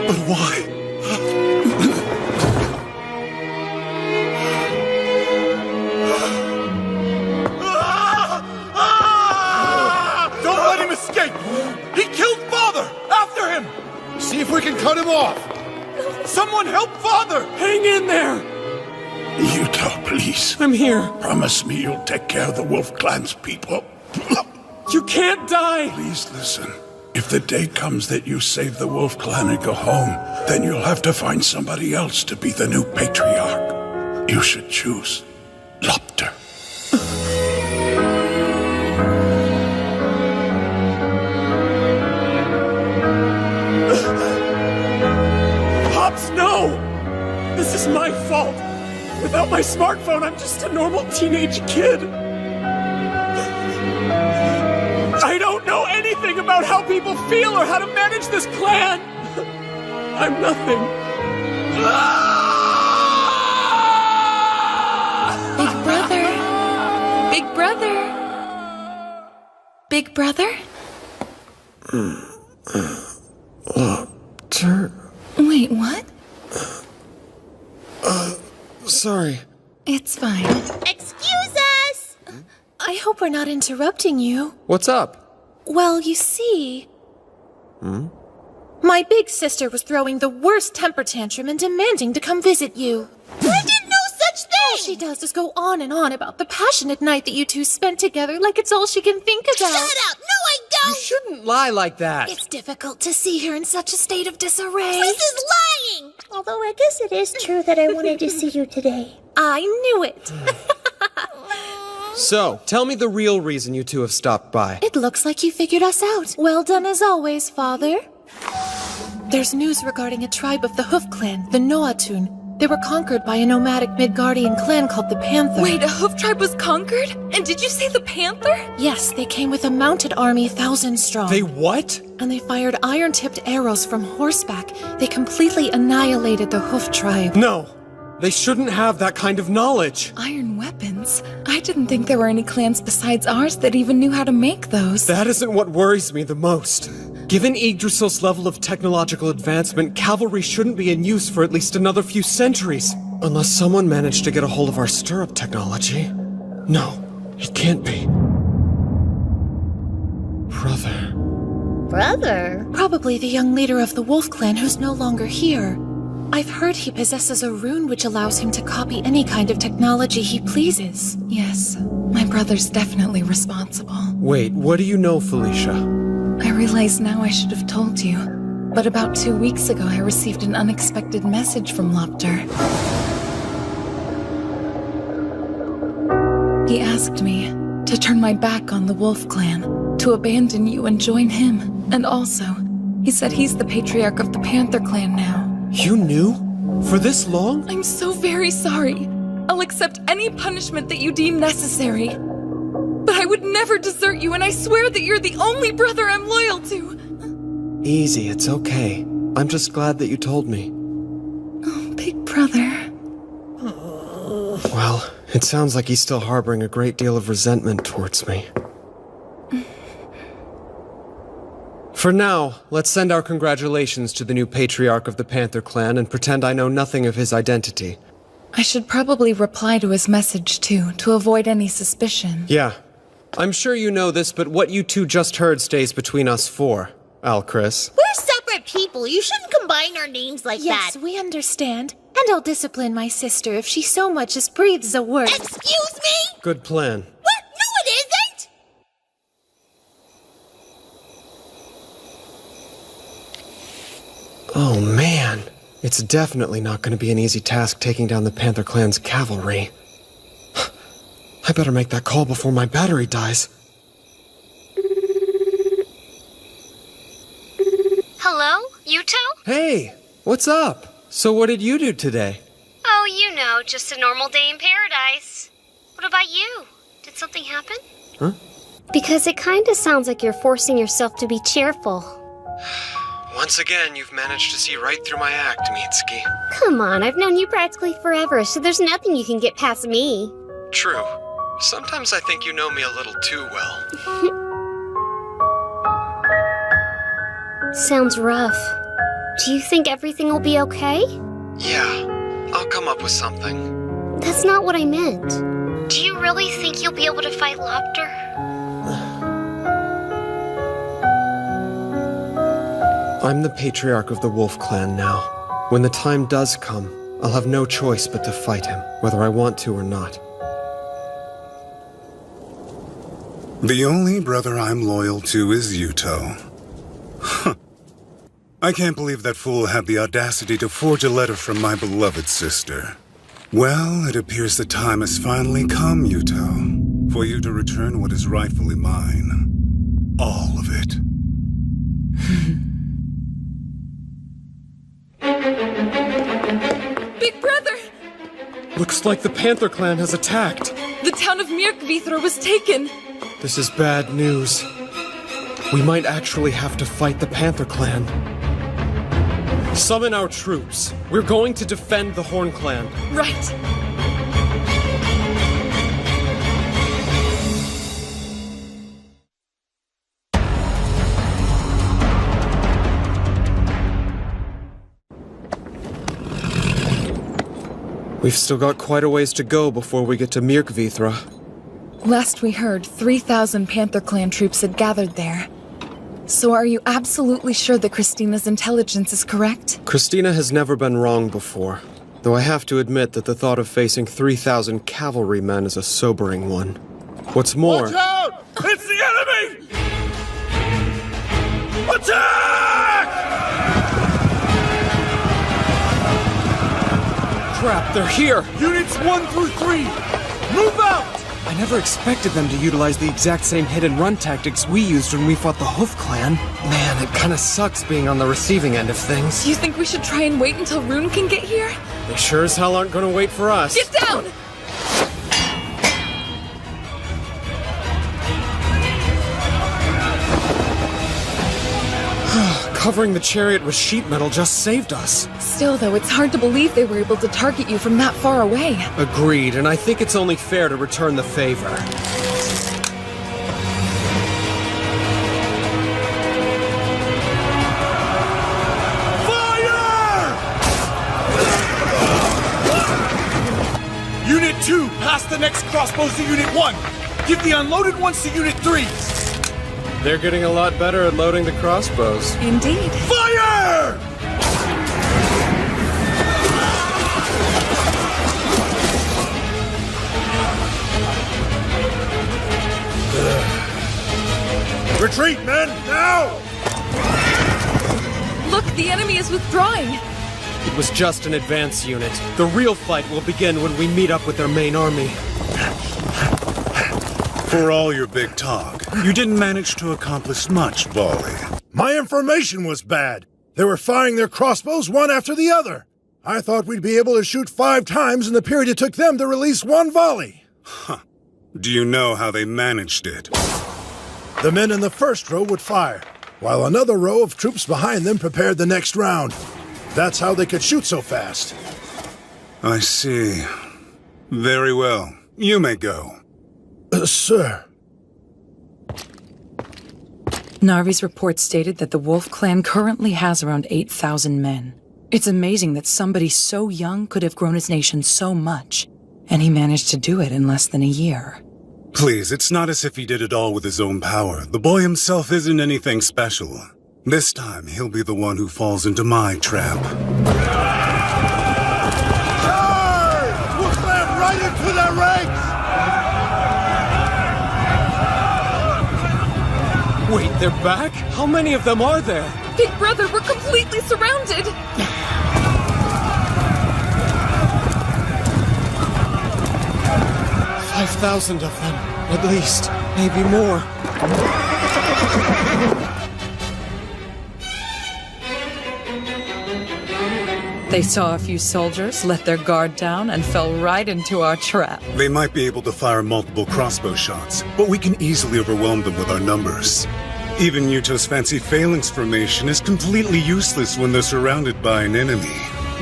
But why? Don't let escape! He killed Father! After him! See if we can cut him off! Someone help Father! Hang in there! Yuto, please. I'm here. Promise me you'll take care of the Wolf Clan's people. You can't die! Please listen. If the day comes that you save the Wolf Clan and go home, then you'll have to find somebody else to be the new patriarch. You should choose Lopter. Pops, no! This is my fault! Without my smartphone, I'm just a normal teenage kid. I don't know anything about how people feel or how to manage this clan! I'm nothing. Big brother. Big brother. Big brother? Lopter. Wait, what? Sorry. It's fine. Excuse us! I hope we're not interrupting you. What's up? Well, you see, my big sister was throwing the worst temper tantrum and demanding to come visit you. I did no such thing! All she does is go on and on about the passionate night that you two spent together like it's all she can think about. Shut up! No, I don't! You shouldn't lie like that. It's difficult to see her in such a state of disarray. This is lying! Although I guess it is true that I wanted to see you today. I knew it. So, tell me the real reason you two have stopped by. It looks like you figured us out. Well done as always, Father. There's news regarding a tribe of the Hoof Clan, the Noatun. They were conquered by a nomadic Midgardian clan called the Panther. Wait, a hoof tribe was conquered? And did you say the Panther? Yes, they came with a mounted army 1,000 strong. They what? And they fired iron-tipped arrows from horseback. They completely annihilated the Hoof tribe. No, they shouldn't have that kind of knowledge. Iron weapons? I didn't think there were any clans besides ours that even knew how to make those. That isn't what worries me the most. Given Yggdrasil's level of technological advancement, cavalry shouldn't be in use for at least another few centuries. Unless someone managed to get a hold of our stirrup technology. No, it can't be. Brother. Brother? Probably the young leader of the Wolf Clan who's no longer here. I've heard he possesses a rune which allows him to copy any kind of technology he pleases. Yes, my brother's definitely responsible. Wait, what do you know, Felicia? I realize now I should have told you. But about 2 weeks ago, I received an unexpected message from Lopter. He asked me to turn my back on the Wolf Clan, to abandon you and join him. And also, he said he's the patriarch of the Panther Clan now. You knew? For this long? I'm so very sorry. I'll accept any punishment that you deem necessary. But I would never desert you, and I swear that you're the only brother I'm loyal to. Easy, it's okay. I'm just glad that you told me. Oh, big brother. Well, it sounds like he's still harboring a great deal of resentment towards me. For now, let's send our congratulations to the new patriarch of the Panther Clan and pretend I know nothing of his identity. I should probably reply to his message, too, to avoid any suspicion. Yeah. I'm sure you know this, but what you two just heard stays between us four. Alchris. We're separate people. You shouldn't combine our names like that. Yes, we understand. And I'll discipline my sister if she so much as breathes a word. Excuse me? Good plan. What? No, it isn't! Oh, man. It's definitely not going to be an easy task taking down the Panther Clan's cavalry. I better make that call before my battery dies. Hello? Yuto? Hey, what's up? So what did you do today? Oh, you know, just a normal day in paradise. What about you? Did something happen? Huh? Because it kinda sounds like you're forcing yourself to be cheerful. Once again, you've managed to see right through my act, Mitsuki. Come on, I've known you practically forever, so there's nothing you can get past me. True. Sometimes I think you know me a little too well. Sounds rough. Do you think everything will be okay? Yeah, I'll come up with something. That's not what I meant. Do you really think you'll be able to fight Lopter? I'm the Patriarch of the Wolf Clan now. When the time does come, I'll have no choice but to fight him, whether I want to or not. The only brother I'm loyal to is Yuto. Huh. I can't believe that fool had the audacity to forge a letter from my beloved sister. Well, it appears the time has finally come, Yuto, for you to return what is rightfully mine. All of it. Big brother! Looks like the Panther Clan has attacked. The town of Myrkvithra was taken. This is bad news. We might actually have to fight the Panther Clan. Summon our troops. We're going to defend the Horn Clan. Right. We've still got quite a ways to go before we get to Myrkvithra. Last we heard, 3,000 Panther Clan troops had gathered there. So are you absolutely sure that Christina's intelligence is correct? Christina has never been wrong before, though I have to admit that the thought of facing 3,000 cavalrymen is a sobering one. What's more— Watch out! It's the enemy! Attack! Crap, they're here! Units 1 through 3, move out! I never expected them to utilize the exact same hit-and-run tactics we used when we fought the Hoof Clan. Man, it kinda sucks being on the receiving end of things. Do you think we should try and wait until Rune can get here? They sure as hell aren't gonna wait for us. Get down! Covering the chariot with sheet metal just saved us. Still, though, it's hard to believe they were able to target you from that far away. Agreed, and I think it's only fair to return the favor. Fire! Unit 2, pass the next crossbows to Unit 1. Give the unloaded ones to Unit 3. They're getting a lot better at loading the crossbows. Indeed. Fire! Retreat, men! Now! Look, the enemy is withdrawing. It was just an advance unit. The real fight will begin when we meet up with their main army. For all your big talk, you didn't manage to accomplish much, Volley. My information was bad. They were firing their crossbows one after the other. I thought we'd be able to shoot 5 times in the period it took them to release 1 volley. Huh. Do you know how they managed it? The men in the first row would fire, while another row of troops behind them prepared the next round. That's how they could shoot so fast. I see. Very well. You may go. Sir. Narvi's report stated that the Wolf Clan currently has around 8,000 men. It's amazing that somebody so young could have grown his nation so much, and he managed to do it in less than a year. Please, it's not as if he did it all with his own power. The boy himself isn't anything special. This time, he'll be the one who falls into my trap. Charge! We'll slam right into their ranks! Wait, they're back? How many of them are there? Big brother, we're completely surrounded! 5,000 of them, at least. Maybe more. They saw a few soldiers, let their guard down, and fell right into our trap. They might be able to fire multiple crossbow shots, but we can easily overwhelm them with our numbers. Even Yuto's fancy phalanx formation is completely useless when they're surrounded by an enemy.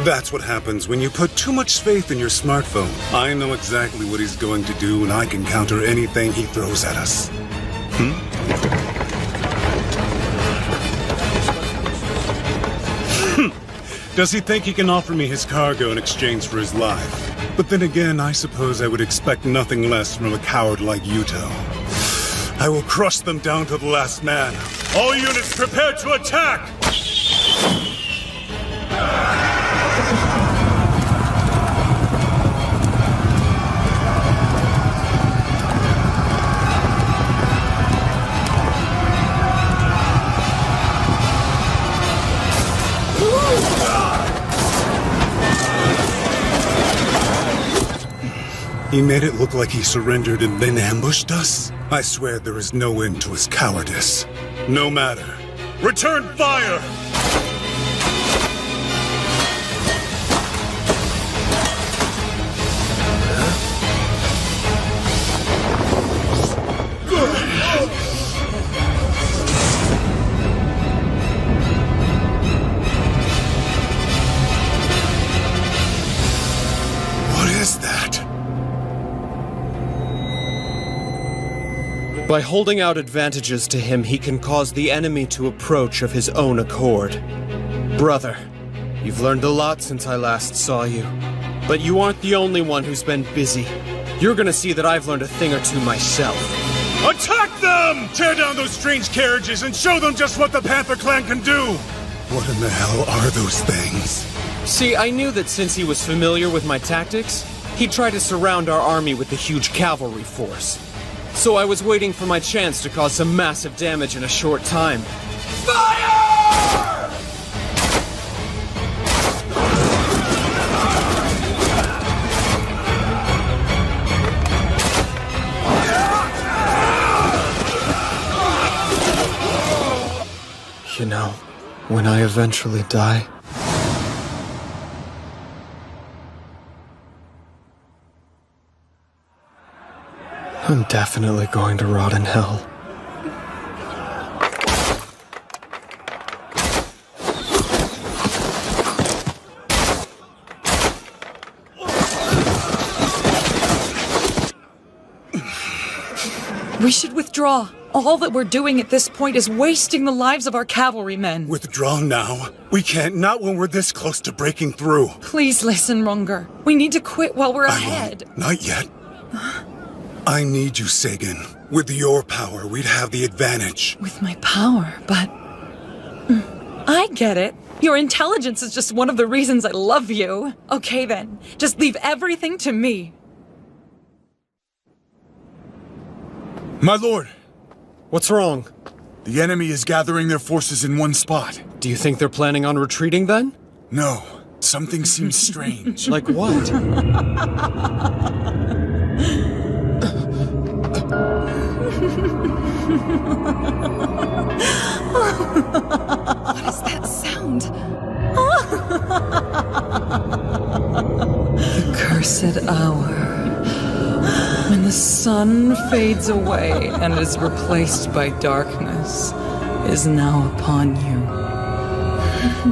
That's what happens when you put too much faith in your smartphone. I know exactly what he's going to do, and I can counter anything he throws at us. Does he think he can offer me his cargo in exchange for his life? But then again, I suppose I would expect nothing less from a coward like Yuto. I will crush them down to the last man. All units prepare to attack! He made it look like he surrendered and then ambushed us? I swear there is no end to his cowardice. No matter. Return fire! What is that? By holding out advantages to him, he can cause the enemy to approach of his own accord. Brother, you've learned a lot since I last saw you. But you aren't the only one who's been busy. You're gonna see that I've learned a thing or two myself. Attack them! Tear down those strange carriages and show them just what the Panther Clan can do! What in the hell are those things? See, I knew that since he was familiar with my tactics, he'd try to surround our army with a huge cavalry force. So I was waiting for my chance to cause some massive damage in a short time. Fire! You know, when I eventually die, I'm definitely going to rot in hell. We should withdraw. All that we're doing at this point is wasting the lives of our cavalrymen. Withdraw now? We can't, not when we're this close to breaking through. Please listen, Runger. We need to quit while we're ahead. Not yet. I need you, Sagan. With your power, we'd have the advantage. With my power, but... I get it. Your intelligence is just one of the reasons I love you. Okay then, just leave everything to me. My lord! What's wrong? The enemy is gathering their forces in one spot. Do you think they're planning on retreating then? No. Something seems strange. Like what? What is that sound? The cursed hour. When the sun fades away and is replaced by darkness, is now upon you.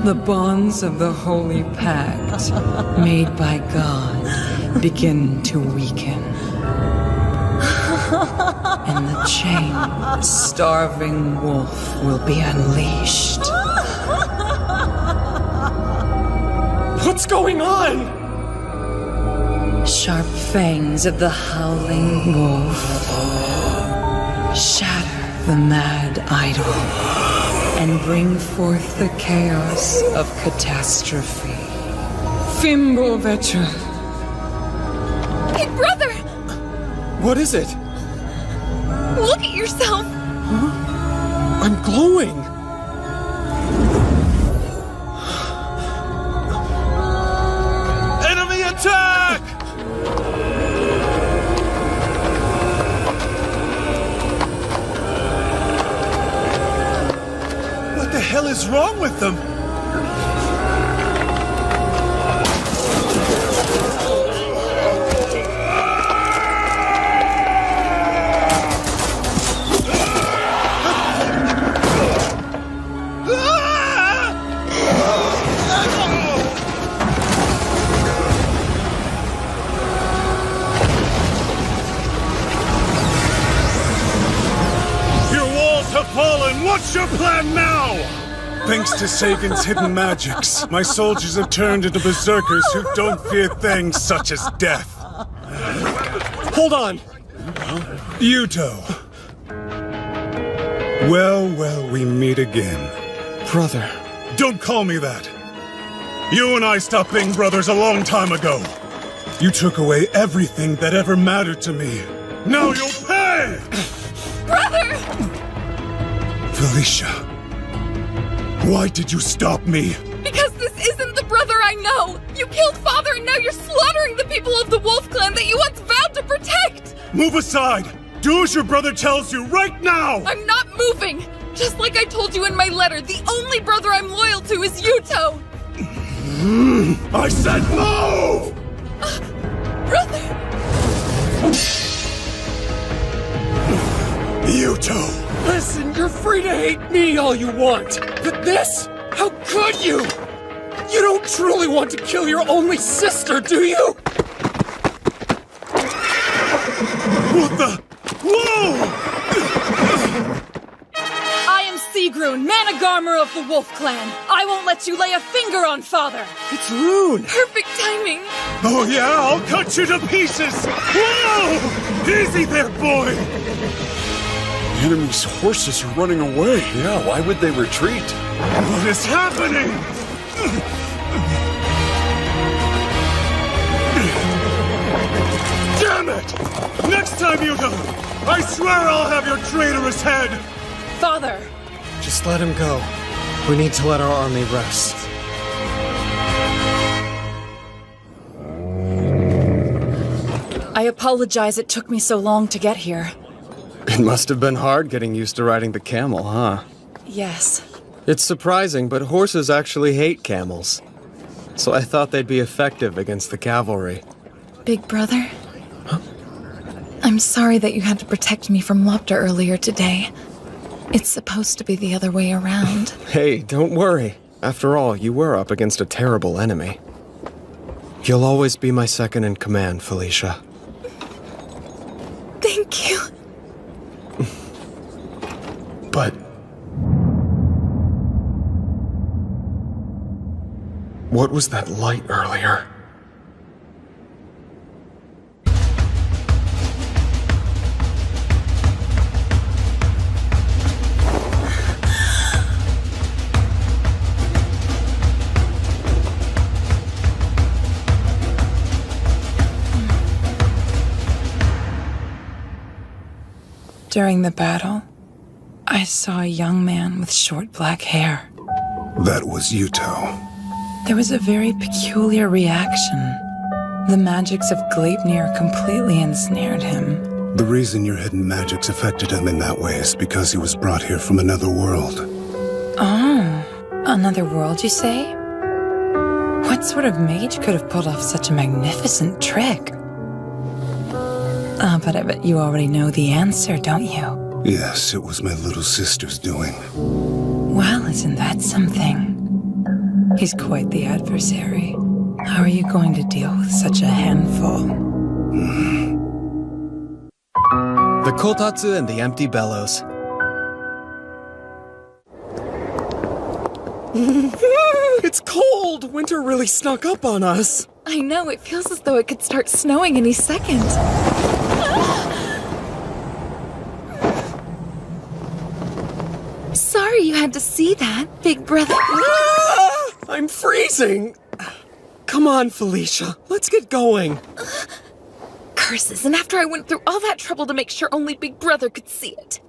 The bonds of the Holy Pact, made by God, begin to weaken. And the chained, starving wolf will be unleashed. What's going on? Sharp fangs of the howling wolf shatter the mad idol and bring forth the chaos of catastrophe. Fimbulvetcher. Big brother! What is it? Look at yourself! Huh? I'm glowing! Enemy attack! What the hell is wrong with them? What's your plan now? Thanks to Sagan's hidden magics, my soldiers have turned into berserkers who don't fear things such as death. Hold on! Yuto. Well, we meet again. Brother. Don't call me that. You and I stopped being brothers a long time ago. You took away everything that ever mattered to me. Now you'll pay! Brother! Felicia, why did you stop me? Because this isn't the brother I know! You killed Father and now you're slaughtering the people of the Wolf Clan that you once vowed to protect! Move aside! Do as your brother tells you right now! I'm not moving! Just like I told you in my letter, the only brother I'm loyal to is Yuto! I said move! Brother! Yuto! Listen, you're free to hate me all you want, but this? How could you? You don't truly want to kill your only sister, do you? What the? Whoa! I am Sigrun, Managarmer of the Wolf Clan. I won't let you lay a finger on Father. It's Rune. Perfect timing. Oh yeah, I'll cut you to pieces! Whoa! Easy there, boy! The enemy's horses are running away. Yeah, why would they retreat? What is happening? Damn it! Next time you go, I swear I'll have your traitorous head! Father! Just let him go. We need to let our army rest. I apologize it took me so long to get here. It must have been hard getting used to riding the camel, huh? Yes. It's surprising, but horses actually hate camels. So I thought they'd be effective against the cavalry. Big brother? I'm sorry that you had to protect me from Lopter earlier today. It's supposed to be the other way around. Hey, don't worry. After all, you were up against a terrible enemy. You'll always be my second in command, Felicia. Thank you. But... what was that light earlier? During the battle, I saw a young man with short black hair. That was Yuto. There was a very peculiar reaction. The magics of Gleipnir completely ensnared him. The reason your hidden magics affected him in that way is because he was brought here from another world. Oh, another world, you say? What sort of mage could have pulled off such a magnificent trick? But I bet you already know the answer, don't you? Yes, it was my little sister's doing. Well, isn't that something? He's quite the adversary. How are you going to deal with such a handful? The kotatsu and the empty bellows. It's cold! Winter really snuck up on us. I know, it feels as though it could start snowing any second. Sorry you had to see that, big brother. I'm freezing! Come on, Felicia. Let's get going. Curses, and after I went through all that trouble to make sure only Big Brother could see it.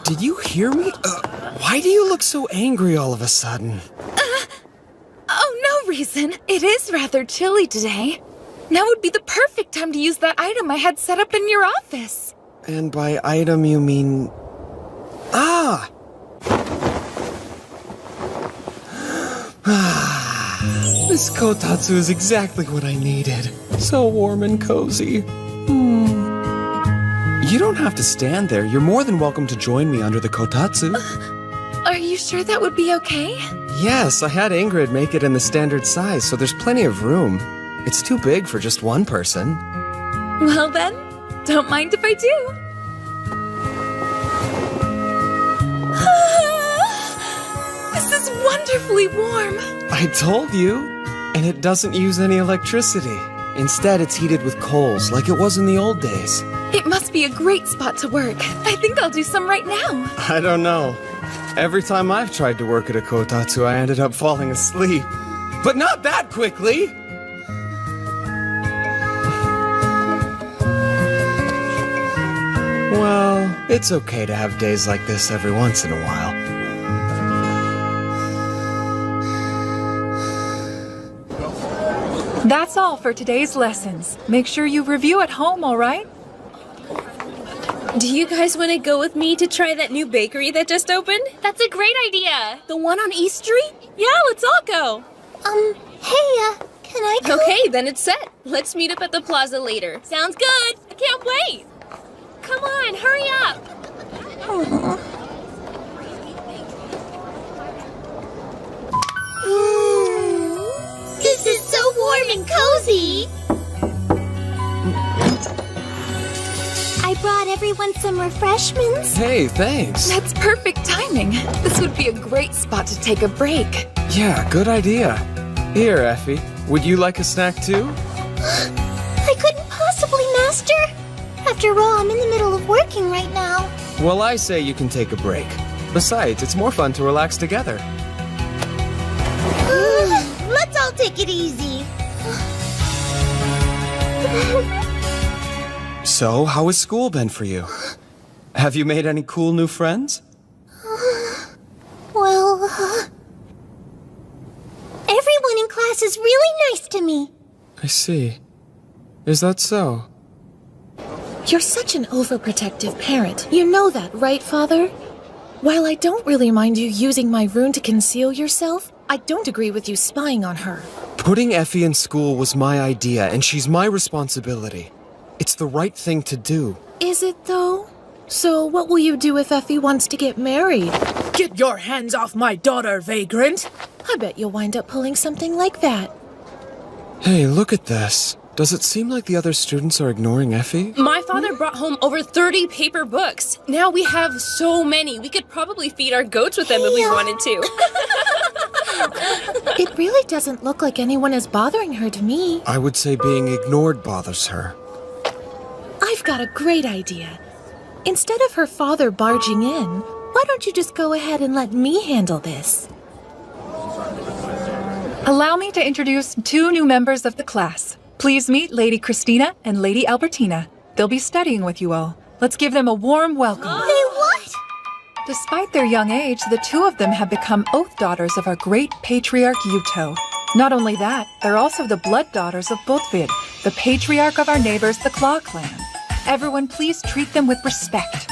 Did you hear me? Why do you look so angry all of a sudden? Oh, no reason. It is rather chilly today. Now would be the perfect time to use that item I had set up in your office. And by item you mean... Ah! This kotatsu is exactly what I needed. So warm and cozy. You don't have to stand there. You're more than welcome to join me under the kotatsu. Are you sure that would be okay? Yes, I had Ingrid make it in the standard size, so there's plenty of room. It's too big for just one person. Well then, don't mind if I do. This is wonderfully warm. I told you. And it doesn't use any electricity. Instead, it's heated with coals, like it was in the old days. It must be a great spot to work. I think I'll do some right now. I don't know. Every time I've tried to work at a kotatsu, I ended up falling asleep. But not that quickly! Well, it's okay to have days like this every once in a while. That's all for today's lessons. Make sure you review at home, all right? Do you guys want to go with me to try that new bakery that just opened? That's a great idea. The one on East Street? Yeah, let's all go. Hey, can I go? Okay, then it's set. Let's meet up at the plaza later. Sounds good. I can't wait. Come on, hurry up. This is so warm and cozy. I brought everyone some refreshments. Hey, thanks. That's perfect timing. This would be a great spot to take a break. Yeah, good idea. Here, Effie. Would you like a snack too? I couldn't possibly, Master. After all, I'm in the middle of working right now. Well, I say you can take a break. Besides, it's more fun to relax together. Let's all take it easy. So, how has school been for you? Have you made any cool new friends? Well, everyone in class is really nice to me. I see. Is that so? You're such an overprotective parent. You know that, right, Father? While I don't really mind you using my rune to conceal yourself, I don't agree with you spying on her. Putting Effie in school was my idea, and she's my responsibility. It's the right thing to do. Is it, though? So what will you do if Effie wants to get married? Get your hands off my daughter, vagrant! I bet you'll wind up pulling something like that. Hey, look at this. Does it seem like the other students are ignoring Effie? My father brought home over 30 paper books. Now we have so many. We could probably feed our goats with them if we wanted to. It really doesn't look like anyone is bothering her to me. I would say being ignored bothers her. I've got a great idea. Instead of her father barging in, why don't you just go ahead and let me handle this? Allow me to introduce 2 new members of the class. Please meet Lady Christina and Lady Albertina. They'll be studying with you all. Let's give them a warm welcome. Hey, what? Despite their young age, the 2 of them have become oath daughters of our great patriarch Yuto. Not only that, they're also the blood daughters of Botvid, the patriarch of our neighbors, the Claw clan. Everyone please treat them with respect.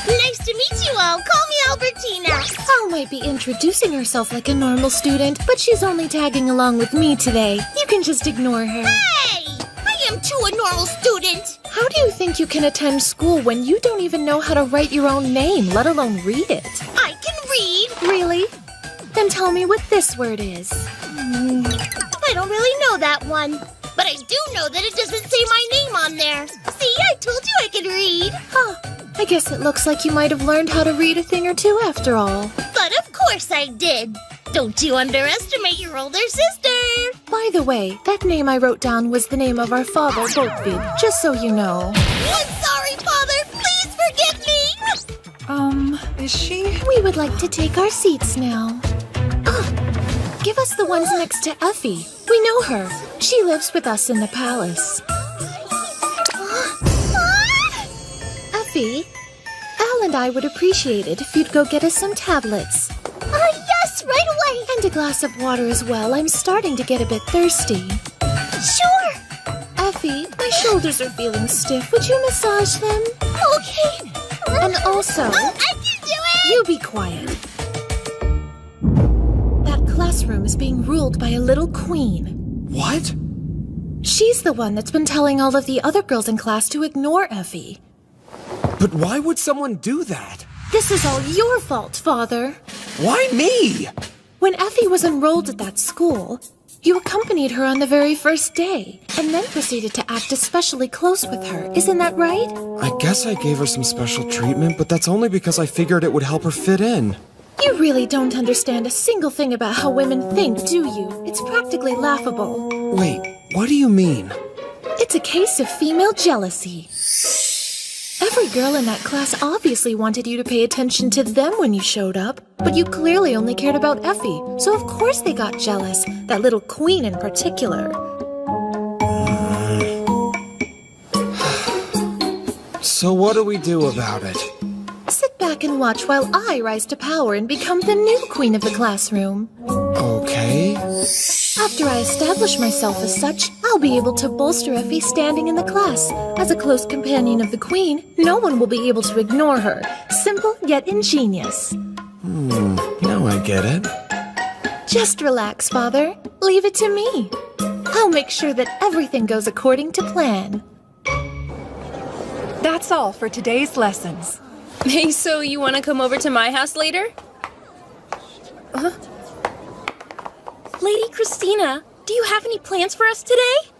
Nice to meet you all. Call me Albertina. Al might be introducing herself like a normal student, but she's only tagging along with me today. You can just ignore her. Hey! I am too a normal student. How do you think you can attend school when you don't even know how to write your own name, let alone read it? I can read. Really? Then tell me what this word is. I don't really know that one. But I do know that it doesn't say my name on there. See, I told you I could read. Huh. I guess it looks like you might have learned how to read a thing or two after all. But of course I did. Don't you underestimate your older sister. By the way, that name I wrote down was the name of our father, Botvid, just so you know. I'm sorry, Father. Please forgive me. Is she? We would like to take our seats now. Give us the ones next to Effie. We know her. She lives with us in the palace. Effie, Al and I would appreciate it if you'd go get us some tablets. Yes, right away. And a glass of water as well. I'm starting to get a bit thirsty. Sure. Effie, my shoulders are feeling stiff. Would you massage them? Okay. And also... I can do it! You be quiet. That classroom is being ruled by a little queen. What? She's the one that's been telling all of the other girls in class to ignore Effie. But why would someone do that? This is all your fault, Father. Why me? When Effie was enrolled at that school, you accompanied her on the very first day, and then proceeded to act especially close with her. Isn't that right? I guess I gave her some special treatment, but that's only because I figured it would help her fit in. You really don't understand a single thing about how women think, do you? It's practically laughable. Wait, what do you mean? It's a case of female jealousy. Every girl in that class obviously wanted you to pay attention to them when you showed up, but you clearly only cared about Effie, so of course they got jealous, that little queen in particular. So what do we do about it? Sit back and watch while I rise to power and become the new queen of the classroom. Okay. After I establish myself as such, I'll be able to bolster Effie's standing in the class. As a close companion of the queen, no one will be able to ignore her. Simple yet ingenious. Now I get it. Just relax, Father. Leave it to me. I'll make sure that everything goes according to plan. That's all for today's lessons. Hey, so you want to come over to my house later? Lady Christina, do you have any plans for us today?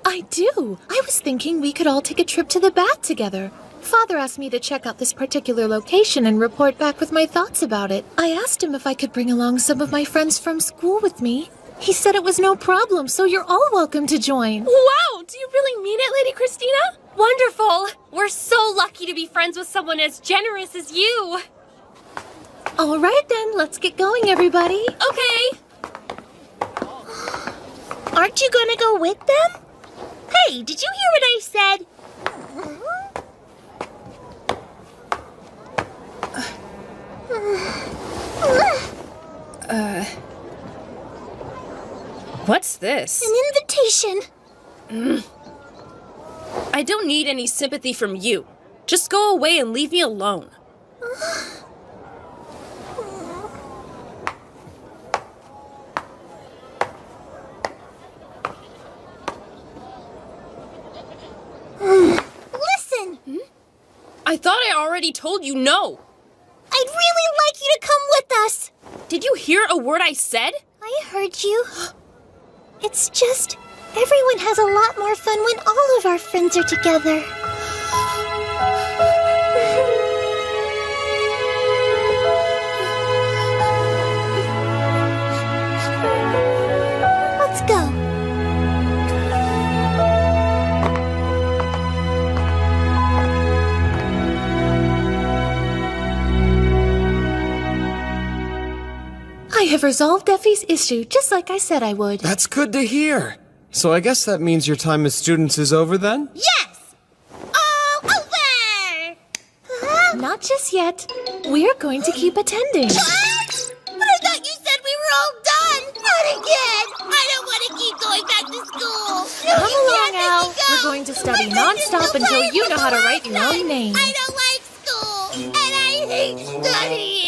I do. I was thinking we could all take a trip to the bath together. Father asked me to check out this particular location and report back with my thoughts about it. I asked him if I could bring along some of my friends from school with me. He said it was no problem, so you're all welcome to join. Wow, do you really mean it, Lady Christina? Wonderful! We're so lucky to be friends with someone as generous as you. All right then, let's get going, everybody. Okay. Aren't you gonna go with them? Hey, did you hear what I said? What's this? An invitation. I don't need any sympathy from you. Just go away and leave me alone. Listen! I thought I already told you no. I'd really like you to come with us. Did you hear a word I said? I heard you. It's just, everyone has a lot more fun when all of our friends are together. Let's go. I have resolved Effie's issue, just like I said I would. That's good to hear. So I guess that means your time as students is over then? Yes! All over! Not just yet. We're going to keep attending. What? But I thought you said we were all done. Not again. I don't want to keep going back to school. No, Come you along, can't Al. let me go. We're going to study My friend is non-stop so until you know how to wonderful write your last own name. I don't like school, and I hate studying.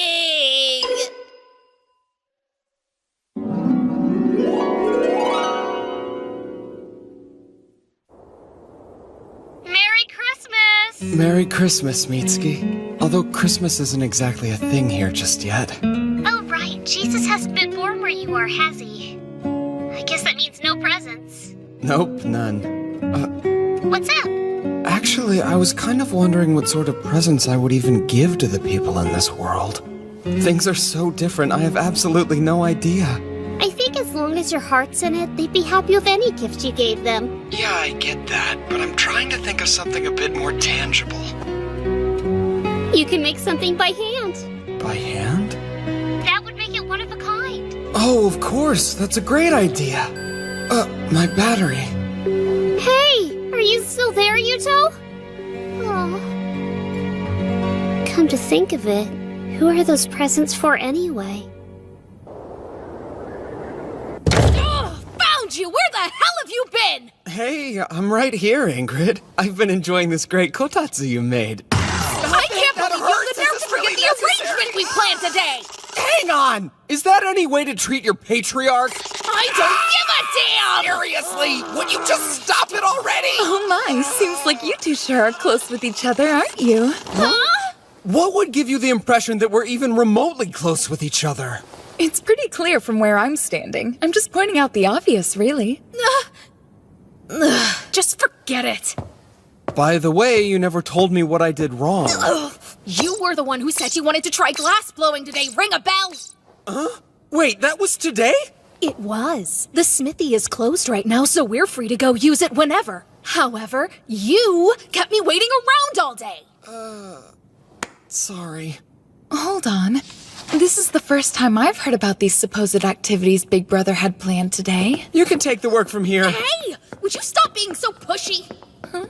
Merry Christmas! Merry Christmas, Mitsuki. Although Christmas isn't exactly a thing here just yet. Oh, right. Jesus hasn't been born where you are, has he? I guess that means no presents. Nope, none. What's up? Actually, I was kind of wondering what sort of presents I would even give to the people in this world. Things are so different, I have absolutely no idea. I think as long as your heart's in it, they'd be happy with any gift you gave them. Yeah, I get that, but I'm trying to think of something a bit more tangible. You can make something by hand. By hand? That would make it one of a kind. Oh, of course, that's a great idea. My battery. Hey, are you still there, Yuto? Oh. Come to think of it, who are those presents for anyway? Found you! Where the hell have you been? Hey, I'm right here, Ingrid. I've been enjoying this great kotatsu you made. I can't believe you were there to forget the arrangement we planned today! Hang on! Is that any way to treat your patriarch? I don't give a damn! Seriously, would you just stop it already? Oh my, seems like you two sure are close with each other, aren't you? Huh? What would give you the impression that we're even remotely close with each other? It's pretty clear from where I'm standing. I'm just pointing out the obvious, really. Just forget it. By the way, you never told me what I did wrong. You were the one who said you wanted to try glass blowing today. Ring a bell. Huh? Wait, that was today? It was. The smithy is closed right now, so we're free to go use it whenever. However, you kept me waiting around all day. Sorry. Hold on. This is the first time I've heard about these supposed activities Big Brother had planned today. You can take the work from here. Hey! Would you stop being so pushy? Huh?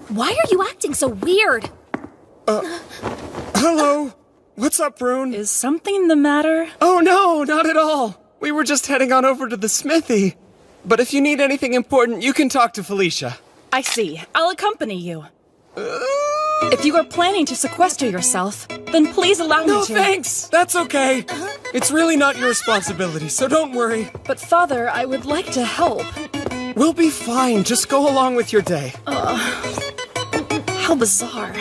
Why are you acting so weird? Hello? What's up, Rune? Is something the matter? Oh no, not at all. We were just heading on over to the smithy. But if you need anything important, you can talk to Felicia. I see. I'll accompany you. If you are planning to sequester yourself, then please allow me to. No, thanks. That's okay. It's really not your responsibility, so don't worry. But Father, I would like to help. We'll be fine. Just go along with your day. How bizarre.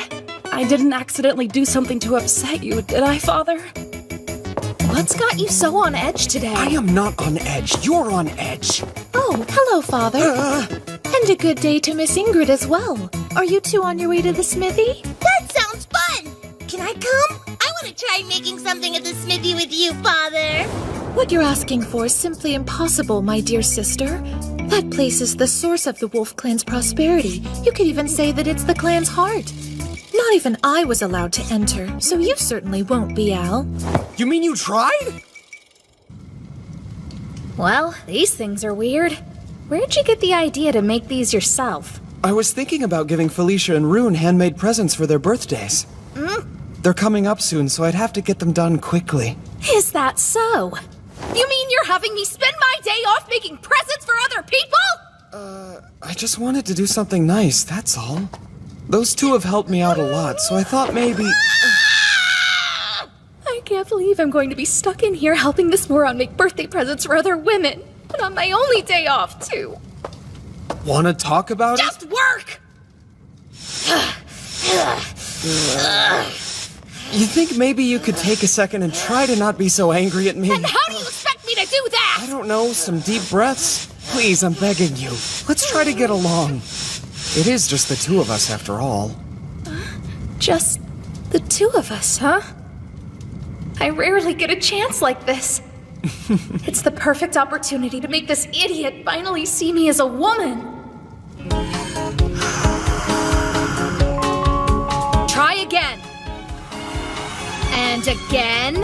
I didn't accidentally do something to upset you, did I, Father? What's got you so on edge today? I am not on edge. You're on edge. Oh, hello, Father. And a good day to Miss Ingrid as well. Are you two on your way to the smithy? That sounds fun! Can I come? I want to try making something at the smithy with you, Father. What you're asking for is simply impossible, my dear sister. That place is the source of the Wolf Clan's prosperity. You could even say that it's the clan's heart. Not even I was allowed to enter, so you certainly won't be, Al. You mean you tried? Well, these things are weird. Where'd you get the idea to make these yourself? I was thinking about giving Felicia and Rune handmade presents for their birthdays. They're coming up soon, so I'd have to get them done quickly. Is that so? You mean you're having me spend my day off making presents for other people? I just wanted to do something nice, that's all. Those two have helped me out a lot, so I thought maybe... I can't believe I'm going to be stuck in here helping this moron make birthday presents for other women. And on my only day off, too. Wanna talk about it? Just work! You think maybe you could take a second and try to not be so angry at me? And how do you expect me to do that? I don't know, some deep breaths? Please, I'm begging you. Let's try to get along. It is just the two of us, after all. Just the two of us, huh? I rarely get a chance like this. It's the perfect opportunity to make this idiot finally see me as a woman. Try again. And again.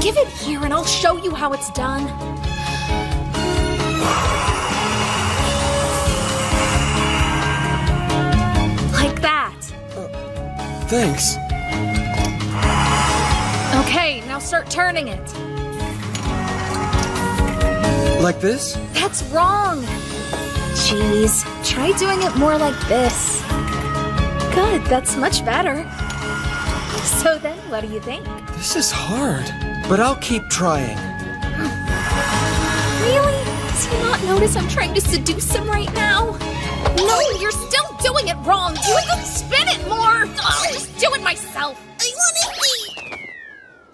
Give it here and I'll show you how it's done. Like that. Thanks. Okay, now start turning it. Like this? That's wrong. Jeez, try doing it more like this. Good, that's much better. So then, what do you think? This is hard, but I'll keep trying. Really? Does he not notice I'm trying to seduce him right now? No, you're still doing it wrong. You can spin it more. I'll just do it myself. I want to see.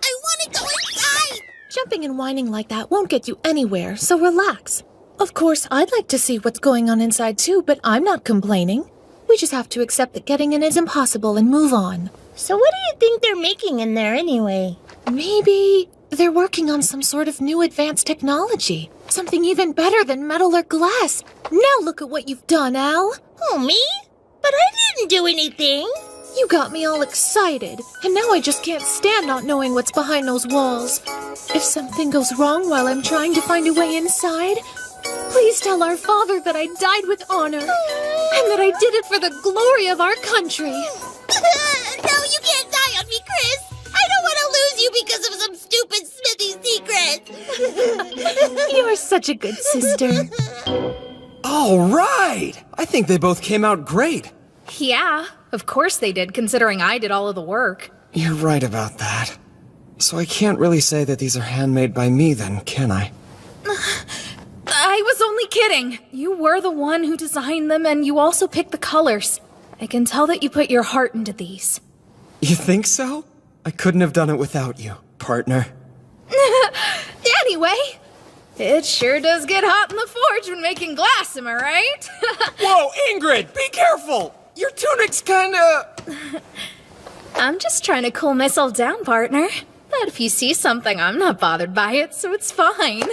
I want to go inside. Jumping and whining like that won't get you anywhere, so relax. Of course, I'd like to see what's going on inside too, but I'm not complaining. We just have to accept that getting in is impossible and move on. So what do you think they're making in there anyway? Maybe they're working on some sort of new advanced technology. Something even better than metal or glass. Now look at what you've done, Al. Oh, me? But I didn't do anything. You got me all excited, and now I just can't stand not knowing what's behind those walls. If something goes wrong while I'm trying to find a way inside, please tell our father that I died with honor, and that I did it for the glory of our country. No, you can't die on me, Chris. I don't want to lose you because of some stupid smithy secret. You are such a good sister. All right! I think they both came out great. Yeah, of course they did, considering I did all of the work. You're right about that. So I can't really say that these are handmade by me then, can I? I was only kidding. You were the one who designed them, and you also picked the colors. I can tell that you put your heart into these. You think so? I couldn't have done it without you, partner. Anyway, it sure does get hot in the forge when making glass, am I right? Whoa, Ingrid, be careful! Your tunic's kinda... I'm just trying to cool myself down, partner. But if you see something, I'm not bothered by it, so it's fine.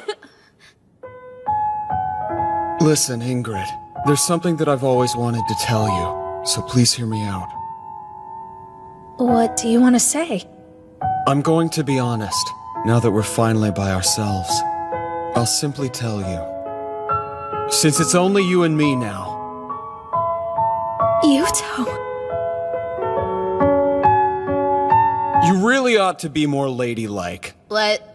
Listen, Ingrid. There's something that I've always wanted to tell you, so please hear me out. What do you want to say? I'm going to be honest, now that we're finally by ourselves. I'll simply tell you. Since it's only you and me now. Yuto. You really ought to be more ladylike. What?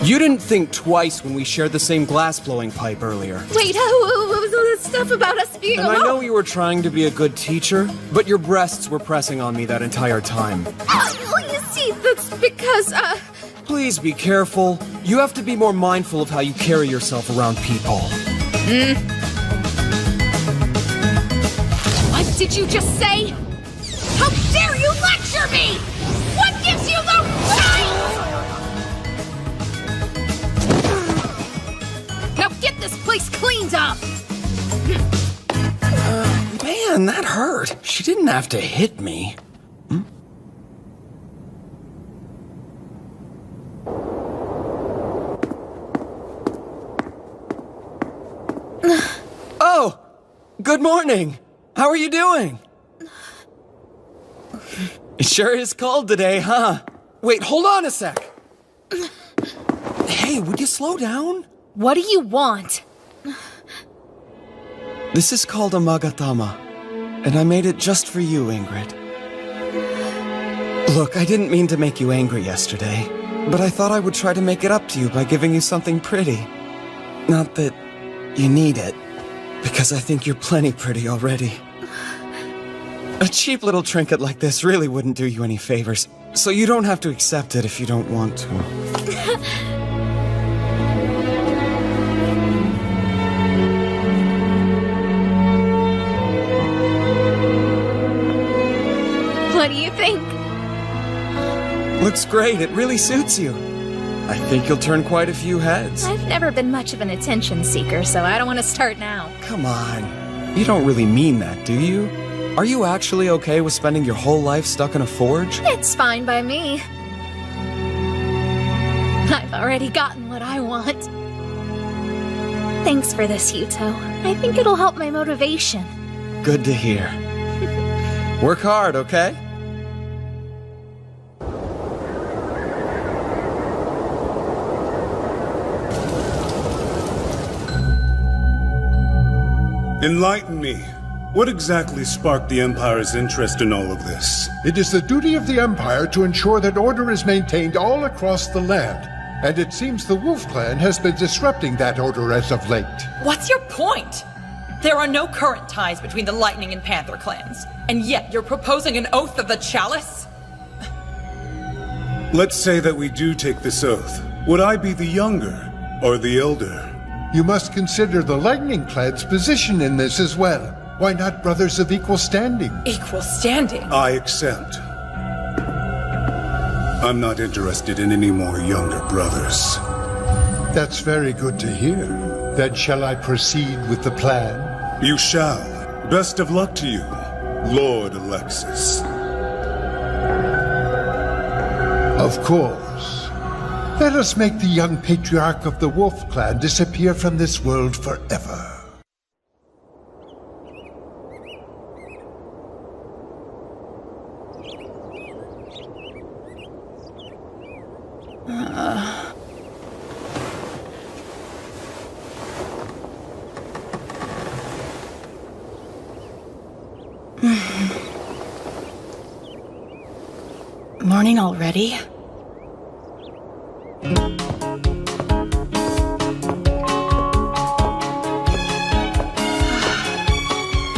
You didn't think twice when we shared the same glass-blowing pipe earlier. Wait, what was all this stuff about us being And alone? I know you were trying to be a good teacher, but your breasts were pressing on me that entire time. Well, you see, that's because, Please be careful. You have to be more mindful of how you carry yourself around people. What did you just say? How dare you lecture me? What gives you the right? Now get this place cleaned up! Man, that hurt. She didn't have to hit me. Oh! Good morning! How are you doing? It sure is cold today, huh? Wait, hold on a sec! Hey, would you slow down? What do you want? This is called a magatama, and I made it just for you, Ingrid. Look, I didn't mean to make you angry yesterday, but I thought I would try to make it up to you by giving you something pretty. Not that you need it, because I think you're plenty pretty already. A cheap little trinket like this really wouldn't do you any favors, so you don't have to accept it if you don't want to. What do you think? Looks great, it really suits you. I think you'll turn quite a few heads. I've never been much of an attention seeker, so I don't want to start now. Come on, you don't really mean that, do you? Are you actually okay with spending your whole life stuck in a forge? It's fine by me. I've already gotten what I want. Thanks for this, Yuto. I think it'll help my motivation. Good to hear. Work hard, okay? Enlighten me. What exactly sparked the Empire's interest in all of this? It is the duty of the Empire to ensure that order is maintained all across the land. And it seems the Wolf Clan has been disrupting that order as of late. What's your point? There are no current ties between the Lightning and Panther clans, and yet you're proposing an oath of the Chalice? Let's say that we do take this oath. Would I be the younger or the elder? You must consider the Lightning Clan's position in this as well. Why not brothers of equal standing? Equal standing? I accept. I'm not interested in any more younger brothers. That's very good to hear. Then shall I proceed with the plan? You shall. Best of luck to you, Lord Alexis. Of course. Let us make the young patriarch of the Wolf Clan disappear from this world forever. Morning already?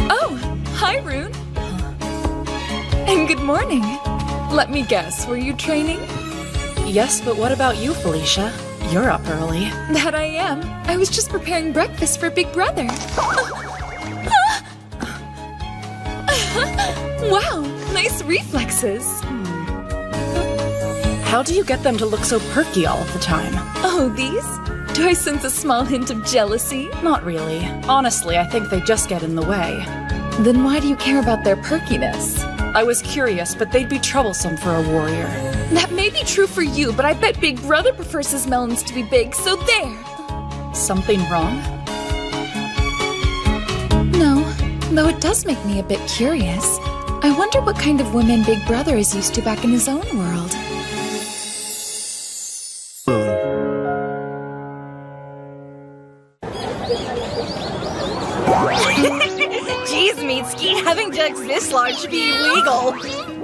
Oh, hi, Rune. And good morning. Let me guess, were you training? Yes, but what about you, Felicia? You're up early. That I am. I was just preparing breakfast for Big Brother. Wow, nice reflexes. How do you get them to look so perky all of the time? Oh, these? Do I sense a small hint of jealousy? Not really. Honestly, I think they just get in the way. Then why do you care about their perkiness? I was curious, but they'd be troublesome for a warrior. That may be true for you, but I bet Big Brother prefers his melons to be big, so there. Something wrong? Though it does make me a bit curious. I wonder what kind of women Big Brother is used to back in his own world. Jeez, Mitsuki, having jugs this large should be illegal.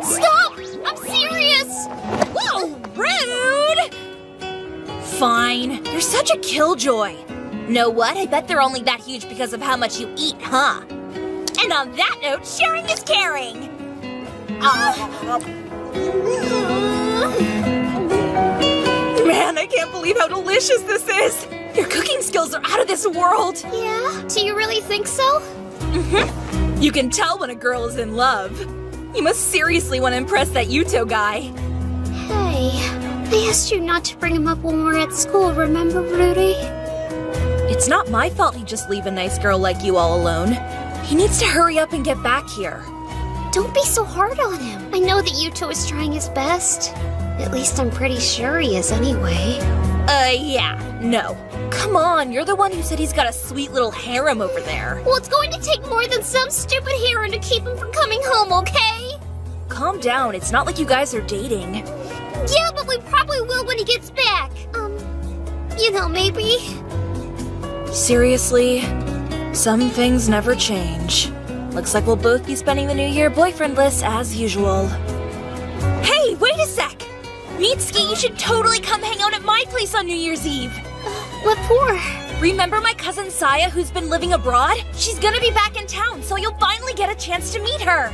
Stop! I'm serious! Whoa, rude! Fine. You're such a killjoy. Know what? I bet they're only that huge because of how much you eat, huh? And on that note, sharing is caring. Man, I can't believe how delicious this is. Your cooking skills are out of this world. Yeah? Do you really think so? You can tell when a girl is in love. You must seriously want to impress that Yuto guy. Hey, I asked you not to bring him up when we were at school, remember, Rudy? It's not my fault he'd just leave a nice girl like you all alone. He needs to hurry up and get back here. Don't be so hard on him. I know that Yuto is trying his best. At least I'm pretty sure he is anyway. Yeah, no. Come on, you're the one who said he's got a sweet little harem over there. Well, it's going to take more than some stupid harem to keep him from coming home, okay? Calm down, it's not like you guys are dating. Yeah, but we probably will when he gets back. Maybe. Seriously? Some things never change. Looks like we'll both be spending the new year boyfriendless as usual. Hey, wait a sec! Mitsuki, you should totally come hang out at my place on New Year's Eve. What for? Remember my cousin Saya who's been living abroad? She's gonna be back in town, so you'll finally get a chance to meet her.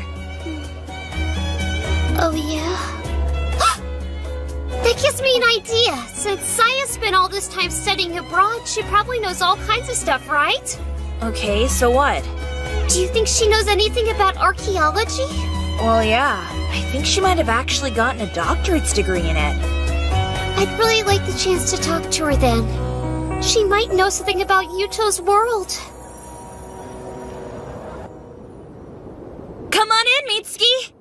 Oh, yeah? That gives me an idea. Since Saya's spent all this time studying abroad, she probably knows all kinds of stuff, right? Okay, so what? Do you think she knows anything about archaeology? Well, yeah. I think she might have actually gotten a doctorate's degree in it. I'd really like the chance to talk to her then. She might know something about Yuto's world. Come on in, Mitsuki!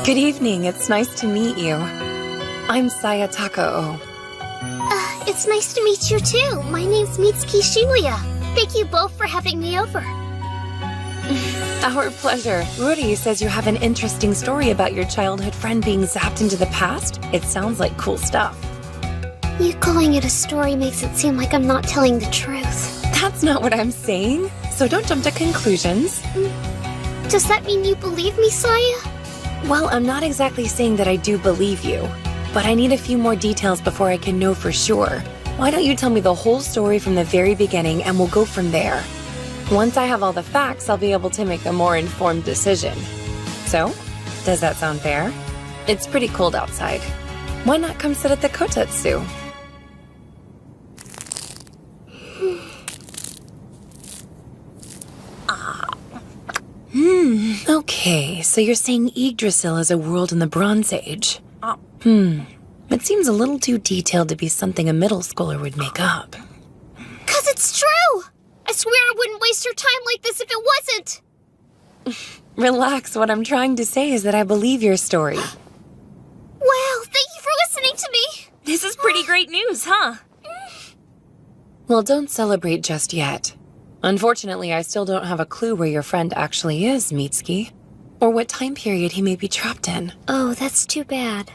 Good evening, it's nice to meet you. I'm Saya Takao. It's nice to meet you too. My name's Mitsuki Shibuya. Thank you both for having me over. Our pleasure. Rudy says you have an interesting story about your childhood friend being zapped into the past. It sounds like cool stuff. You calling it a story makes it seem like I'm not telling the truth. That's not what I'm saying, so don't jump to conclusions. Does that mean you believe me, Saya? Well, I'm not exactly saying that I do believe you, but I need a few more details before I can know for sure. Why don't you tell me the whole story from the very beginning and we'll go from there. Once I have all the facts, I'll be able to make a more informed decision. So, does that sound fair? It's pretty cold outside. Why not come sit at the kotetsu? Okay, so you're saying Yggdrasil is a world in the Bronze Age. It seems a little too detailed to be something a middle schooler would make up. 'Cause it's true! I swear I wouldn't waste your time like this if it wasn't! Relax, what I'm trying to say is that I believe your story. Wow, thank you for listening to me! This is pretty great news, huh? Well, don't celebrate just yet. Unfortunately, I still don't have a clue where your friend actually is, Mitsuki. Or what time period he may be trapped in. Oh, that's too bad.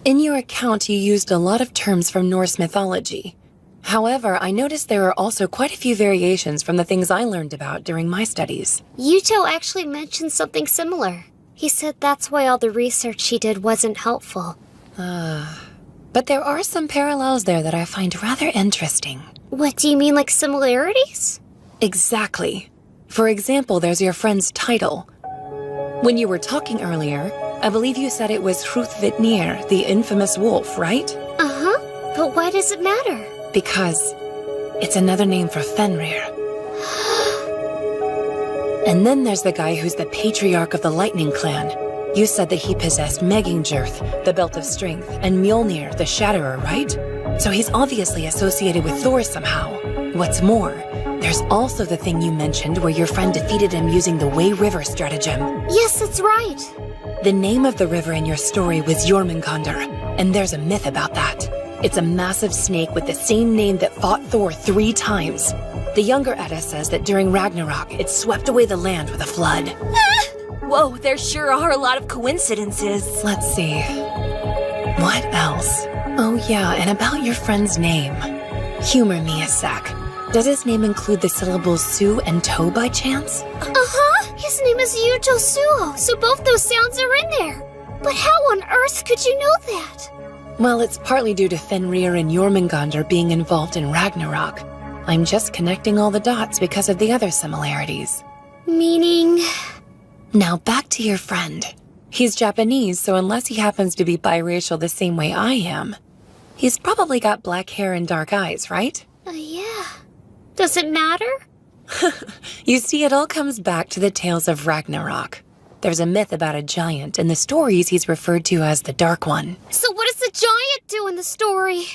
In your account, you used a lot of terms from Norse mythology. However, I noticed there are also quite a few variations from the things I learned about during my studies. Yuto actually mentioned something similar. He said that's why all the research he did wasn't helpful. But there are some parallels there that I find rather interesting. What, do you mean like similarities? Exactly. For example, there's your friend's title. When you were talking earlier, I believe you said it was Hrúthvitnir, the infamous wolf, right? Uh-huh. But why does it matter? Because it's another name for Fenrir. And then there's the guy who's the patriarch of the Lightning Clan. You said that he possessed Megingjörth, the Belt of Strength, and Mjolnir, the Shatterer, right? So he's obviously associated with Thor somehow. What's more, there's also the thing you mentioned where your friend defeated him using the Way River stratagem. Yes, that's right. The name of the river in your story was Jormungandr, and there's a myth about that. It's a massive snake with the same name that fought Thor 3 times. The younger Edda says that during Ragnarok, it swept away the land with a flood. Whoa, there sure are a lot of coincidences. Let's see. What else? Oh yeah, and about your friend's name. Humor me a sec. Does his name include the syllables Su and To by chance? Uh-huh. His name is Yuto Suo, so both those sounds are in there. But how on earth could you know that? Well, it's partly due to Fenrir and Jormungandr being involved in Ragnarok. I'm just connecting all the dots because of the other similarities. Meaning? Now back to your friend. He's Japanese, so unless he happens to be biracial the same way I am, he's probably got black hair and dark eyes, right? Yeah. Does it matter? You see, it all comes back to the tales of Ragnarok. There's a myth about a giant. In the stories, he's referred to as the Dark One. So what does the giant do in the story?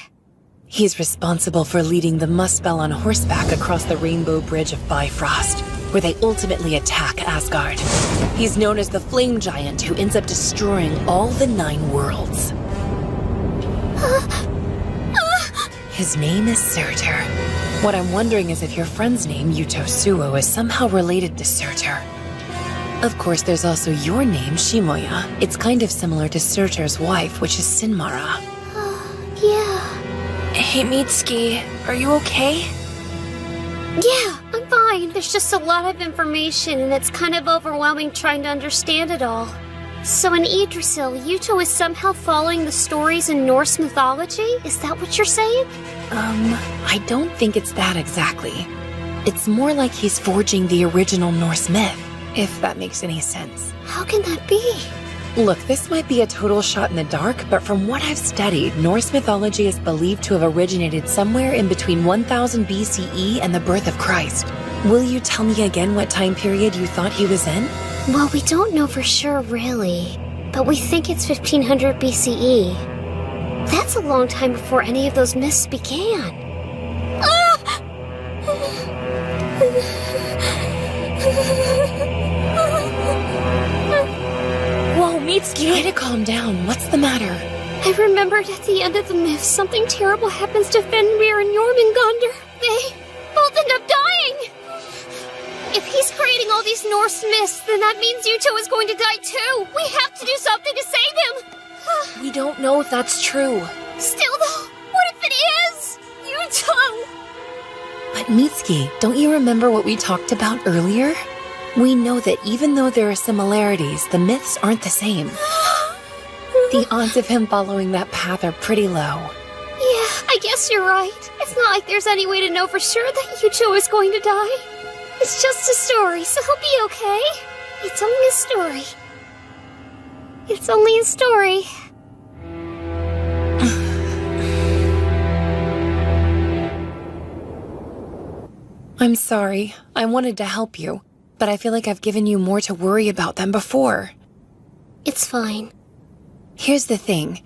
He's responsible for leading the Muspel on horseback across the Rainbow Bridge of Bifrost, where they ultimately attack Asgard. He's known as the Flame Giant, who ends up destroying all the 9 worlds. His name is Surtur. What I'm wondering is if your friend's name, Yuto Suo, is somehow related to Surtur. Of course, there's also your name, Shimoya. It's kind of similar to Surtur's wife, which is Sinmara. Yeah. Hey, Mitsuki, are you okay? Yeah, I'm fine. There's just a lot of information, and it's kind of overwhelming trying to understand it all. So in Yggdrasil, Yuto is somehow following the stories in Norse mythology? Is that what you're saying? I don't think it's that exactly. It's more like he's forging the original Norse myth, if that makes any sense. How can that be? Look, this might be a total shot in the dark, but from what I've studied, Norse mythology is believed to have originated somewhere in between 1000 BCE and the birth of Christ. Will you tell me again what time period you thought he was in? Well, we don't know for sure, really. But we think it's 1500 BCE. That's a long time before any of those myths began. Whoa, Mitsuki, try to calm down. What's the matter? I remembered at the end of the myth, something terrible happens to Fenrir and Jormungandr. They both end up dying. If he's creating all these Norse myths, then that means Yuto is going to die too. We have to do something to save him. We don't know if that's true. Still though, what if it is? Yuto! But Mitsuki, don't you remember what we talked about earlier? We know that even though there are similarities, the myths aren't the same. The odds of him following that path are pretty low. Yeah, I guess you're right. It's not like there's any way to know for sure that Yuto is going to die. It's just a story, so he'll be okay. It's only a story. It's only a story. I'm sorry. I wanted to help you, but I feel like I've given you more to worry about than before. It's fine. Here's the thing.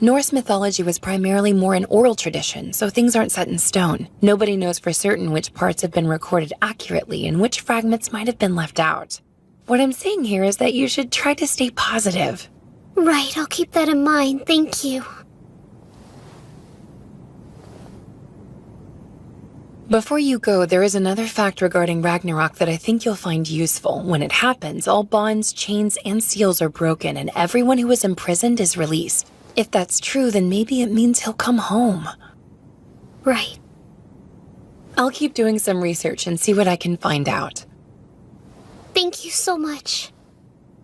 Norse mythology was primarily more an oral tradition, so things aren't set in stone. Nobody knows for certain which parts have been recorded accurately and which fragments might have been left out. What I'm saying here is that you should try to stay positive. Right, I'll keep that in mind. Thank you. Before you go, there is another fact regarding Ragnarok that I think you'll find useful. When it happens, all bonds, chains, and seals are broken, and everyone who is imprisoned is released. If that's true, then maybe it means he'll come home. Right. I'll keep doing some research and see what I can find out. Thank you so much.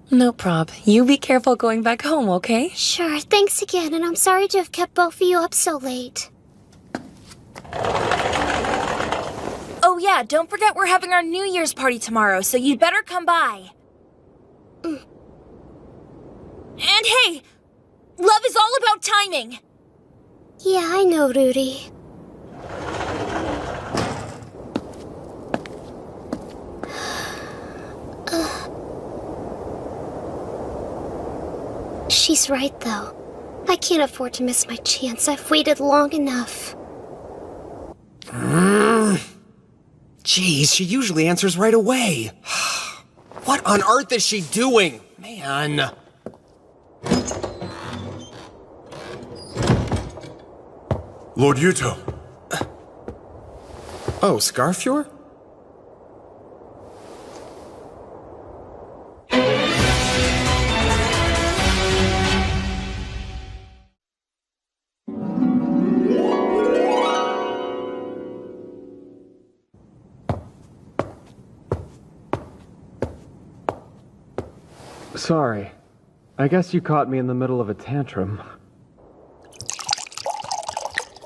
No prob. You be careful going back home, okay? Sure, thanks again, and I'm sorry to have kept both of you up so late. Oh yeah, don't forget we're having our New Year's party tomorrow, so you'd better come by. And hey! Love is all about timing! Yeah, I know, Rudy. She's right, though. I can't afford to miss my chance. I've waited long enough. Jeez, she usually answers right away. What on earth is she doing? Man. Lord Yuto. Oh, Scarfjord? Sorry. I guess you caught me in the middle of a tantrum.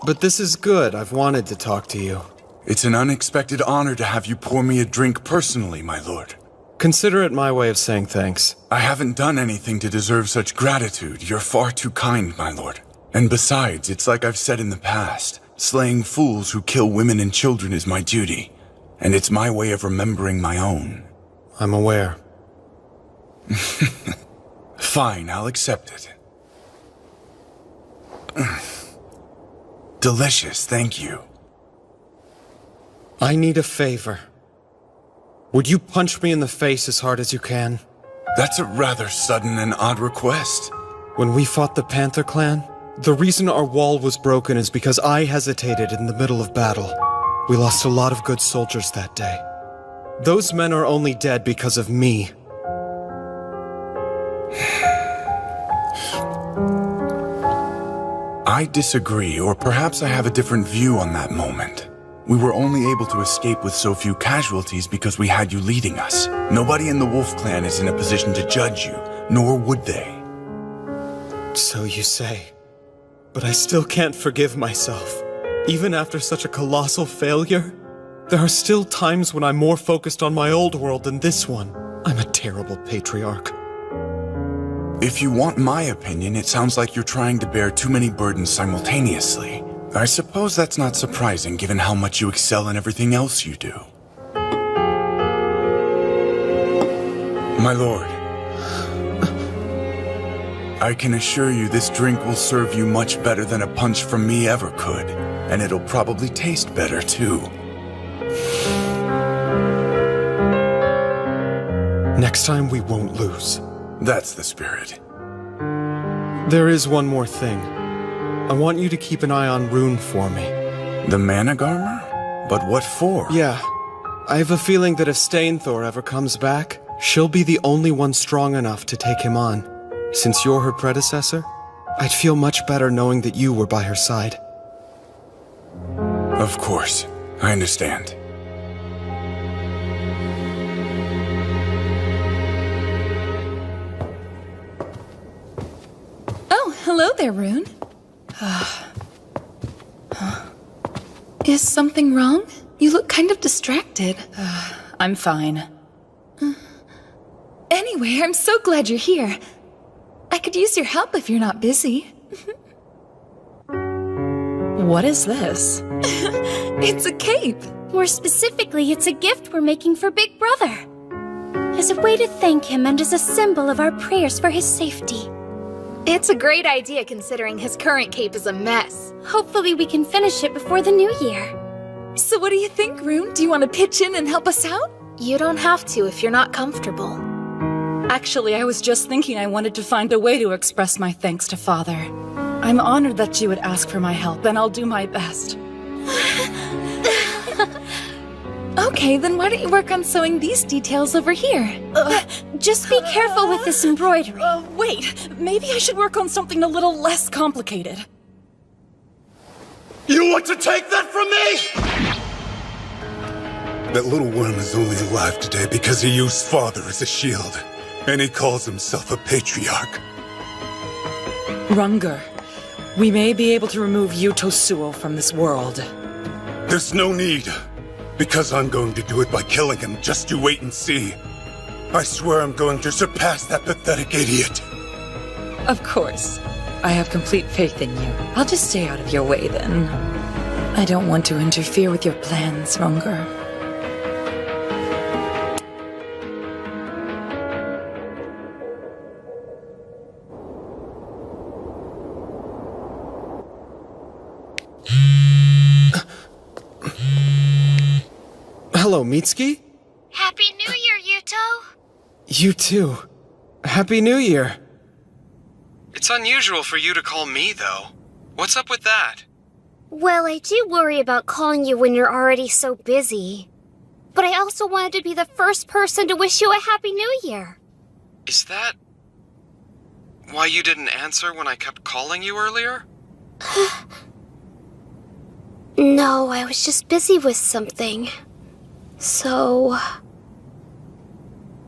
But this is good. I've wanted to talk to you. It's an unexpected honor to have you pour me a drink personally, my lord. Consider it my way of saying thanks. I haven't done anything to deserve such gratitude. You're far too kind, my lord. And besides, it's like I've said in the past, slaying fools who kill women and children is my duty. And it's my way of remembering my own. I'm aware. Fine, I'll accept it. Delicious, thank you. I need a favor. Would you punch me in the face as hard as you can? That's a rather sudden and odd request. When we fought the Panther Clan, the reason our wall was broken is because I hesitated in the middle of battle. We lost a lot of good soldiers that day. Those men are only dead because of me. I disagree, or perhaps I have a different view on that moment. We were only able to escape with so few casualties because we had you leading us. Nobody in the Wolf Clan is in a position to judge you, nor would they. So you say. But I still can't forgive myself. Even after such a colossal failure, there are still times when I'm more focused on my old world than this one. I'm a terrible patriarch. If you want my opinion, it sounds like you're trying to bear too many burdens simultaneously. I suppose that's not surprising, given how much you excel in everything else you do. My lord, I can assure you this drink will serve you much better than a punch from me ever could, and it'll probably taste better, too. Next time we won't lose. That's the spirit. There is one more thing. I want you to keep an eye on Rune for me. The Managarmer? But what for? Yeah. I have a feeling that if Stainthor ever comes back, she'll be the only one strong enough to take him on. Since you're her predecessor, I'd feel much better knowing that you were by her side. Of course. I understand. Hello there, Rune. Is something wrong? You look kind of distracted. I'm fine. Anyway, I'm so glad you're here. I could use your help if you're not busy. What is this? It's a cape. More specifically, it's a gift we're making for Big Brother. As a way to thank him and as a symbol of our prayers for his safety. It's a great idea considering his current cape is a mess. Hopefully we can finish it before the new year. So what do you think, Rune? Do you want to pitch in and help us out? You don't have to if you're not comfortable. Actually, I was just thinking I wanted to find a way to express my thanks to Father. I'm honored that you would ask for my help, and I'll do my best. Okay, then why don't you work on sewing these details over here? Just be careful with this embroidery. Wait, maybe I should work on something a little less complicated. You want to take that from me? That little worm is only alive today because he used Father as a shield. And he calls himself a patriarch. Runger, we may be able to remove Yuto Suo from this world. There's no need. Because I'm going to do it by killing him. Just you wait and see. I swear I'm going to surpass that pathetic idiot. Of course. I have complete faith in you. I'll just stay out of your way then. I don't want to interfere with your plans, Runger. Hello, Mitsuki? Happy New Year, Yuto! You too. Happy New Year. It's unusual for you to call me, though. What's up with that? Well, I do worry about calling you when you're already so busy. But I also wanted to be the first person to wish you a Happy New Year. Is that why you didn't answer when I kept calling you earlier? No, I was just busy with something. So...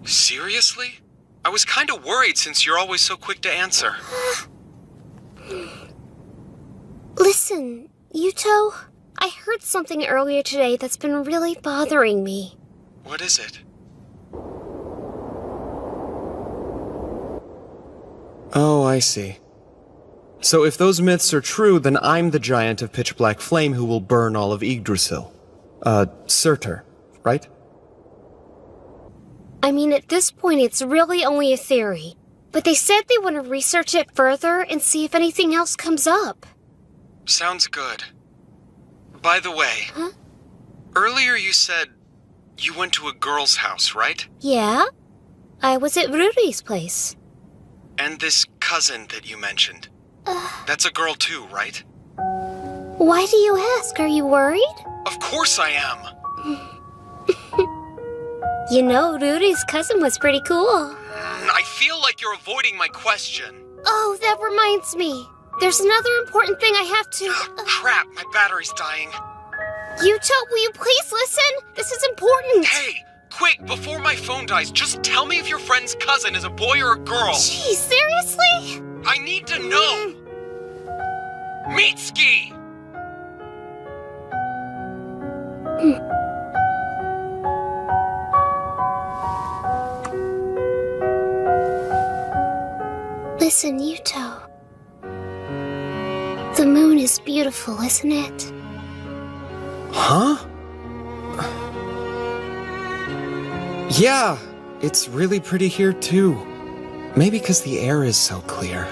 Seriously? I was kinda worried since you're always so quick to answer. Listen, Yuto, I heard something earlier today that's been really bothering me. What is it? Oh, I see. So if those myths are true, then I'm the giant of pitch black flame who will burn all of Yggdrasil. Surtur, right? I mean, at this point, it's really only a theory. But they said they want to research it further and see if anything else comes up. Sounds good. By the way, Huh? Earlier you said you went to a girl's house, right? Yeah? I was at Rudy's place. And this cousin that you mentioned. That's a girl too, right? Why do you ask? Are you worried? Of course I am! You know, Rudy's cousin was pretty cool. I feel like you're avoiding my question. Oh, that reminds me. There's another important thing I have to... Crap, my battery's dying. Yuto, will you please listen? This is important. Hey, quick, before my phone dies, just tell me if your friend's cousin is a boy or a girl. Geez, seriously? I need to know. Mitsuki! Listen, Yuto. The moon is beautiful, isn't it? Huh? Yeah, it's really pretty here too. Maybe because the air is so clear.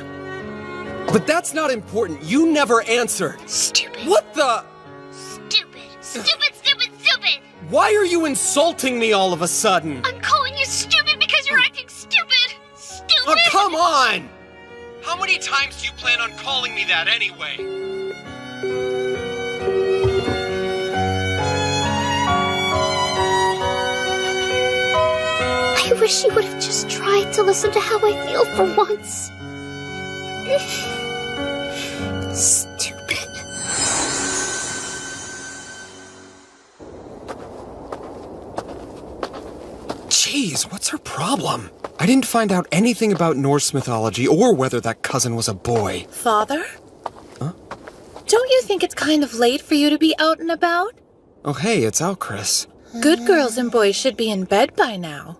But that's not important. You never answered. Stupid. What the? Stupid. Stupid, stupid, stupid! Why are you insulting me all of a sudden? I'm calling you stupid because you're acting stupid! Stupid! Oh, come on! How many times do you plan on calling me that anyway? I wish you would have just tried to listen to how I feel for once. Stupid. Jeez, what's her problem? I didn't find out anything about Norse mythology or whether that cousin was a boy. Father? Huh? Don't you think it's kind of late for you to be out and about? Oh, hey, it's Alchris. Good girls and boys should be in bed by now.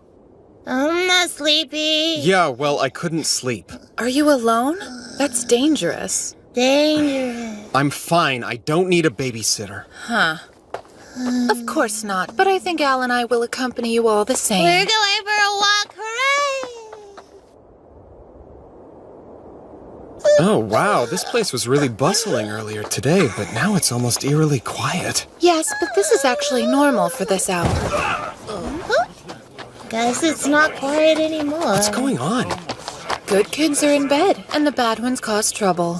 I'm not sleepy. Yeah, well, I couldn't sleep. Are you alone? That's dangerous. Dangerous. I'm fine. I don't need a babysitter. Huh. Of course not, but I think Al and I will accompany you all the same. We're going for a walk, hooray! Oh, wow, this place was really bustling earlier today, but now it's almost eerily quiet. Yes, but this is actually normal for this hour. Guess it's not quiet anymore. What's going on? Good kids are in bed, and the bad ones cause trouble.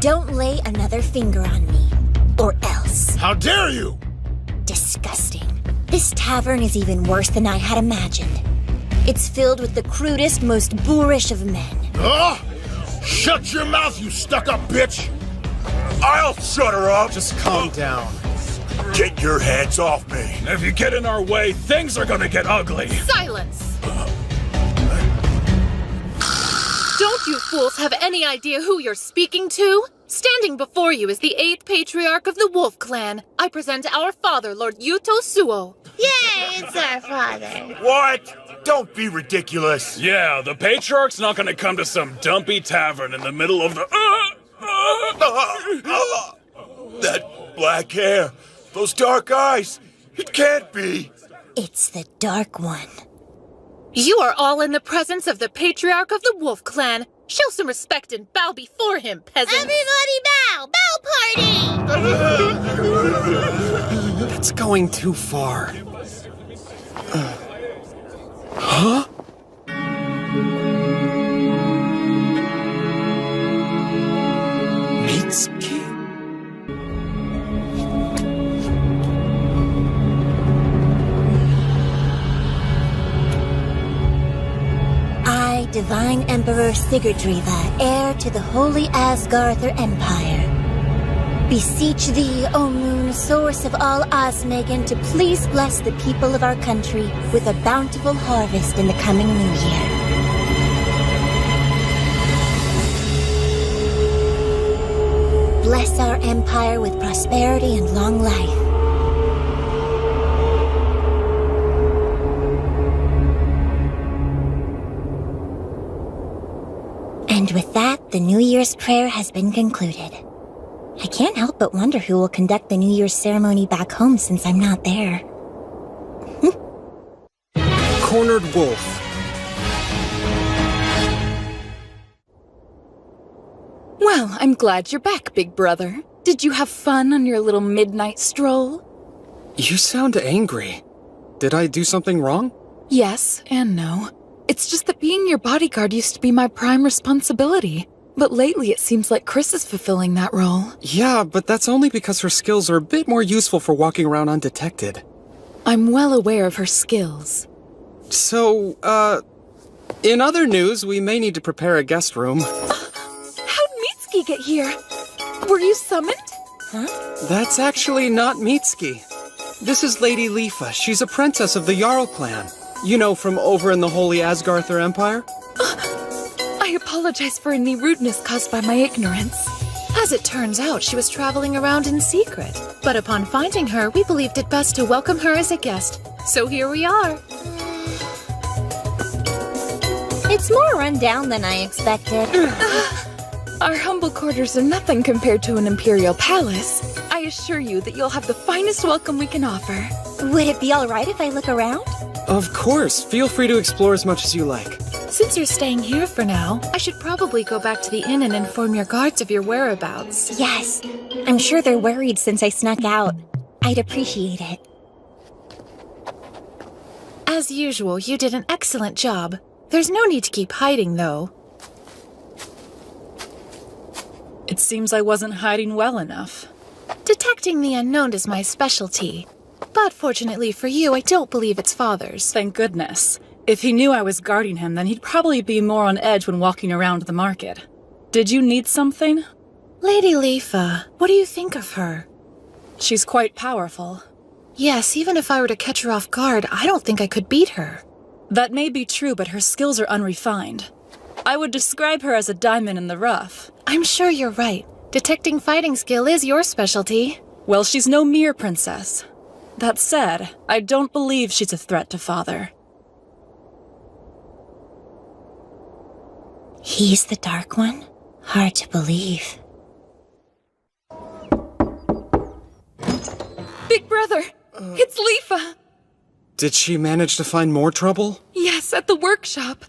Don't lay another finger on me, or else. How dare you! Disgusting. This tavern is even worse than I had imagined. It's filled with the crudest, most boorish of men. Shut your mouth, you stuck-up bitch! I'll shut her up! Just calm down. Get your hands off me! If you get in our way, things are gonna get ugly! Silence! Don't you fools have any idea who you're speaking to? Standing before you is the 8th patriarch of the Wolf Clan. I present our father, Lord Yuto Suo. Yay, it's our father. What? Don't be ridiculous. Yeah, the patriarch's not gonna come to some dumpy tavern in the middle of the... That black hair, those dark eyes, it can't be. It's the Dark One. You are all in the presence of the patriarch of the Wolf Clan. Show some respect and bow before him, peasants. Everybody bow! Bow party! That's going too far. Huh? Mitsuki? Divine Emperor Sigurdriva, heir to the Holy Asgarther Empire. Beseech thee, O moon, source of all Osmegan, to please bless the people of our country with a bountiful harvest in the coming new year. Bless our empire with prosperity and long life. And with that, the New Year's prayer has been concluded. I can't help but wonder who will conduct the New Year's ceremony back home since I'm not there. Cornered Wolf. Well, I'm glad you're back, big brother. Did you have fun on your little midnight stroll? You sound angry. Did I do something wrong? Yes and no. It's just that being your bodyguard used to be my prime responsibility. But lately it seems like Chris is fulfilling that role. Yeah, but that's only because her skills are a bit more useful for walking around undetected. I'm well aware of her skills. So, in other news, we may need to prepare a guest room. How'd Mitsuki get here? Were you summoned? Huh? That's actually not Mitsuki. This is Lady Lifa. She's a princess of the Jarl clan. You know, from over in the Holy Asgarther Empire? I apologize for any rudeness caused by my ignorance. As it turns out, she was traveling around in secret. But upon finding her, we believed it best to welcome her as a guest. So here we are. It's more run down than I expected. Our humble quarters are nothing compared to an imperial palace. I assure you that you'll have the finest welcome we can offer. Would it be all right if I look around? Of course. Feel free to explore as much as you like. Since you're staying here for now, I should probably go back to the inn and inform your guards of your whereabouts. Yes. I'm sure they're worried since I snuck out. I'd appreciate it. As usual, you did an excellent job. There's no need to keep hiding, though. It seems I wasn't hiding well enough. Detecting the unknown is my specialty. But fortunately for you, I don't believe it's Father's. Thank goodness. If he knew I was guarding him, then he'd probably be more on edge when walking around the market. Did you need something? Lady Lifa, what do you think of her? She's quite powerful. Yes, even if I were to catch her off guard, I don't think I could beat her. That may be true, but her skills are unrefined. I would describe her as a diamond in the rough. I'm sure you're right. Detecting fighting skill is your specialty. Well, she's no mere princess. That said, I don't believe she's a threat to Father. He's the Dark One? Hard to believe. Big brother! It's Lifa! Did she manage to find more trouble? Yes, at the workshop.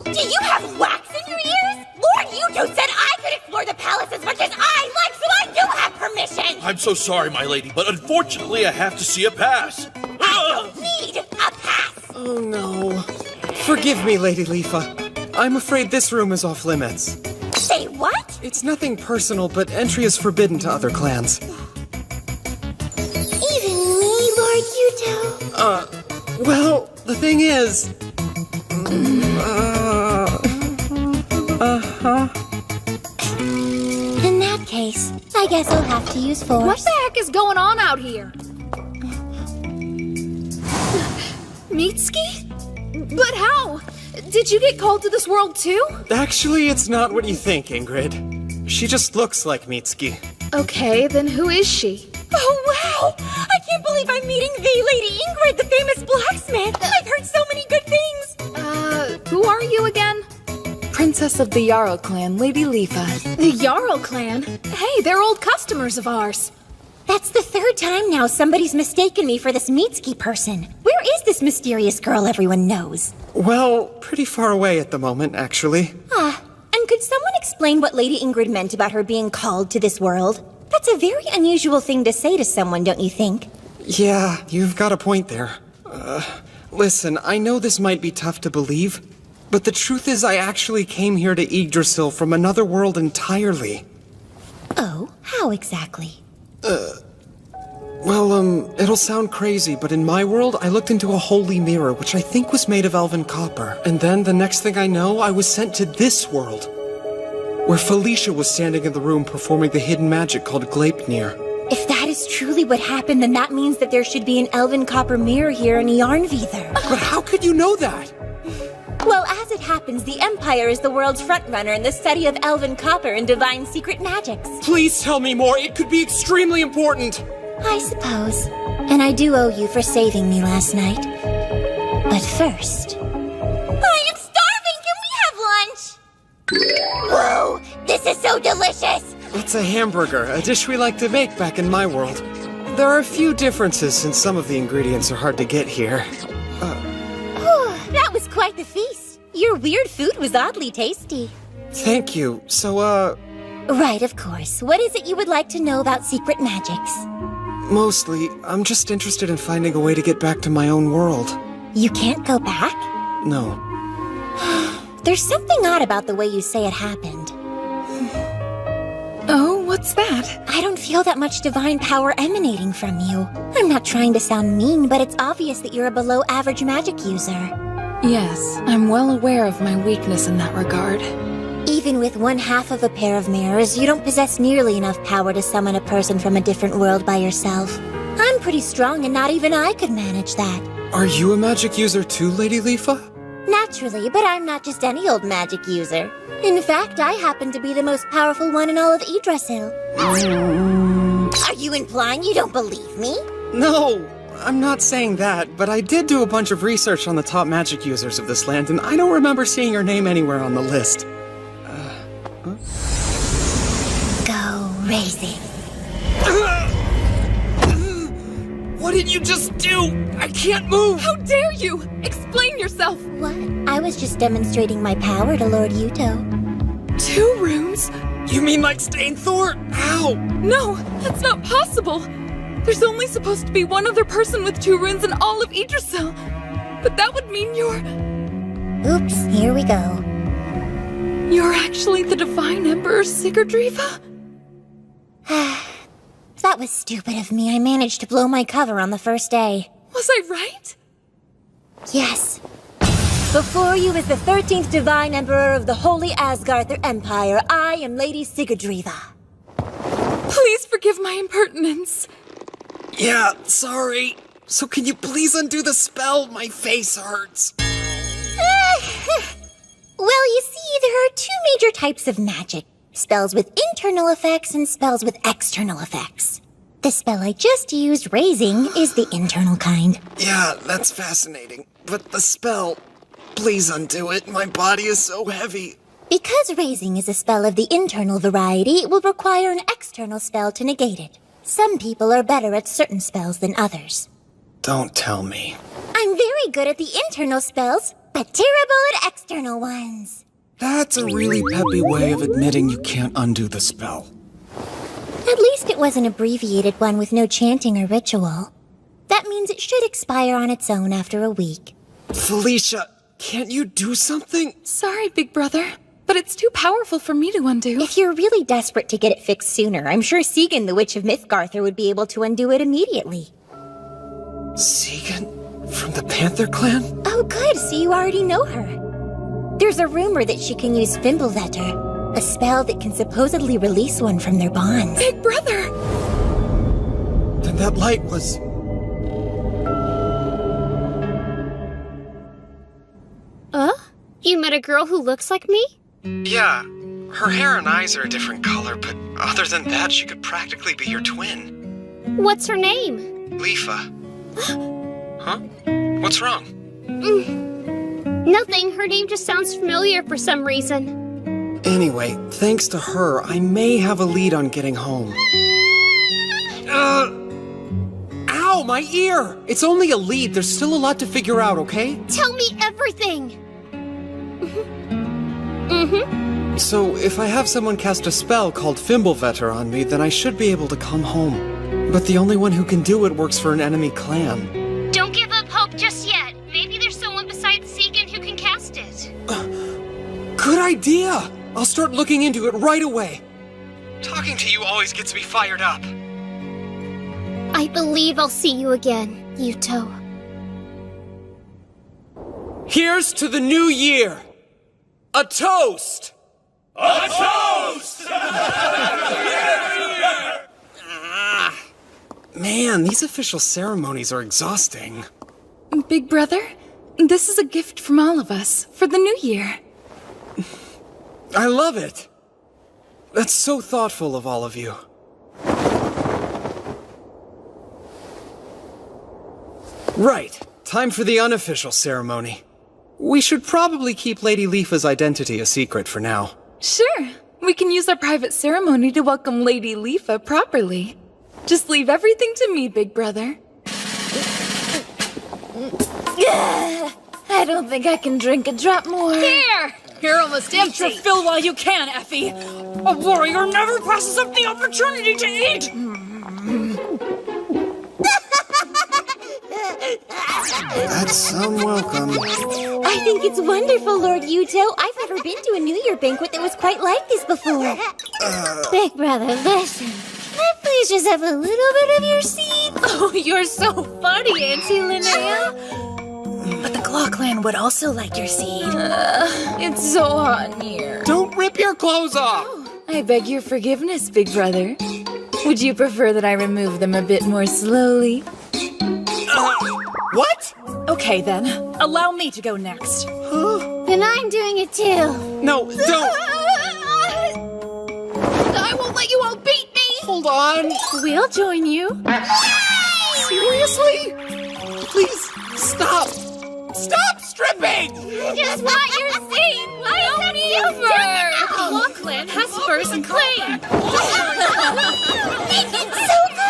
Do you have wax in your ears? Lord Yuto said I could explore the palace as much as I like, so I do have permission! I'm so sorry, my lady, but unfortunately I have to see a pass. I don't need a pass! Oh no. Forgive me, Lady Lifa. I'm afraid this room is off limits. Say what? It's nothing personal, but entry is forbidden to other clans. Even me, Lord Yuto? Well, the thing is... In that case, I guess I'll have to use force. What the heck is going on out here? Mitsuki? But how? Did you get called to this world too? Actually, it's not what you think, Ingrid. She just looks like Mitsuki. Okay, then who is she? Oh, wow! I can't believe I'm meeting the Lady Ingrid, the famous blacksmith! I've heard so many good things! Who are you again? Princess of the Jarl clan, Lady Lifa. The Jarl clan? Hey, they're old customers of ours. That's the third time now somebody's mistaken me for this Mitsuki person. Where is this mysterious girl everyone knows? Well, pretty far away at the moment, actually. And could someone explain what Lady Ingrid meant about her being called to this world? That's a very unusual thing to say to someone, don't you think? Yeah, you've got a point there. Listen, I know this might be tough to believe, but the truth is I actually came here to Yggdrasil from another world entirely. Oh, how exactly? Well, it'll sound crazy, but in my world, I looked into a holy mirror, which I think was made of elven copper. And then, the next thing I know, I was sent to this world, where Felicia was standing in the room performing the hidden magic called Gleipnir. If that is truly what happened, then that means that there should be an elven copper mirror here in Yarnvidar. But how could you know that? Well, as it happens, the Empire is the world's frontrunner in the study of elven copper and divine secret magics. Please tell me more. It could be extremely important. I suppose. And I do owe you for saving me last night. But first... I am starving! Can we have lunch? Whoa! This is so delicious! It's a hamburger, a dish we like to make back in my world. There are a few differences since some of the ingredients are hard to get here. That was quite the feast. Your weird food was oddly tasty. Thank you. So, Right, of course. What is it you would like to know about secret magics? Mostly, I'm just interested in finding a way to get back to my own world. You can't go back? No. There's something odd about the way you say it happened. Oh, what's that? I don't feel that much divine power emanating from you. I'm not trying to sound mean, but it's obvious that you're a below-average magic user. Yes, I'm well aware of my weakness in that regard. Even with one half of a pair of mirrors, you don't possess nearly enough power to summon a person from a different world by yourself. I'm pretty strong and not even I could manage that. Are you a magic user too, Lady Leafa? Naturally, but I'm not just any old magic user. In fact, I happen to be the most powerful one in all of Yggdrasil. Are you implying you don't believe me? No, I'm not saying that, but I did do a bunch of research on the top magic users of this land, and I don't remember seeing your name anywhere on the list. Go racing. What did you just do? I can't move! How dare you! Explain yourself! What? I was just demonstrating my power to Lord Yuto. 2 rooms? You mean like Stainthor? How? No, that's not possible! There's only supposed to be one other person with 2 runes in all of Yggdrasil. But that would mean you're... Oops, here we go. You're actually the Divine Emperor Sigurdriva? That was stupid of me. I managed to blow my cover on the first day. Was I right? Yes. Before you is the 13th Divine Emperor of the Holy Asgarther Empire. I am Lady Sigurdriva. Please forgive my impertinence. Yeah, sorry. So can you please undo the spell? My face hurts. Well, you see, there are 2 major types of magic. Spells with internal effects and spells with external effects. The spell I just used, Raising, is the internal kind. Yeah, that's fascinating. But the spell, please undo it. My body is so heavy. Because Raising is a spell of the internal variety, it will require an external spell to negate it. Some people are better at certain spells than others. Don't tell me. I'm very good at the internal spells, but terrible at external ones. That's a really peppy way of admitting you can't undo the spell. At least it was an abbreviated one with no chanting or ritual. That means it should expire on its own after a week. Felicia, can't you do something? Sorry, big brother, but it's too powerful for me to undo. If you're really desperate to get it fixed sooner, I'm sure Segan, the Witch of Mythgarther, would be able to undo it immediately. Segan? From the Panther Clan? Oh good, so you already know her. There's a rumor that she can use Fimbulvetter, a spell that can supposedly release one from their bonds. Big brother! Then that light was... You met a girl who looks like me? Yeah. Her hair and eyes are a different color, but other than that, she could practically be your twin. What's her name? Leafa. Huh? What's wrong? Nothing. Her name just sounds familiar for some reason. Anyway, thanks to her, I may have a lead on getting home. Ow, my ear! It's only a lead. There's still a lot to figure out, okay? Tell me everything! So, if I have someone cast a spell called Fimbulvetter on me, then I should be able to come home. But the only one who can do it works for an enemy clan. Don't give up hope just yet. Maybe there's someone besides Segan who can cast it. Good idea! I'll start looking into it right away. Talking to you always gets me fired up. I believe I'll see you again, Yuto. Here's to the new year! A toast! A toast! Man, these official ceremonies are exhausting. Big brother, this is a gift from all of us for the new year. I love it! That's so thoughtful of all of you. Right, time for the unofficial ceremony. We should probably keep Lady Leafa's identity a secret for now. Sure, we can use our private ceremony to welcome Lady Leafa properly. Just leave everything to me, big brother. I don't think I can drink a drop more. Here! You're almost empty. Eat your fill while you can, Effie. A warrior never passes up the opportunity to eat. That's unwelcome. I think it's wonderful, Lord Yuto. I've never been to a New Year banquet that was quite like this before. Big brother, listen. Can I please just have a little bit of your seed? Oh, you're so funny, Auntie Linnea. But the Claw Clan would also like your seed. It's so hot in here. Don't rip your clothes off! I beg your forgiveness, big brother. Would you prefer that I remove them a bit more slowly? What? Okay then, allow me to go next. Then I'm doing it too. No, don't! I won't let you all beat me! Hold on! We'll join you. Seriously? Please, stop! Stop stripping! Just want your seed! Why is it The Claw Clan has spurs and claim. It's so good!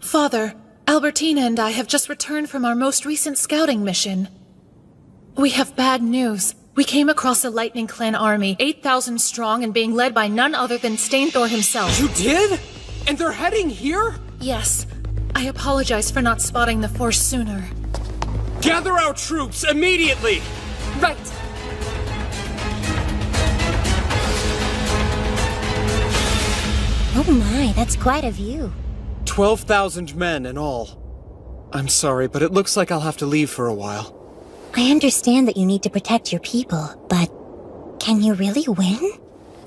Father, Albertina and I have just returned from our most recent scouting mission. We have bad news. We came across a Lightning Clan army, 8,000 strong and being led by none other than Stainthor himself. You did? And they're heading here? Yes. I apologize for not spotting the force sooner. Gather our troops immediately! Right. Oh my, that's quite a view. 12,000 men in all. I'm sorry, but it looks like I'll have to leave for a while. I understand that you need to protect your people, but can you really win?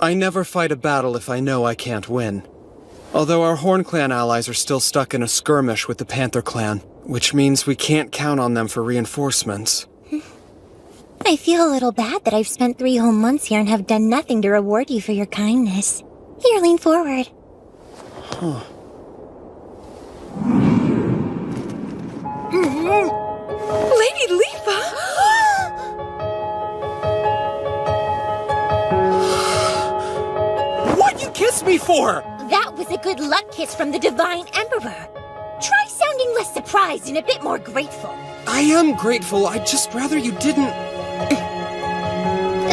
I never fight a battle if I know I can't win. Although our Horn Clan allies are still stuck in a skirmish with the Panther Clan, which means we can't count on them for reinforcements. I feel a little bad that I've spent 3 whole months here and have done nothing to reward you for your kindness. Here, lean forward. Huh. Lady Leafa! What'd you kiss me for? That was a good luck kiss from the Divine Emperor. Try sounding less surprised and a bit more grateful. I am grateful, I'd just rather you didn't...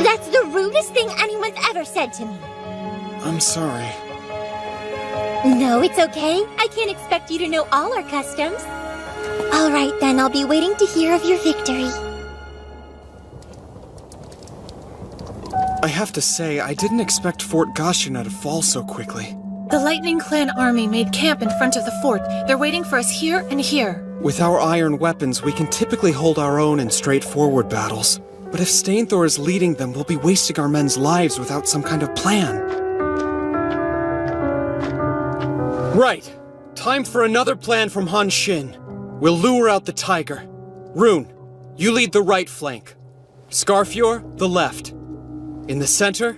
That's the rudest thing anyone's ever said to me. I'm sorry. No, it's okay. I can't expect you to know all our customs. All right, then. I'll be waiting to hear of your victory. I have to say, I didn't expect Fort Gashina to fall so quickly. The Lightning Clan army made camp in front of the fort. They're waiting for us here and here. With our iron weapons, we can typically hold our own in straightforward battles. But if Stainthor is leading them, we'll be wasting our men's lives without some kind of plan. Right. Time for another plan from Han Xin. We'll lure out the tiger. Rune, you lead the right flank. Scarfior, the left. In the center...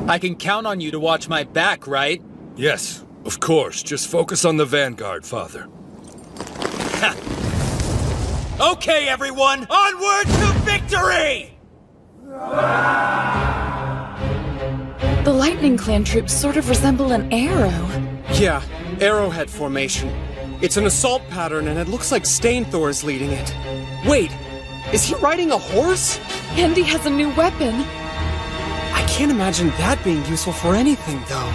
I can count on you to watch my back, right? Yes, of course. Just focus on the vanguard, Father. Okay, everyone! Onward to victory! The Lightning Clan troops sort of resemble an arrow. Yeah, arrowhead formation. It's an assault pattern and it looks like Stainthor is leading it. Wait, is he riding a horse? And he has a new weapon. I can't imagine that being useful for anything, though.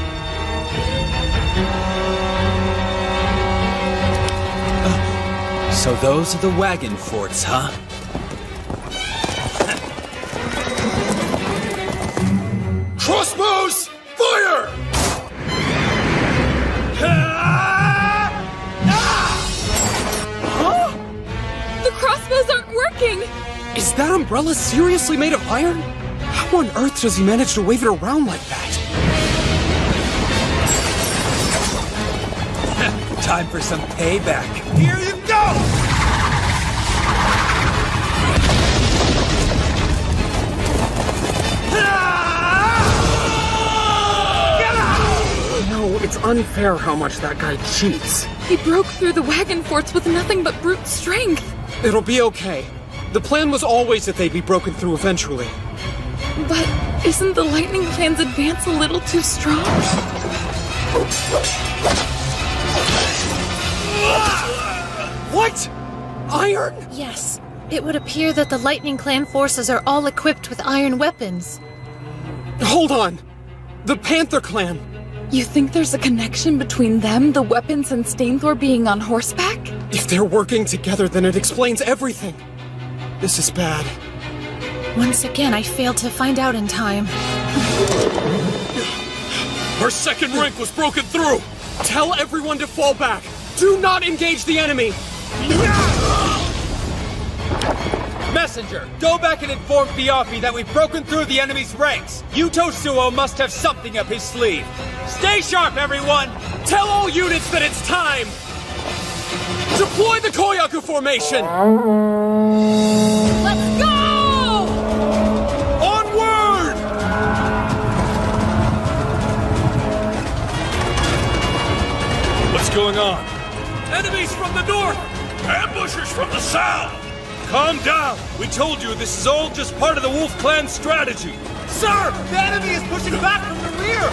So those are the wagon forts, huh? Crossbows, fire! Huh? The crossbows aren't working! Is that umbrella seriously made of iron? How on earth does he manage to wave it around like that? Time for some payback. Here you go! No, it's unfair how much that guy cheats. He broke through the wagon forts with nothing but brute strength. It'll be okay. The plan was always that they'd be broken through eventually. But isn't the Lightning Clan's advance a little too strong? What? Iron? Yes. It would appear that the Lightning Clan forces are all equipped with iron weapons. Hold on! The Panther Clan! You think there's a connection between them, the weapons, and Stainthor being on horseback? If they're working together, then it explains everything. This is bad. Once again, I failed to find out in time. Her second rank was broken through! Tell everyone to fall back! Do not engage the enemy! Messenger, go back and inform Fiafi that we've broken through the enemy's ranks. Yuto Suo must have something up his sleeve. Stay sharp, everyone! Tell all units that it's time! Deploy the Koyaku formation! Let's go! Onward! What's going on? Enemies from the north! Ambushers from the south! Calm down! We told you this is all just part of the Wolf Clan strategy! Sir! The enemy is pushing back from the rear!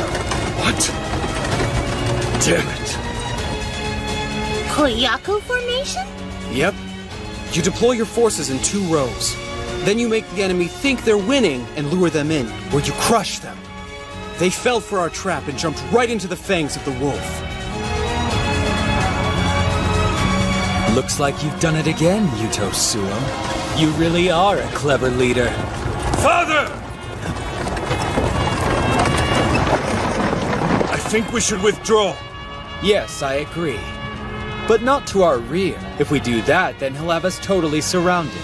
What? Damn it. Koyaku formation? Yep. You deploy your forces in 2 rows. Then you make the enemy think they're winning and lure them in, where you crush them. They fell for our trap and jumped right into the fangs of the wolf. Looks like you've done it again, Yuto Suo. You really are a clever leader. Father! I think we should withdraw. Yes, I agree. But not to our rear. If we do that, then he'll have us totally surrounded.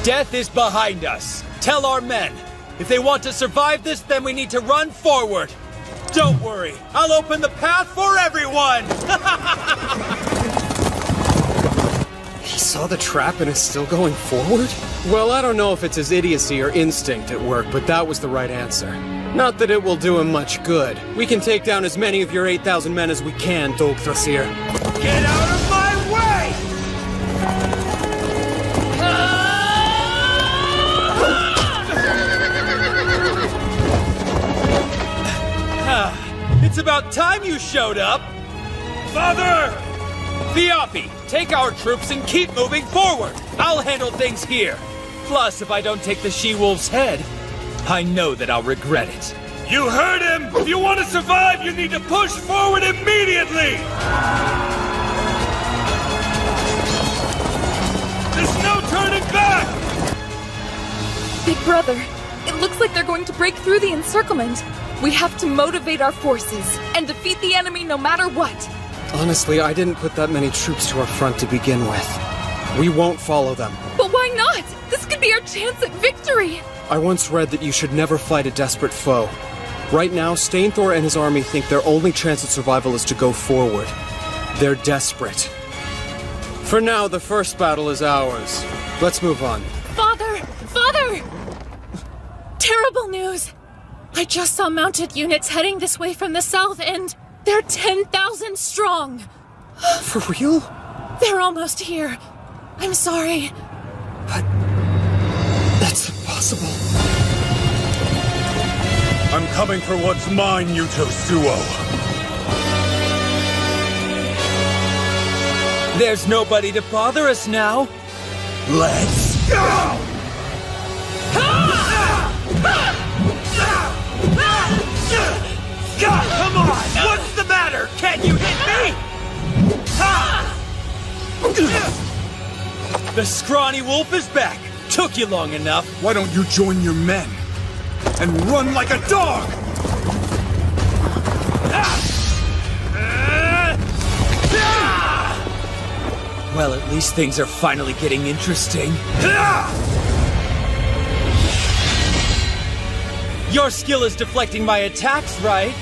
Death is behind us. Tell our men. If they want to survive this, then we need to run forward. Don't worry. I'll open the path for everyone! He saw the trap and is still going forward? Well, I don't know if it's his idiocy or instinct at work, but that was the right answer. Not that it will do him much good. We can take down as many of your 8,000 men as we can, Dolgthasir. Get out of my way! It's about time you showed up! Father! Fiafi, take our troops and keep moving forward! I'll handle things here. Plus, if I don't take the she-wolf's head, I know that I'll regret it. You heard him! If you want to survive, you need to push forward immediately! There's no turning back! Big brother, it looks like they're going to break through the encirclement. We have to motivate our forces and defeat the enemy no matter what. Honestly, I didn't put that many troops to our front to begin with. We won't follow them. But why not? This could be our chance at victory! I once read that you should never fight a desperate foe. Right now, Stainthor and his army think their only chance at survival is to go forward. They're desperate. For now, the first battle is ours. Let's move on. Father! Father! Terrible news! I just saw mounted units heading this way from the south, and they're 10,000 strong! For real? They're almost here. I'm sorry. But that's impossible. I'm coming for what's mine, Yuto Suo. There's nobody to bother us now. Let's go! God, come on! What's the matter? Can't you hit me? The scrawny wolf is back! Took you long enough. Why don't you join your men and run like a dog? Well, at least things are finally getting interesting. Your skill is deflecting my attacks, right?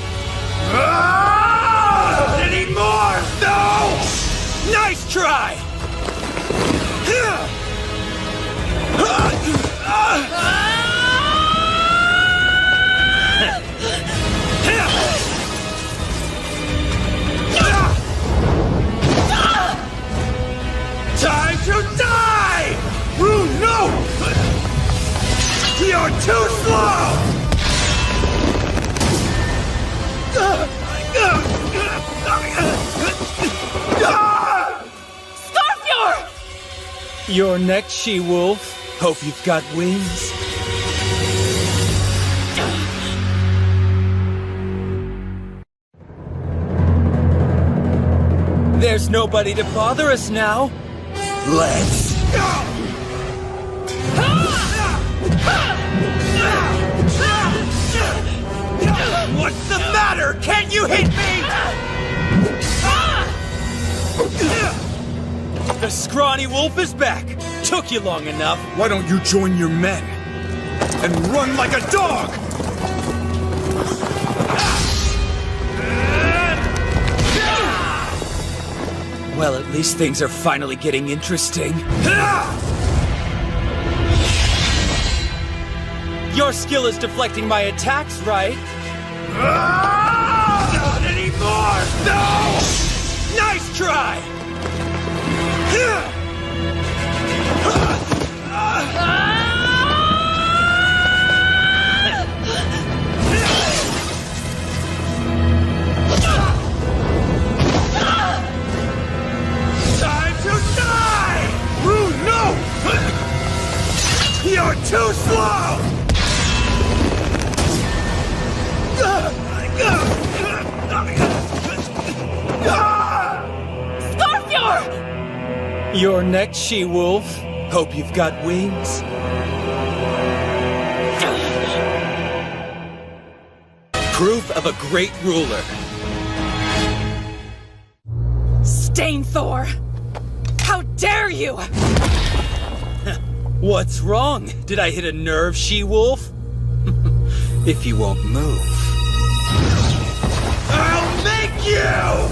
Any more? No! Nice try! Time to die! Rune, no! You're too slow! Scorpior! You're next, she-wolf. Hope you've got wings. There's nobody to bother us now. Let's go! What's the matter? Can't you hit me? The scrawny wolf is back. Took you long enough. Why don't you join your men and run like a dog? Well, at least things are finally getting interesting. Your skill is deflecting my attacks, right? Not anymore! No! Nice try! Time to die! Rune, no! You're too slow! Scorpior! You're next, she-wolf. Hope you've got wings. Proof of a great ruler. Stainthor! How dare you! What's wrong? Did I hit a nerve, she-wolf? If you won't move. I'll make you!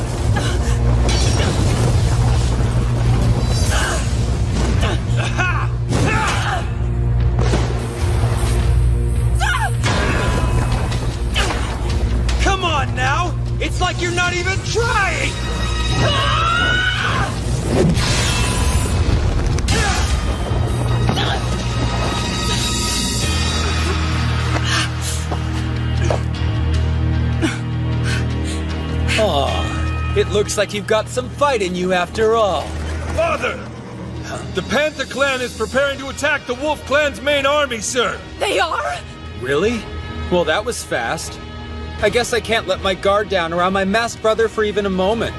Come on now! It's like you're not even trying! Aw, it looks like you've got some fight in you after all. Father! The Panther Clan is preparing to attack the Wolf Clan's main army, sir! They are? Really? Well, that was fast. I guess I can't let my guard down around my masked brother for even a moment.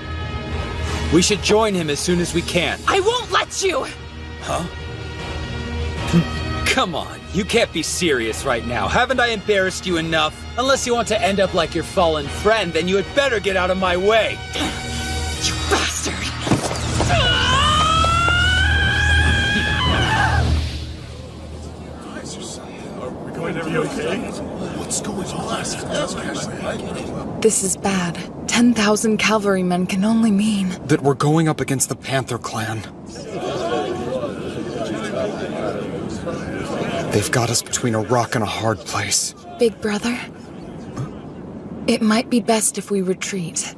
We should join him as soon as we can. I won't let you! Huh? Come on, you can't be serious right now. Haven't I embarrassed you enough? Unless you want to end up like your fallen friend, then you had better get out of my way. You bastard! What's going on? This is bad. 10,000 cavalrymen can only mean that we're going up against the Panther Clan. They've got us between a rock and a hard place. Big brother. It might be best if we retreat.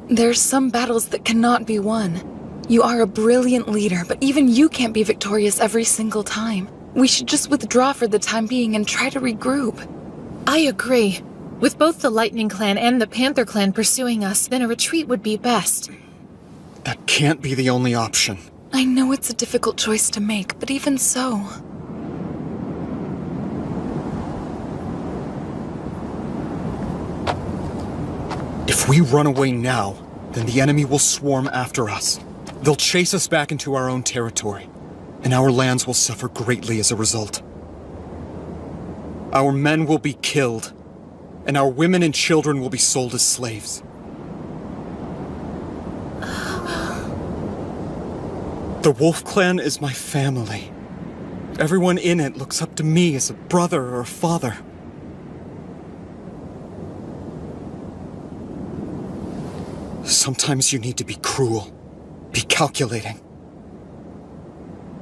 There's some battles that cannot be won. You are a brilliant leader, but even you can't be victorious every single time. We should just withdraw for the time being and try to regroup. I agree. With both the Lightning Clan and the Panther Clan pursuing us, then a retreat would be best. That can't be the only option. I know it's a difficult choice to make, but even so... If we run away now, then the enemy will swarm after us. They'll chase us back into our own territory. and our lands will suffer greatly as a result. Our men will be killed, and our women and children will be sold as slaves. The Wolf Clan is my family. Everyone in it looks up to me as a brother or a father. Sometimes you need to be cruel, be calculating.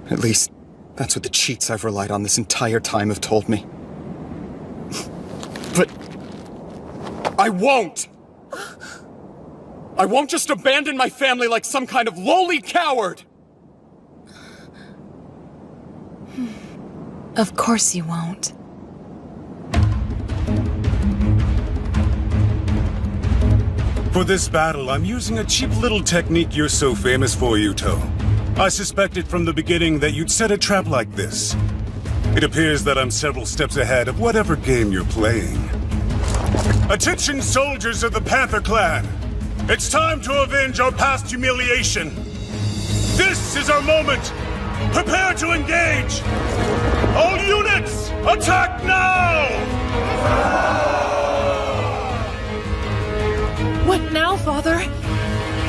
At least, that's what the cheats I've relied on this entire time have told me. But I won't! I won't just abandon my family like some kind of lowly coward! Of course you won't. For this battle, I'm using a cheap little technique you're so famous for, Yuto. I suspected from the beginning that you'd set a trap like this. It appears that I'm several steps ahead of whatever game you're playing. Attention, soldiers of the Panther Clan! It's time to avenge our past humiliation! This is our moment! Prepare to engage! All units, attack now! What now, Father?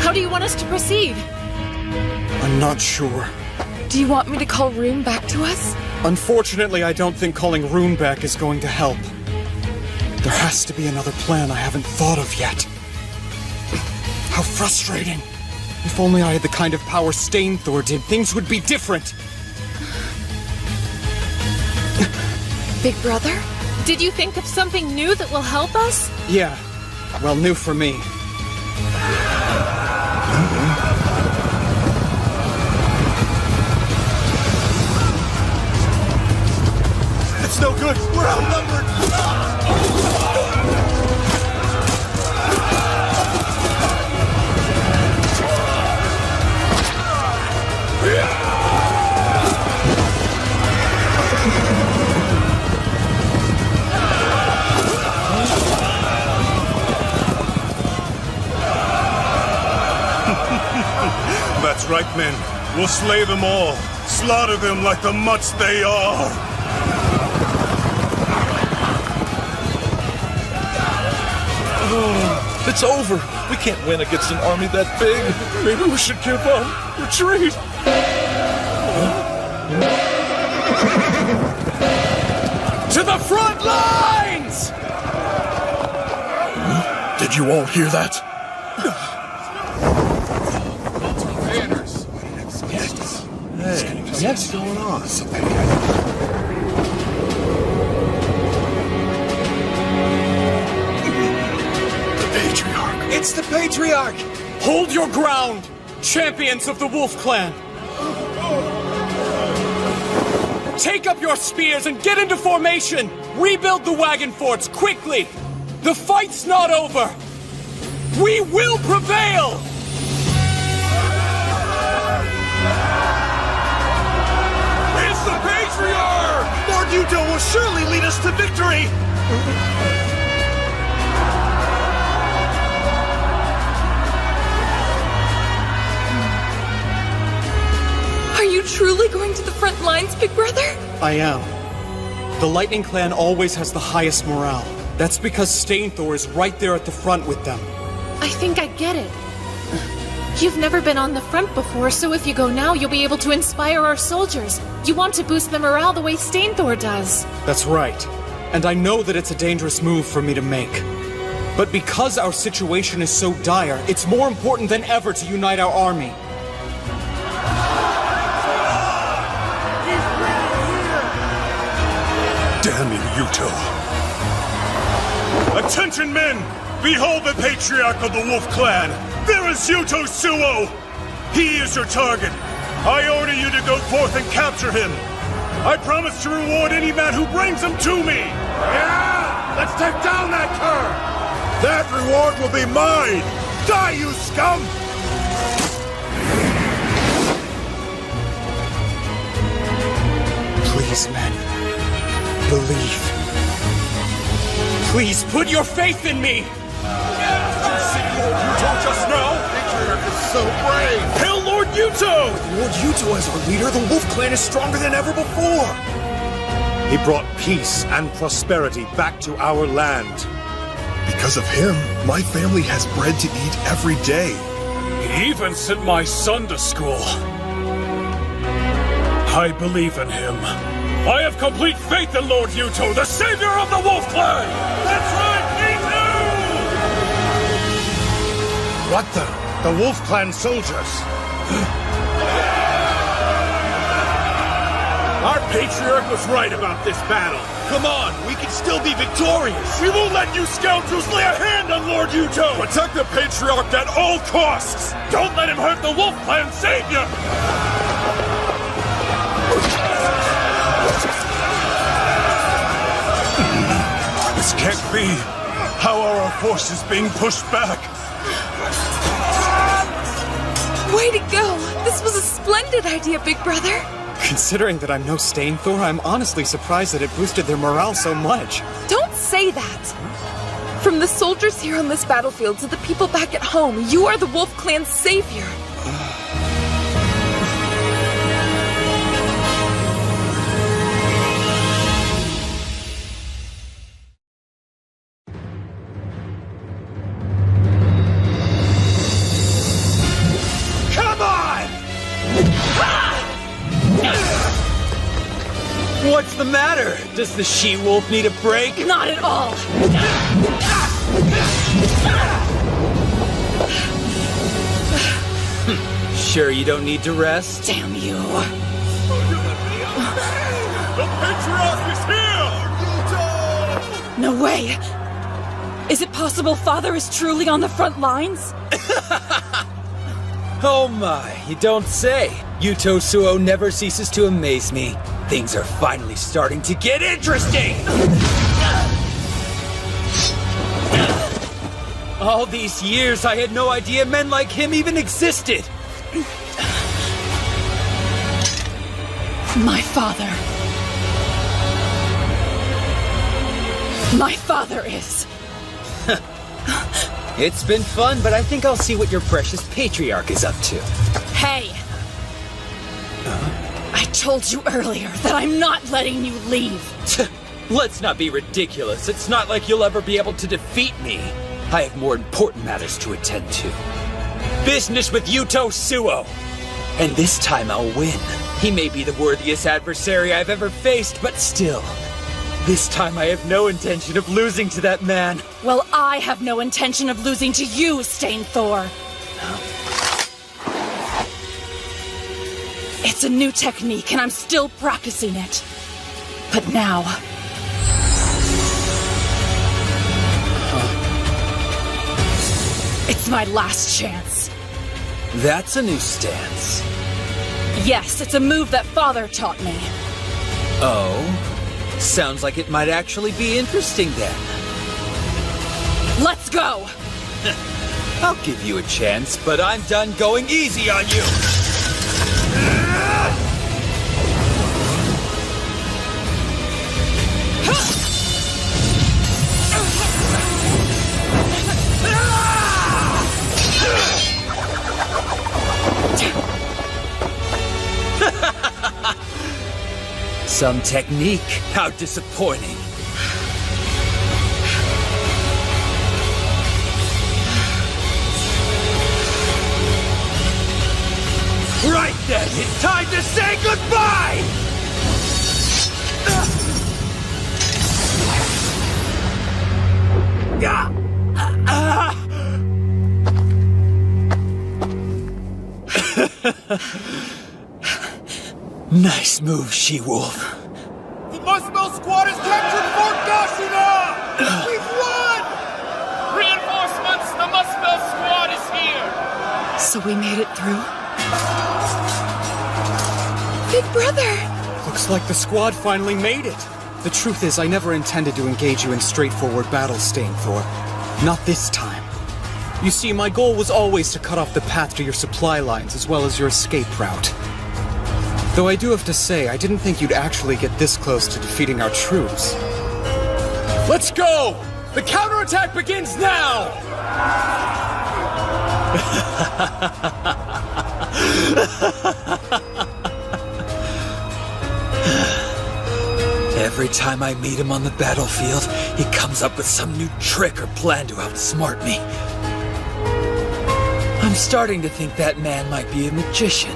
How do you want us to proceed? I'm not sure. Do you want me to call Rune back to us? Unfortunately, I don't think calling Rune back is going to help. There has to be another plan I haven't thought of yet. How frustrating. If only I had the kind of power Stainthor did, things would be different. Big brother? Did you think of something new that will help us? Yeah. Well, new for me. It's no good. We're outnumbered. That's right, men. We'll slay them all. Slaughter them like the mutts they are. Oh, it's over. We can't win against an army that big. Maybe we should give up. Retreat. To the front lines! Did you all hear that? Hey, what's going on? The Patriarch. It's the Patriarch! Hold your ground, champions of the Wolf Clan! Take up your spears and get into formation! Rebuild the wagon forts, quickly! The fight's not over! We will prevail! It's the Patriarch! Lord Yuto will surely lead us to victory! Are you truly going to the front lines, Big Brother? I am. The Lightning Clan always has the highest morale. That's because Stainthor is right there at the front with them. I think I get it. You've never been on the front before, so if you go now, you'll be able to inspire our soldiers. You want to boost the morale the way Stainthor does. That's right. And I know that it's a dangerous move for me to make. But because our situation is so dire, it's more important than ever to unite our army. Damn you, Yuto. Attention, men! Behold the Patriarch of the Wolf Clan! There is Yuto Suo! He is your target. I order you to go forth and capture him. I promise to reward any man who brings him to me! Yeah! Let's take down that cur! That reward will be mine! Die, you scum! Please, men. Believe. Please put your faith in me! Did you see Lord Yuto just now? Patriarch is So brave! Hail Lord Yuto! With Lord Yuto as our leader, the Wolf Clan is stronger than ever before! He brought peace and prosperity back to our land. Because of him, my family has bread to eat every day. He even sent my son to school. I believe in him. I have complete faith in Lord Yuto, the savior of the Wolf Clan! That's right, me too! What the? The Wolf Clan soldiers! Our patriarch was right about this battle. Come on, we can still be victorious. We won't let you scoundrels lay a hand on Lord Yuto. Protect the patriarch at all costs. Don't let him hurt the Wolf Clan savior. This can't be. How are our forces being pushed back? Way to go! This was a splendid idea, Big Brother. Considering that I'm no Stainthor, I'm honestly surprised that it boosted their morale so much. Don't say that! From the soldiers here on this battlefield to the people back at home, you are the Wolf Clan's savior. Come on! What's the matter? Does the she-wolf need a break? Not at all! Sure you don't need to rest? Damn you. The patriarch is here! No way! Is it possible Father is truly on the front lines? Oh my, you don't say. Yuto Suo never ceases to amaze me. Things are finally starting to get interesting! All these years, I had no idea men like him even existed. My father. My father is. It's been fun, but I think I'll see what your precious patriarch is up to. Hey! I told you earlier that I'm not letting you leave. Let's not be ridiculous. It's not like you'll ever be able to defeat me. I have more important matters to attend to. Business with Yuto Suo. And this time I'll win. He may be the worthiest adversary I've ever faced, but still. This time I have no intention of losing to that man. Well, I have no intention of losing to you, Stainthor. It's a new technique, and I'm still practicing it. But now... it's my last chance. That's a new stance. Yes, it's a move that Father taught me. Oh? Sounds like it might actually be interesting then. Let's go! I'll give you a chance, but I'm done going easy on you! Some technique. How disappointing. Right then, it's time to say goodbye! Nice move, she-wolf. The Muspel squad has captured Fort Gashina! We've won! Reinforcements! The Muspel squad is here! So we made it through? Big Brother! Looks like the squad finally made it. The truth is, I never intended to engage you in straightforward battle, Stainthor. Not this time. You see, my goal was always to cut off the path to your supply lines as well as your escape route. Though I do have to say, I didn't think you'd actually get this close to defeating our troops. Let's go! The counterattack begins now! Every time I meet him on the battlefield, he comes up with some new trick or plan to outsmart me. I'm starting to think that man might be a magician.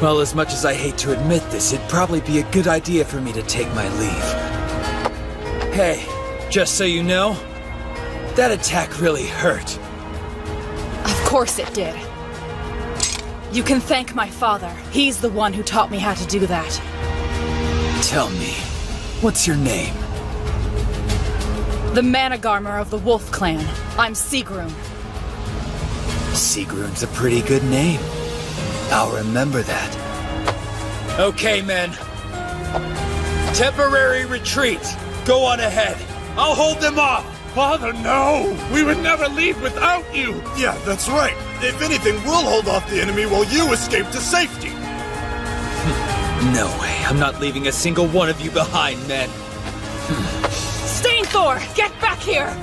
Well, as much as I hate to admit this, it'd probably be a good idea for me to take my leave. Hey, just so you know, that attack really hurt. Of course it did. You can thank my father. He's the one who taught me how to do that. Tell me, what's your name? The Managarmer of the Wolf Clan. I'm Sigrun. Sigrun's a pretty good name. I'll remember that. Okay, men. Temporary retreat. Go on ahead. I'll hold them off. Father, no! We would never leave without you! Yeah, that's right. If anything, we'll hold off the enemy while you escape to safety. No way. I'm not leaving a single one of you behind, men. Stainthor, get back here!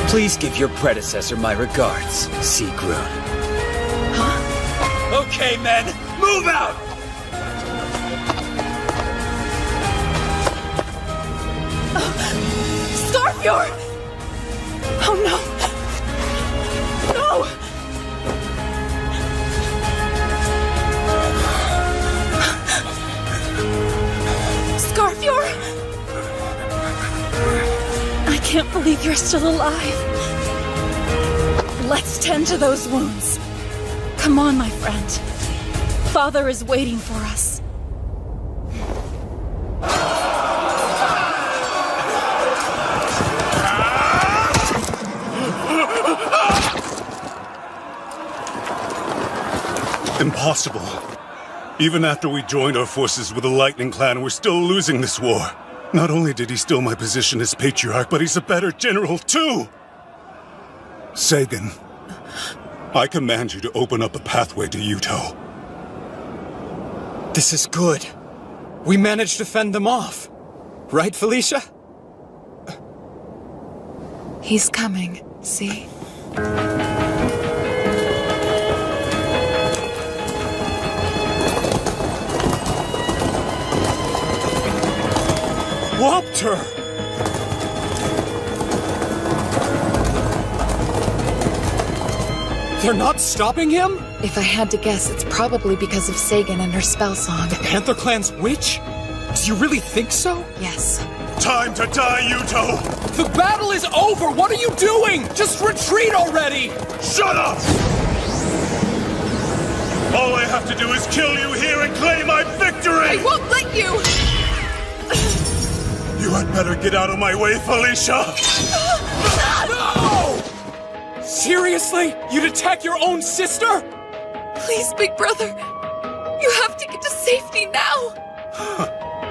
Please give your predecessor my regards, Sigrun. Huh? Okay, men, move out! Scarfjord! Oh no! No! Scarfjord! I can't believe you're still alive. Let's tend to those wounds. Come on, my friend. Father is waiting for us. Impossible. Even after we joined our forces with the Lightning Clan, we're still losing this war. Not only did he steal my position as Patriarch, but he's a better general, too! Sagan, I command you to open up a pathway to Yuto. This is good. We managed to fend them off. Right, Felicia? He's coming, see? Whopped her! They're not stopping him? If I had to guess, it's probably because of Sagan and her spell song. The Panther Clan's witch? Do you really think so? Yes. Time to die, Yuto! The battle is over! What are you doing? Just retreat already! Shut up! All I have to do is kill you here and claim my victory! I won't let you! You had better get out of my way, Felicia! No! Seriously? You'd attack your own sister? Please, big brother. You have to get to safety now.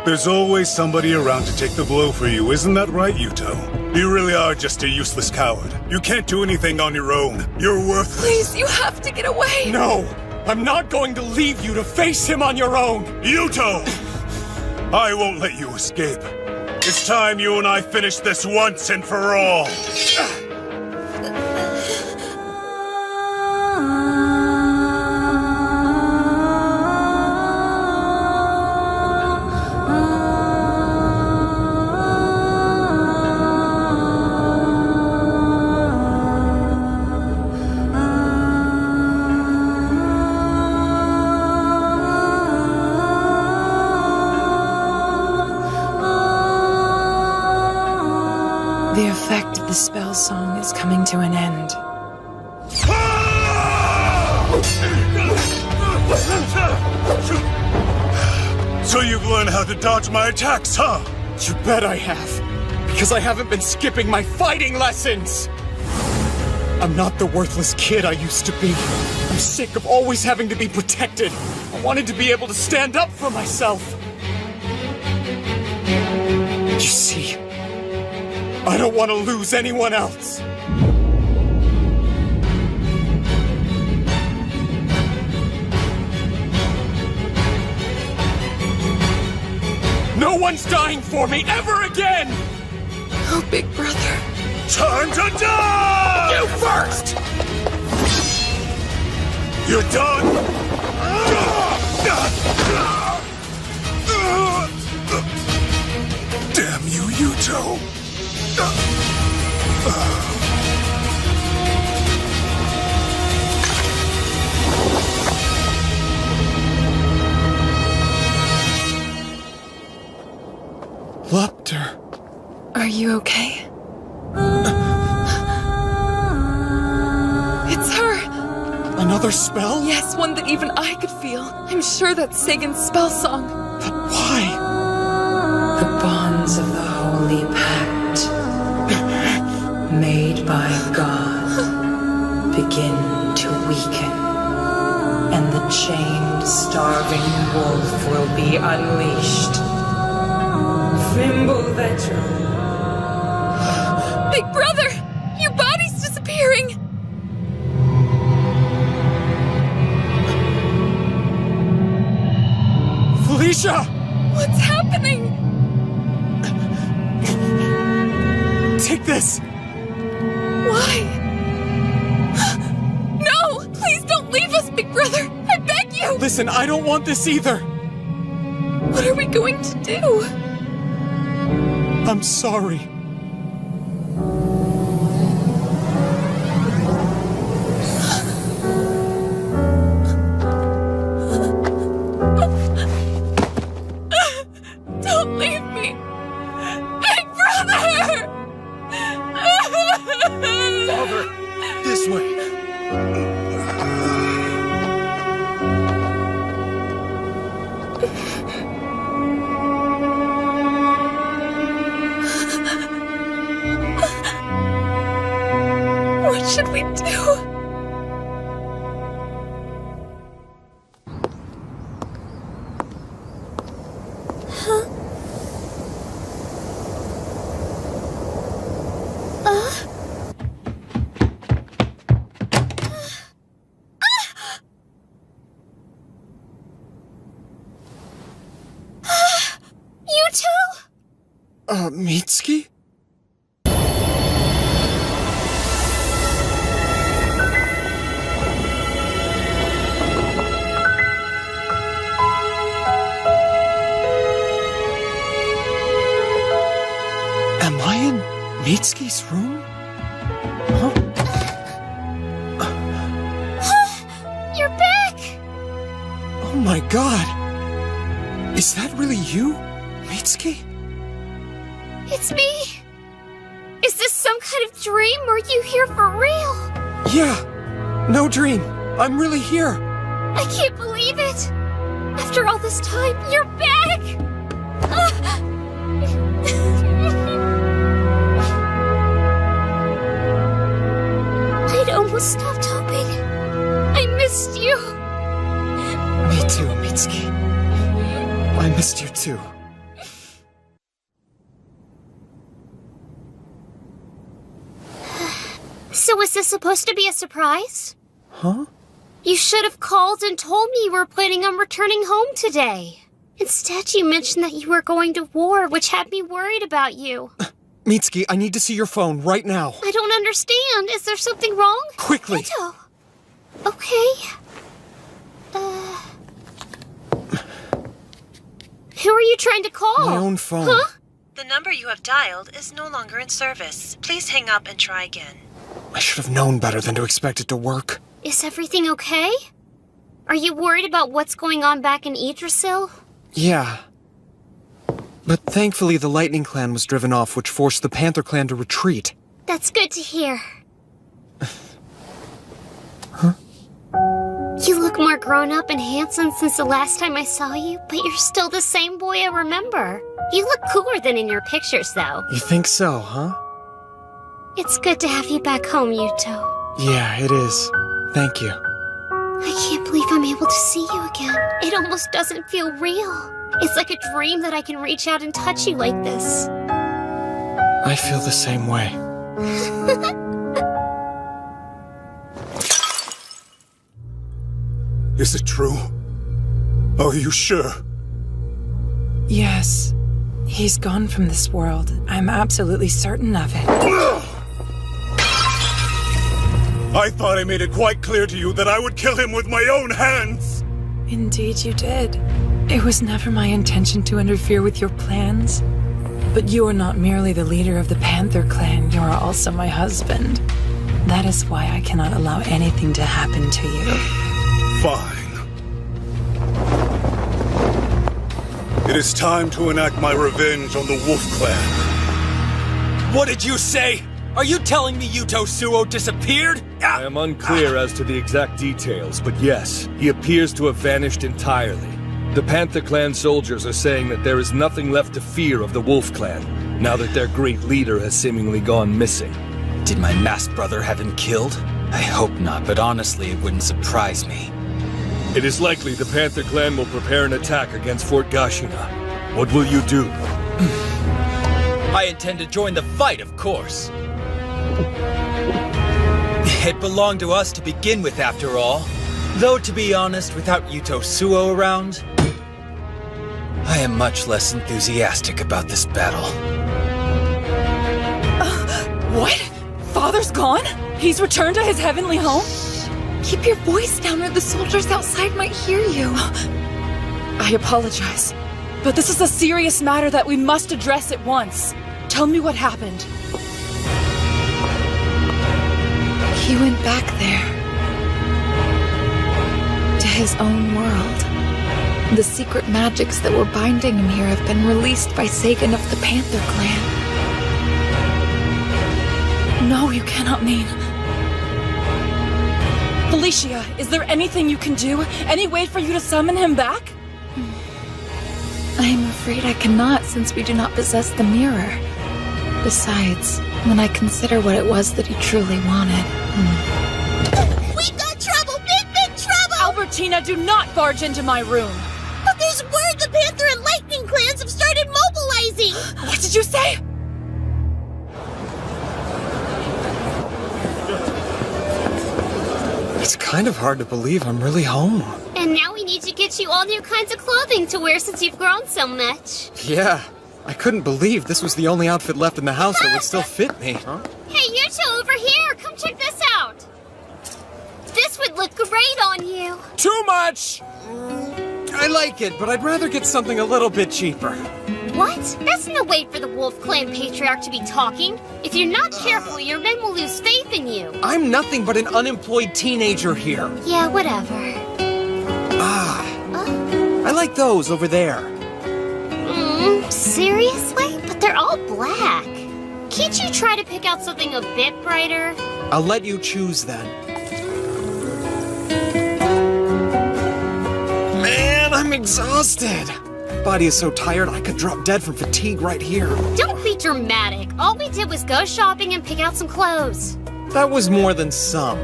There's always somebody around to take the blow for you, isn't that right, Yuto? You really are just a useless coward. You can't do anything on your own. You're worthless. Please, you have to get away. No! I'm not going to leave you to face him on your own! Yuto! I won't let you escape. It's time you and I finish this once and for all. The effect of the spell song is coming to an end. So you've learned how to dodge my attacks, huh? You bet I have. Because I haven't been skipping my fighting lessons! I'm not the worthless kid I used to be. I'm sick of always having to be protected. I wanted to be able to stand up for myself. You see, I don't want to lose anyone else. No one's dying for me ever again! Oh, big brother. Time to die! You first! You're done! Damn you, Yuto! Lepter. Are you okay? It's her! Another spell? Yes, one that even I could feel. I'm sure that's Sagan's spell song. But why? The bonds of the Holy Pact, made by God, begin to weaken, and the chained, starving wolf will be unleashed. Fimble Vetro. Big brother! Your body's disappearing! Felicia! What's happening? Take this! Why? No! Please don't leave us, big brother! I beg you! Listen, I don't want this either! What are we going to do? I'm sorry. Don't leave me! Big brother! Father, this way. What should we do? Mitsuki? Am I in Mitsuki's room? Huh? You're back! Oh my god! Is that really you, Mitsuki? It's me! Is this some kind of dream, or are you here for real? Yeah! No dream! I'm really here! I can't believe it! After all this time, you're back! I'd almost stopped hoping. I missed you. Me too, Mitsuki. I missed you too. So is this supposed to be a surprise? Huh? You should have called and told me you were planning on returning home today. Instead, you mentioned that you were going to war, which had me worried about you. Mitsuki, I need to see your phone right now. I don't understand. Is there something wrong? Quickly! Ito. Okay. Who are you trying to call? My own phone. Huh? The number you have dialed is no longer in service. Please hang up and try again. I should have known better than to expect it to work. Is everything okay? Are you worried about what's going on back in Yggdrasil? Yeah. But thankfully the Lightning Clan was driven off, which forced the Panther Clan to retreat. That's good to hear. Huh? You look more grown up and handsome since the last time I saw you, but you're still the same boy I remember. You look cooler than in your pictures, though. You think so, huh? It's good to have you back home, Yuto. Yeah, it is. Thank you. I can't believe I'm able to see you again. It almost doesn't feel real. It's like a dream that I can reach out and touch you like this. I feel the same way. Is it true? Are you sure? Yes. He's gone from this world. I'm absolutely certain of it. I thought I made it quite clear to you that I would kill him with my own hands! Indeed you did. It was never my intention to interfere with your plans. But you are not merely the leader of the Panther clan, you are also my husband. That is why I cannot allow anything to happen to you. Fine. It is time to enact my revenge on the Wolf Clan. What did you say? Are you telling me Yuto Suo disappeared? I am unclear as to the exact details, but yes, he appears to have vanished entirely. The Panther Clan soldiers are saying that there is nothing left to fear of the Wolf Clan, now that their great leader has seemingly gone missing. Did my masked brother have him killed? I hope not, but honestly, it wouldn't surprise me. It is likely the Panther Clan will prepare an attack against Fort Gashina. What will you do? I intend to join the fight, of course. It belonged to us to begin with, after all. Though, to be honest, without Yuto Suo around, I am much less enthusiastic about this battle. What? Father's gone? He's returned to his heavenly home? Keep your voice down or the soldiers outside might hear you. I apologize, but this is a serious matter that we must address at once. Tell me what happened. He went back there. To his own world. The secret magics that were binding him here have been released by Sagan of the Panther Clan. No, you cannot mean... Felicia, is there anything you can do? Any way for you to summon him back? I am afraid I cannot, since we do not possess the mirror. Besides, when I consider what it was that he truly wanted... We've got trouble! Big trouble! Albertina, do not barge into my room! But there's word the Panther and Lightning clans have started mobilizing! What did you say? It's kind of hard to believe I'm really home. And now we need to get you all new kinds of clothing to wear since you've grown so much. Yeah, I couldn't believe this was the only outfit left in the house that would still fit me. Huh? Hey, you two over here! Come check this out! This would look great on you! Too much! I like it, but I'd rather get something a little bit cheaper. What? That's no way for the Wolf Clan Patriarch to be talking. If you're not careful, your men will lose faith in you. I'm nothing but an unemployed teenager here. Yeah, whatever. I like those over there. Seriously? But they're all black. Can't you try to pick out something a bit brighter? I'll let you choose then. Man, I'm exhausted. My body is so tired I could drop dead from fatigue right here. Don't be dramatic. All we did was go shopping and pick out some clothes. That was more than some.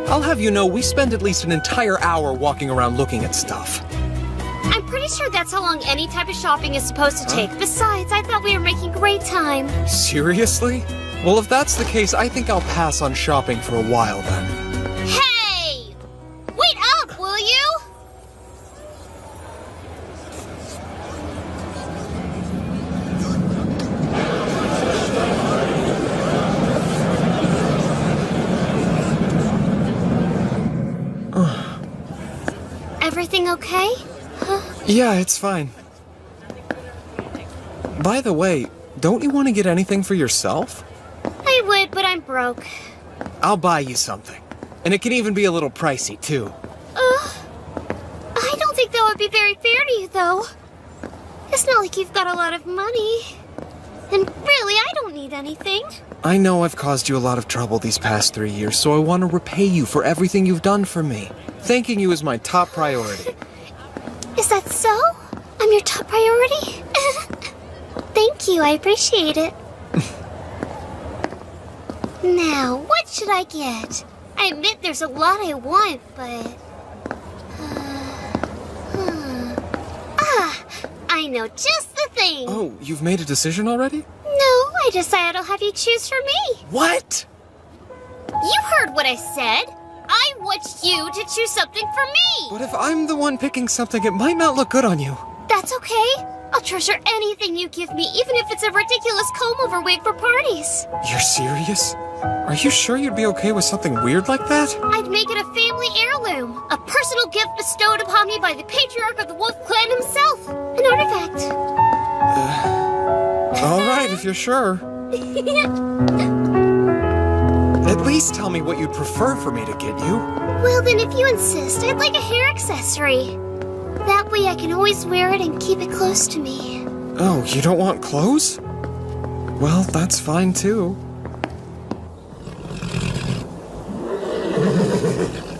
I'll have you know we spend at least an entire hour walking around looking at stuff. I'm pretty sure that's how long any type of shopping is supposed to take. Besides, I thought we were making great time. Seriously? Well, if that's the case, I think I'll pass on shopping for a while then. Hey! Wait up, will you? Everything okay? Huh? Yeah, it's fine. By the way, don't you want to get anything for yourself? I would, but I'm broke. I'll buy you something. And it can even be a little pricey, too. I don't think that would be very fair to you, though. It's not like you've got a lot of money. And really, I don't need anything. I know I've caused you a lot of trouble these past 3 years, so I want to repay you for everything you've done for me. Thanking you is my top priority. Is that so? I'm your top priority? Thank you, I appreciate it. Now, what should I get? I admit there's a lot I want, but... I know just the thing! Oh, you've made a decision already? No, I decided I'll have you choose for me. What? You heard what I said. I want you to choose something for me. But if I'm the one picking something, it might not look good on you. That's okay. I'll treasure anything you give me, even if it's a ridiculous comb-over wig for parties. You're serious? Are you sure you'd be okay with something weird like that? I'd make it a family heirloom. A personal gift bestowed upon me by the patriarch of the Wolf Clan himself. An artifact. All right, if you're sure. At least tell me what you'd prefer for me to get you. Well, then if you insist, I'd like a hair accessory. That way I can always wear it and keep it close to me. Oh, you don't want clothes? Well, that's fine too.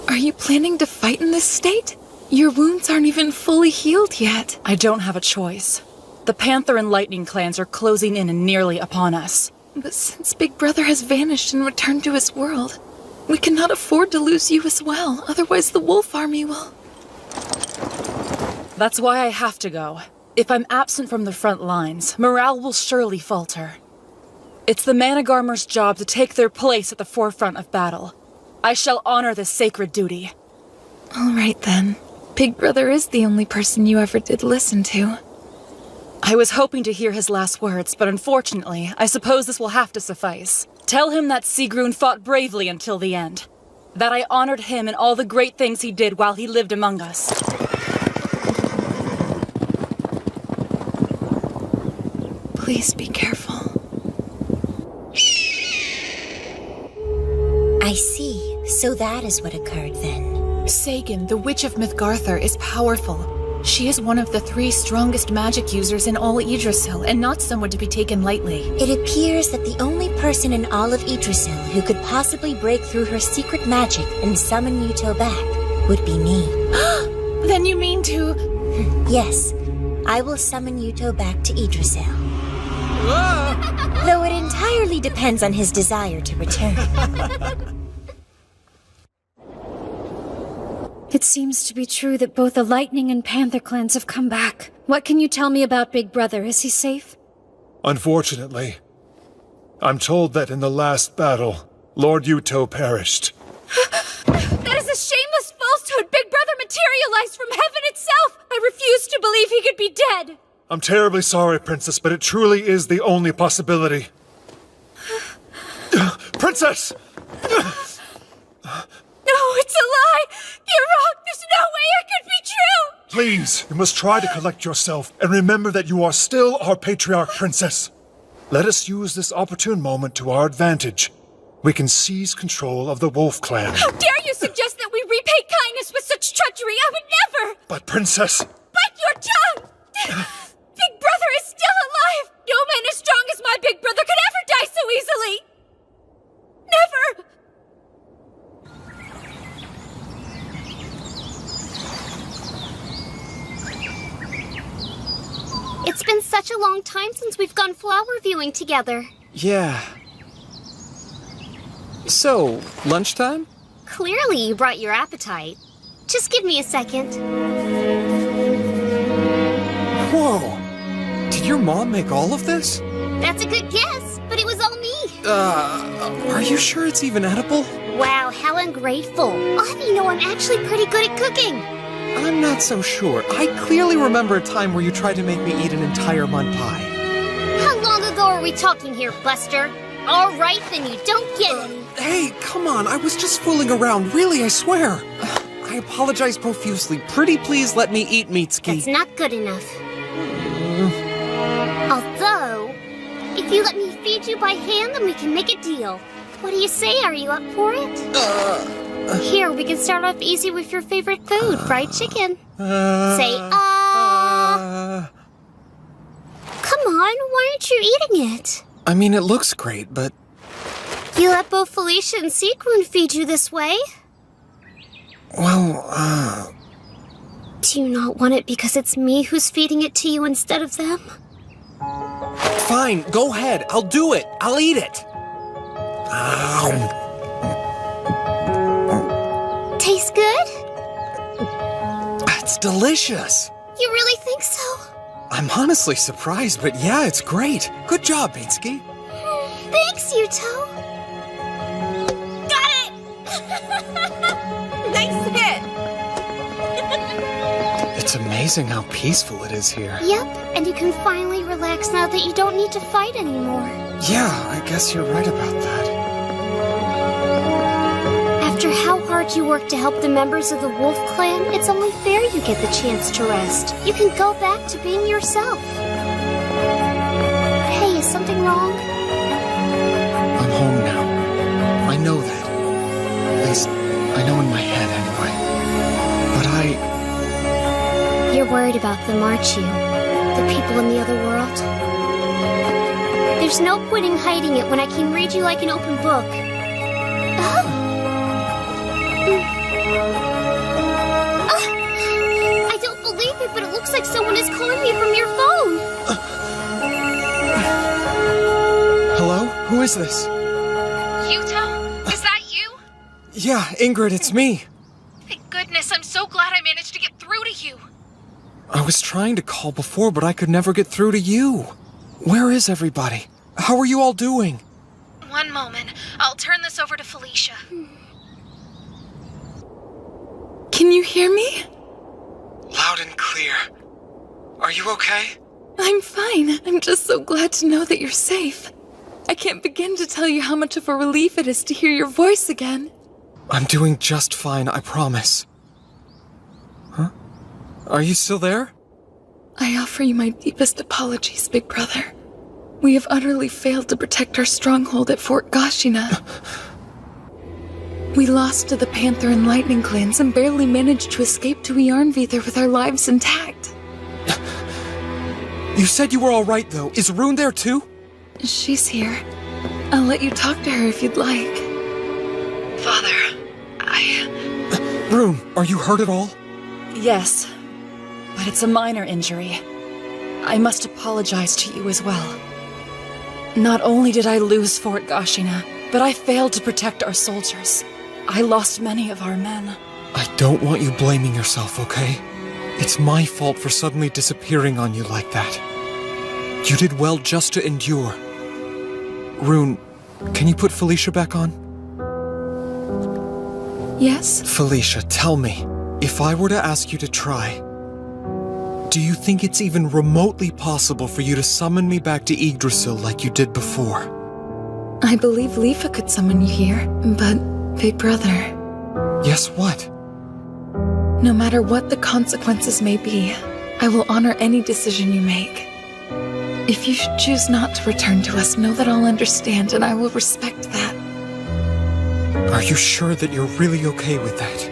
Are you planning to fight in this state? Your wounds aren't even fully healed yet. I don't have a choice. The Panther and Lightning clans are closing in and nearly upon us. But since Big Brother has vanished and returned to his world, we cannot afford to lose you as well. Otherwise the Wolf Army will... That's why I have to go. If I'm absent from the front lines, morale will surely falter. It's the Managarmer's job to take their place at the forefront of battle. I shall honor this sacred duty. All right then. Big Brother is the only person you ever did listen to. I was hoping to hear his last words, but unfortunately, I suppose this will have to suffice. Tell him that Sigrun fought bravely until the end. That I honored him and all the great things he did while he lived among us. Please be careful. I see. So that is what occurred then. Sagan, the Witch of Mythgarther, is powerful. She is one of the 3 strongest magic users in all Yggdrasil, and not someone to be taken lightly. It appears that the only person in all of Yggdrasil who could possibly break through her secret magic and summon Yuto back would be me. Then you mean to... Yes, I will summon Yuto back to Yggdrasil. Though it entirely depends on his desire to return. It seems to be true that both the Lightning and Panther clans have come back. What can you tell me about Big Brother? Is he safe? Unfortunately, I'm told that in the last battle, Lord Yuto perished. That is a shameless falsehood! Big Brother materialized from heaven itself! I refuse to believe he could be dead! I'm terribly sorry, Princess, but it truly is the only possibility. Princess! No, it's a lie! You're wrong! There's no way it could be true! Please, you must try to collect yourself and remember that you are still our patriarch, Princess. Let us use this opportune moment to our advantage. We can seize control of the Wolf Clan. How dare you suggest that we repay kindness with such treachery? I would never! But, Princess... Bite your tongue! Big Brother is still alive! No man as strong as my Big Brother could ever die so easily! Never! It's been such a long time since we've gone flower viewing together. Yeah. So, lunchtime? Clearly you brought your appetite. Just give me a second. Whoa! Did your mom make all of this? That's a good guess, but it was all me. Are you sure it's even edible? Wow, how ungrateful. I'll have you know I'm actually pretty good at cooking. I'm not so sure. I clearly remember a time where you tried to make me eat an entire mud pie. How long ago are we talking here, Buster? All right, then you don't get any. Hey, come on. I was just fooling around. Really, I swear. I apologize profusely. Pretty please let me eat, Mitsuki. That's not good enough. Although, if you let me feed you by hand, then we can make a deal. What do you say? Are you up for it? Here, we can start off easy with your favorite food, fried chicken. Say, Come on, why aren't you eating it? I mean, it looks great, but... You let both Felicia and Sigrun feed you this way? Well, Do you not want it because it's me who's feeding it to you instead of them? Fine, go ahead. I'll do it. I'll eat it. Tastes good? It's delicious. You really think so? I'm honestly surprised, but yeah, it's great. Good job, Mitsuki. Thanks, Yuto. Got it! Nice hit! It's amazing how peaceful it is here. Yep, and you can finally relax now that you don't need to fight anymore. Yeah, I guess you're right about that. After how hard you worked to help the members of the Wolf Clan, it's only fair you get the chance to rest. You can go back to being yourself. Hey, is something wrong? I'm home now. I know that. At least, I know in my head anyway. But You're worried about them, aren't you? The people in the other world? There's no point in hiding it when I can read you like an open book. I don't believe it, but it looks like someone is calling me from your phone. Hello? Who is this? Yuto? Is that you? Yeah, Ingrid, it's me. Thank goodness, I'm so glad I managed to get through to you. I was trying to call before, but I could never get through to you. Where is everybody? How are you all doing? One moment. I'll turn this over to Felicia. Can you hear me? Loud and clear. Are you okay? I'm fine. I'm just so glad to know that you're safe. I can't begin to tell you how much of a relief it is to hear your voice again. I'm doing just fine, I promise. Huh? Are you still there? I offer you my deepest apologies, Big Brother. We have utterly failed to protect our stronghold at Fort Gashina. We lost to the Panther and Lightning clans and barely managed to escape to Yarnvidar with our lives intact. You said you were all right, though. Is Rune there, too? She's here. I'll let you talk to her if you'd like. Father, Rune, are you hurt at all? Yes, but it's a minor injury. I must apologize to you as well. Not only did I lose Fort Gashina, but I failed to protect our soldiers. I lost many of our men. I don't want you blaming yourself, okay? It's my fault for suddenly disappearing on you like that. You did well just to endure. Rune, can you put Felicia back on? Yes? Felicia, tell me, if I were to ask you to try, do you think it's even remotely possible for you to summon me back to Yggdrasil like you did before? I believe Lifa could summon you here, but, Big Brother... Yes, what? No matter what the consequences may be, I will honor any decision you make. If you should choose not to return to us, know that I'll understand and I will respect that. Are you sure that you're really okay with that?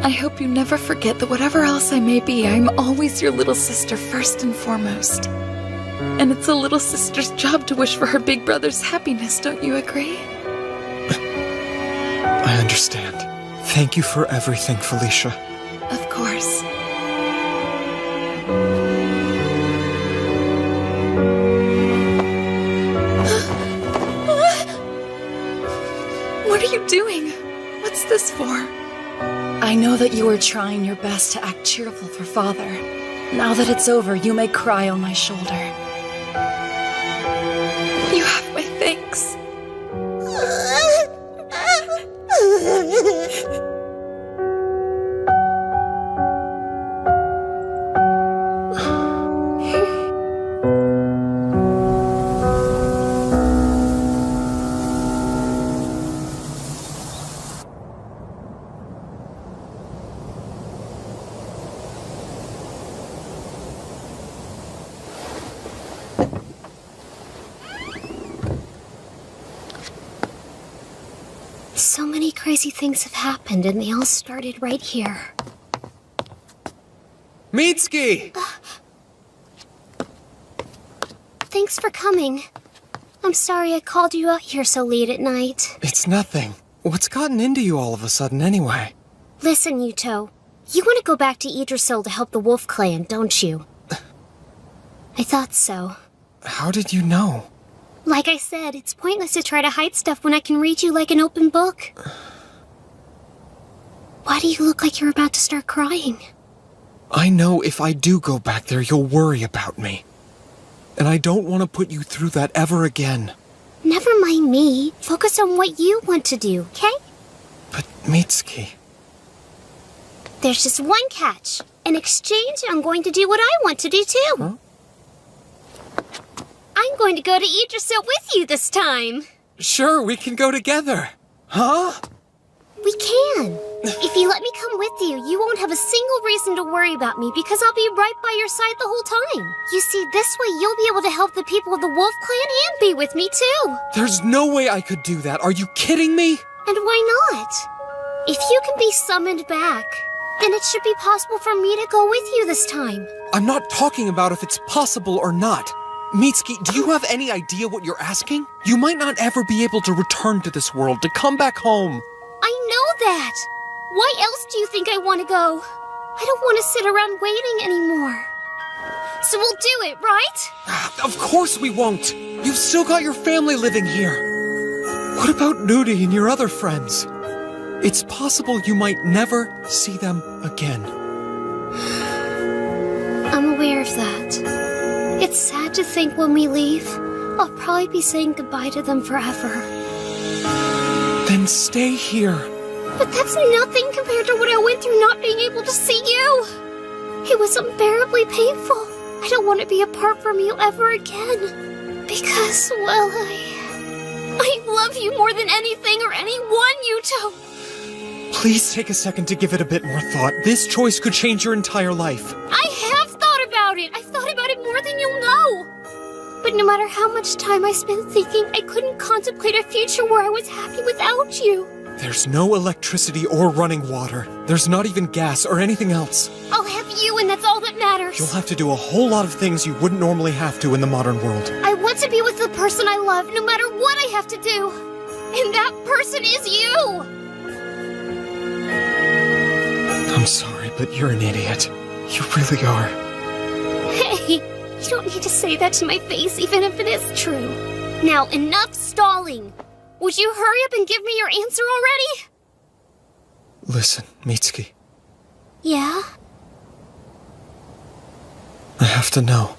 I hope you never forget that whatever else I may be, I'm always your little sister first and foremost. And it's a little sister's job to wish for her big brother's happiness, don't you agree? I understand. Thank you for everything, Felicia. Of course. What are you doing? What's this for? I know that you are trying your best to act cheerful for Father. Now that it's over, you may cry on my shoulder. You have my thanks. So many crazy things have happened, and they all started right here. Mitsuki! Thanks for coming. I'm sorry I called you out here so late at night. It's nothing. What's gotten into you all of a sudden, anyway? Listen, Yuto. You want to go back to Yggdrasil to help the Wolf Clan, don't you? I thought so. How did you know? Like I said, it's pointless to try to hide stuff when I can read you like an open book. Why do you look like you're about to start crying? I know if I do go back there, you'll worry about me. And I don't want to put you through that ever again. Never mind me. Focus on what you want to do, okay? But, Mitsuki... There's just one catch. In exchange, I'm going to do what I want to do too. Huh? I'm going to go to Yggdrasil with you this time. Sure, we can go together. Huh? We can. If you let me come with you, you won't have a single reason to worry about me because I'll be right by your side the whole time. You see, this way you'll be able to help the people of the Wolf Clan and be with me too. There's no way I could do that. Are you kidding me? And why not? If you can be summoned back, then it should be possible for me to go with you this time. I'm not talking about if it's possible or not. Mitsuki, do you have any idea what you're asking? You might not ever be able to return to this world, to come back home. I know that. Why else do you think I want to go? I don't want to sit around waiting anymore. So we'll do it, right? Of course we won't. You've still got your family living here. What about Nudi and your other friends? It's possible you might never see them again. I'm aware of that. It's sad to think when we leave, I'll probably be saying goodbye to them forever. Then stay here. But that's nothing compared to what I went through not being able to see you. It was unbearably painful. I don't want to be apart from you ever again. Because, well, I love you more than anything or anyone, Yuto. Please take a second to give it a bit more thought. This choice could change your entire life. I have thought about it. I've thought about it more than you'll know. But no matter how much time I spent thinking, I couldn't contemplate a future where I was happy without you. There's no electricity or running water. There's not even gas or anything else. I'll have you, and that's all that matters. You'll have to do a whole lot of things you wouldn't normally have to in the modern world. I want to be with the person I love, no matter what I have to do. And that person is you! I'm sorry, but you're an idiot. You really are. Hey, you don't need to say that to my face, even if it is true. Now, enough stalling. Would you hurry up and give me your answer already? Listen, Mitsuki. Yeah? I have to know.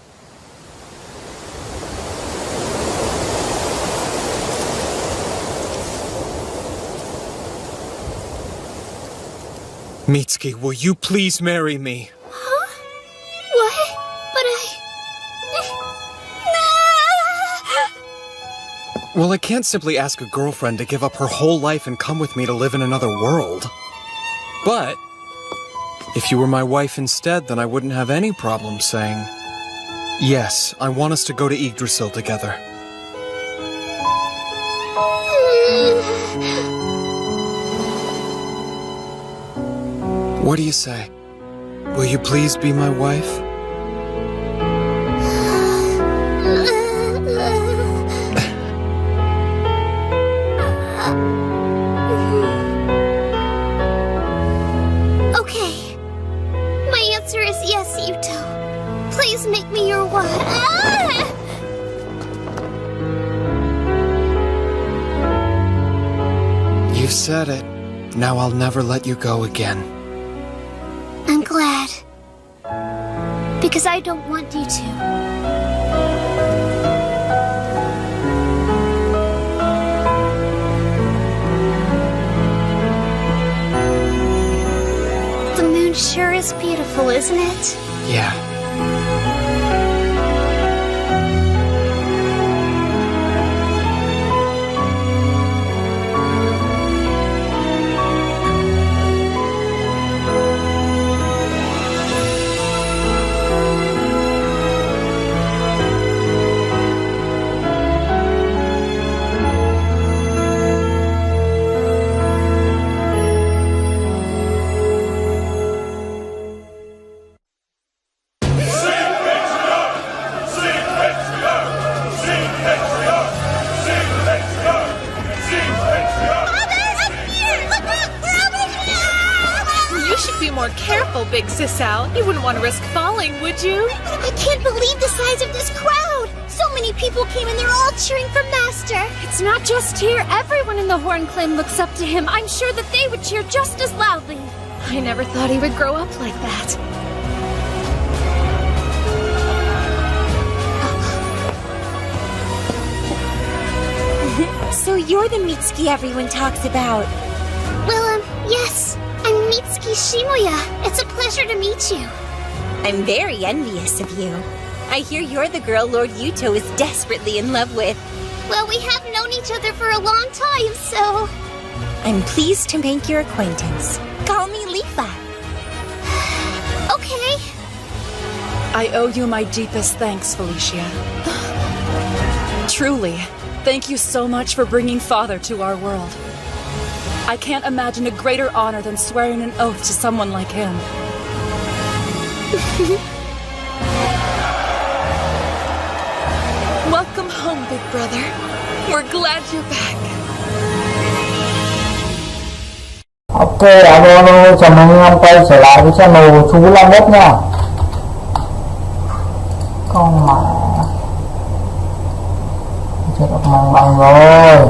Mitsuki, will you please marry me? Huh? What? But Well, I can't simply ask a girlfriend to give up her whole life and come with me to live in another world. But if you were my wife instead, then I wouldn't have any problem saying, yes, I want us to go to Yggdrasil together. What do you say? Will you please be my wife? Okay. My answer is yes, Yuto. Please make me your wife. You've said it. Now I'll never let you go again. I'm glad. Because I don't want you to. The moon sure is beautiful, isn't it? Yeah. Big Sisal. You wouldn't want to risk falling, would you? I can't believe the size of this crowd! So many people came and they're all cheering for Master! It's not just here. Everyone in the Horn Clan looks up to him. I'm sure that they would cheer just as loudly. I never thought he would grow up like that. So you're the Mitsuki everyone talks about. Well, yes. I'm Mitsuki Shimoya. It's a pleasure to meet you. I'm very envious of you. I hear you're the girl Lord Yuto is desperately in love with. Well, we have known each other for a long time, so... I'm pleased to make your acquaintance. Call me Lifa. Okay. I owe you my deepest thanks, Felicia. Truly, thank you so much for bringing Father to our world. I can't imagine a greater honor than swearing an oath to someone like him. Welcome home, big brother. We're glad you're back. Ok, alo, chào mừng anh quay trở lại với channel Thú Long Đất nha. Con mẹ chết được mong bằng rồi.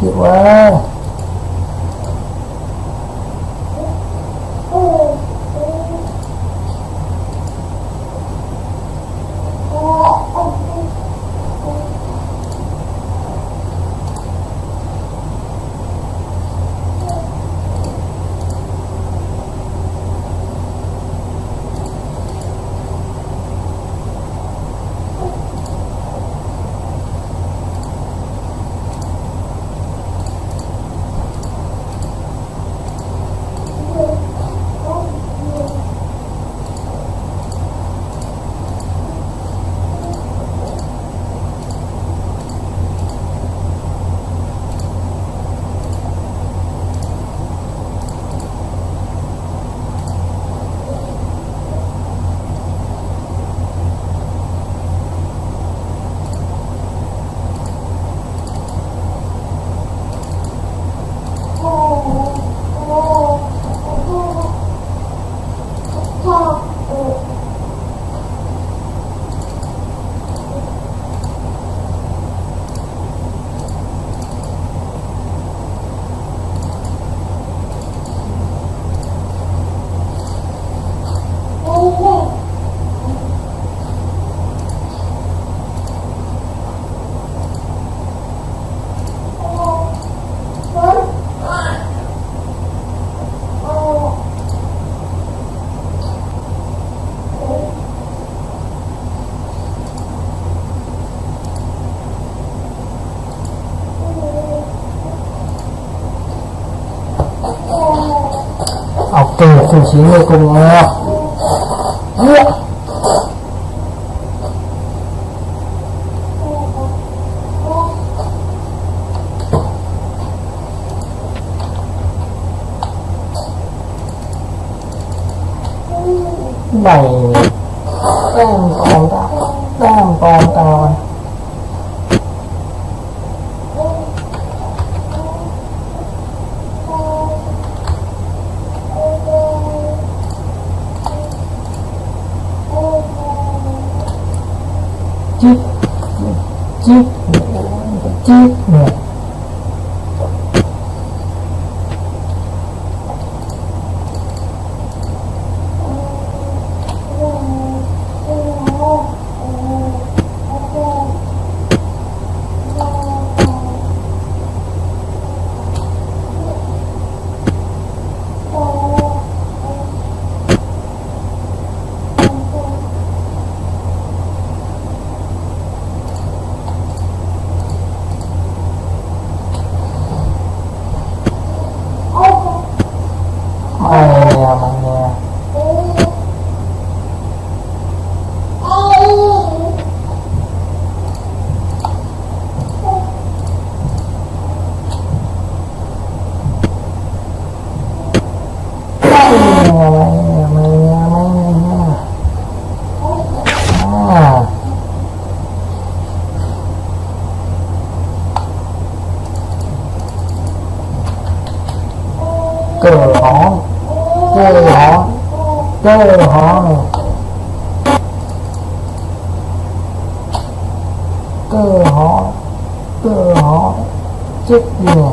Chịu quá. Ok, từ chín người cùng nghe. Này đang con ta rồi. Chip nè. Cơ hó này. Cơ hó chết gì nè.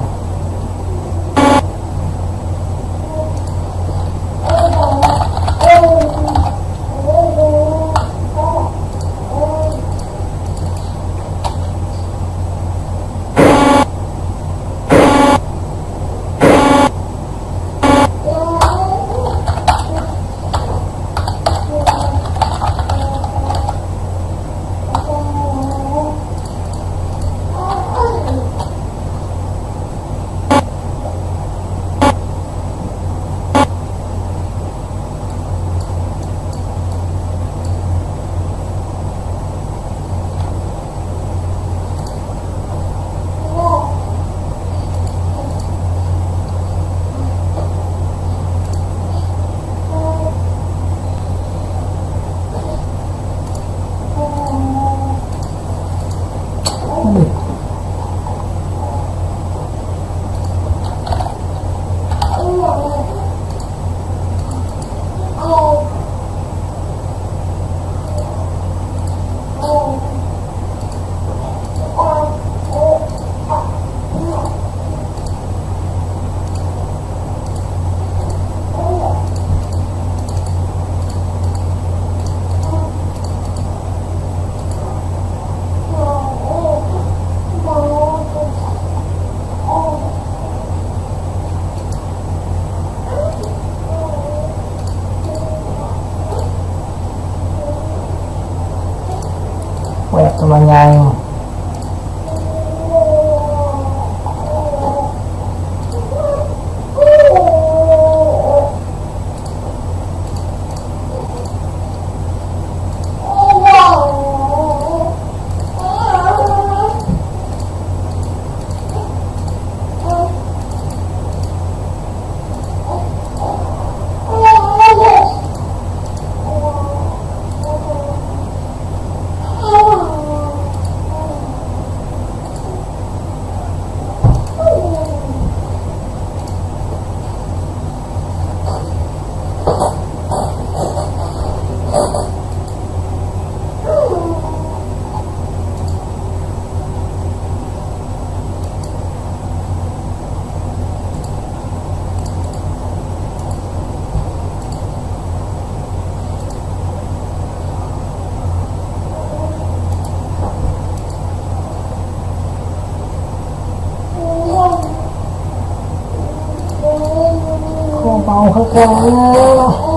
Quẹt cho mà nhanh. Không mau hết rồi.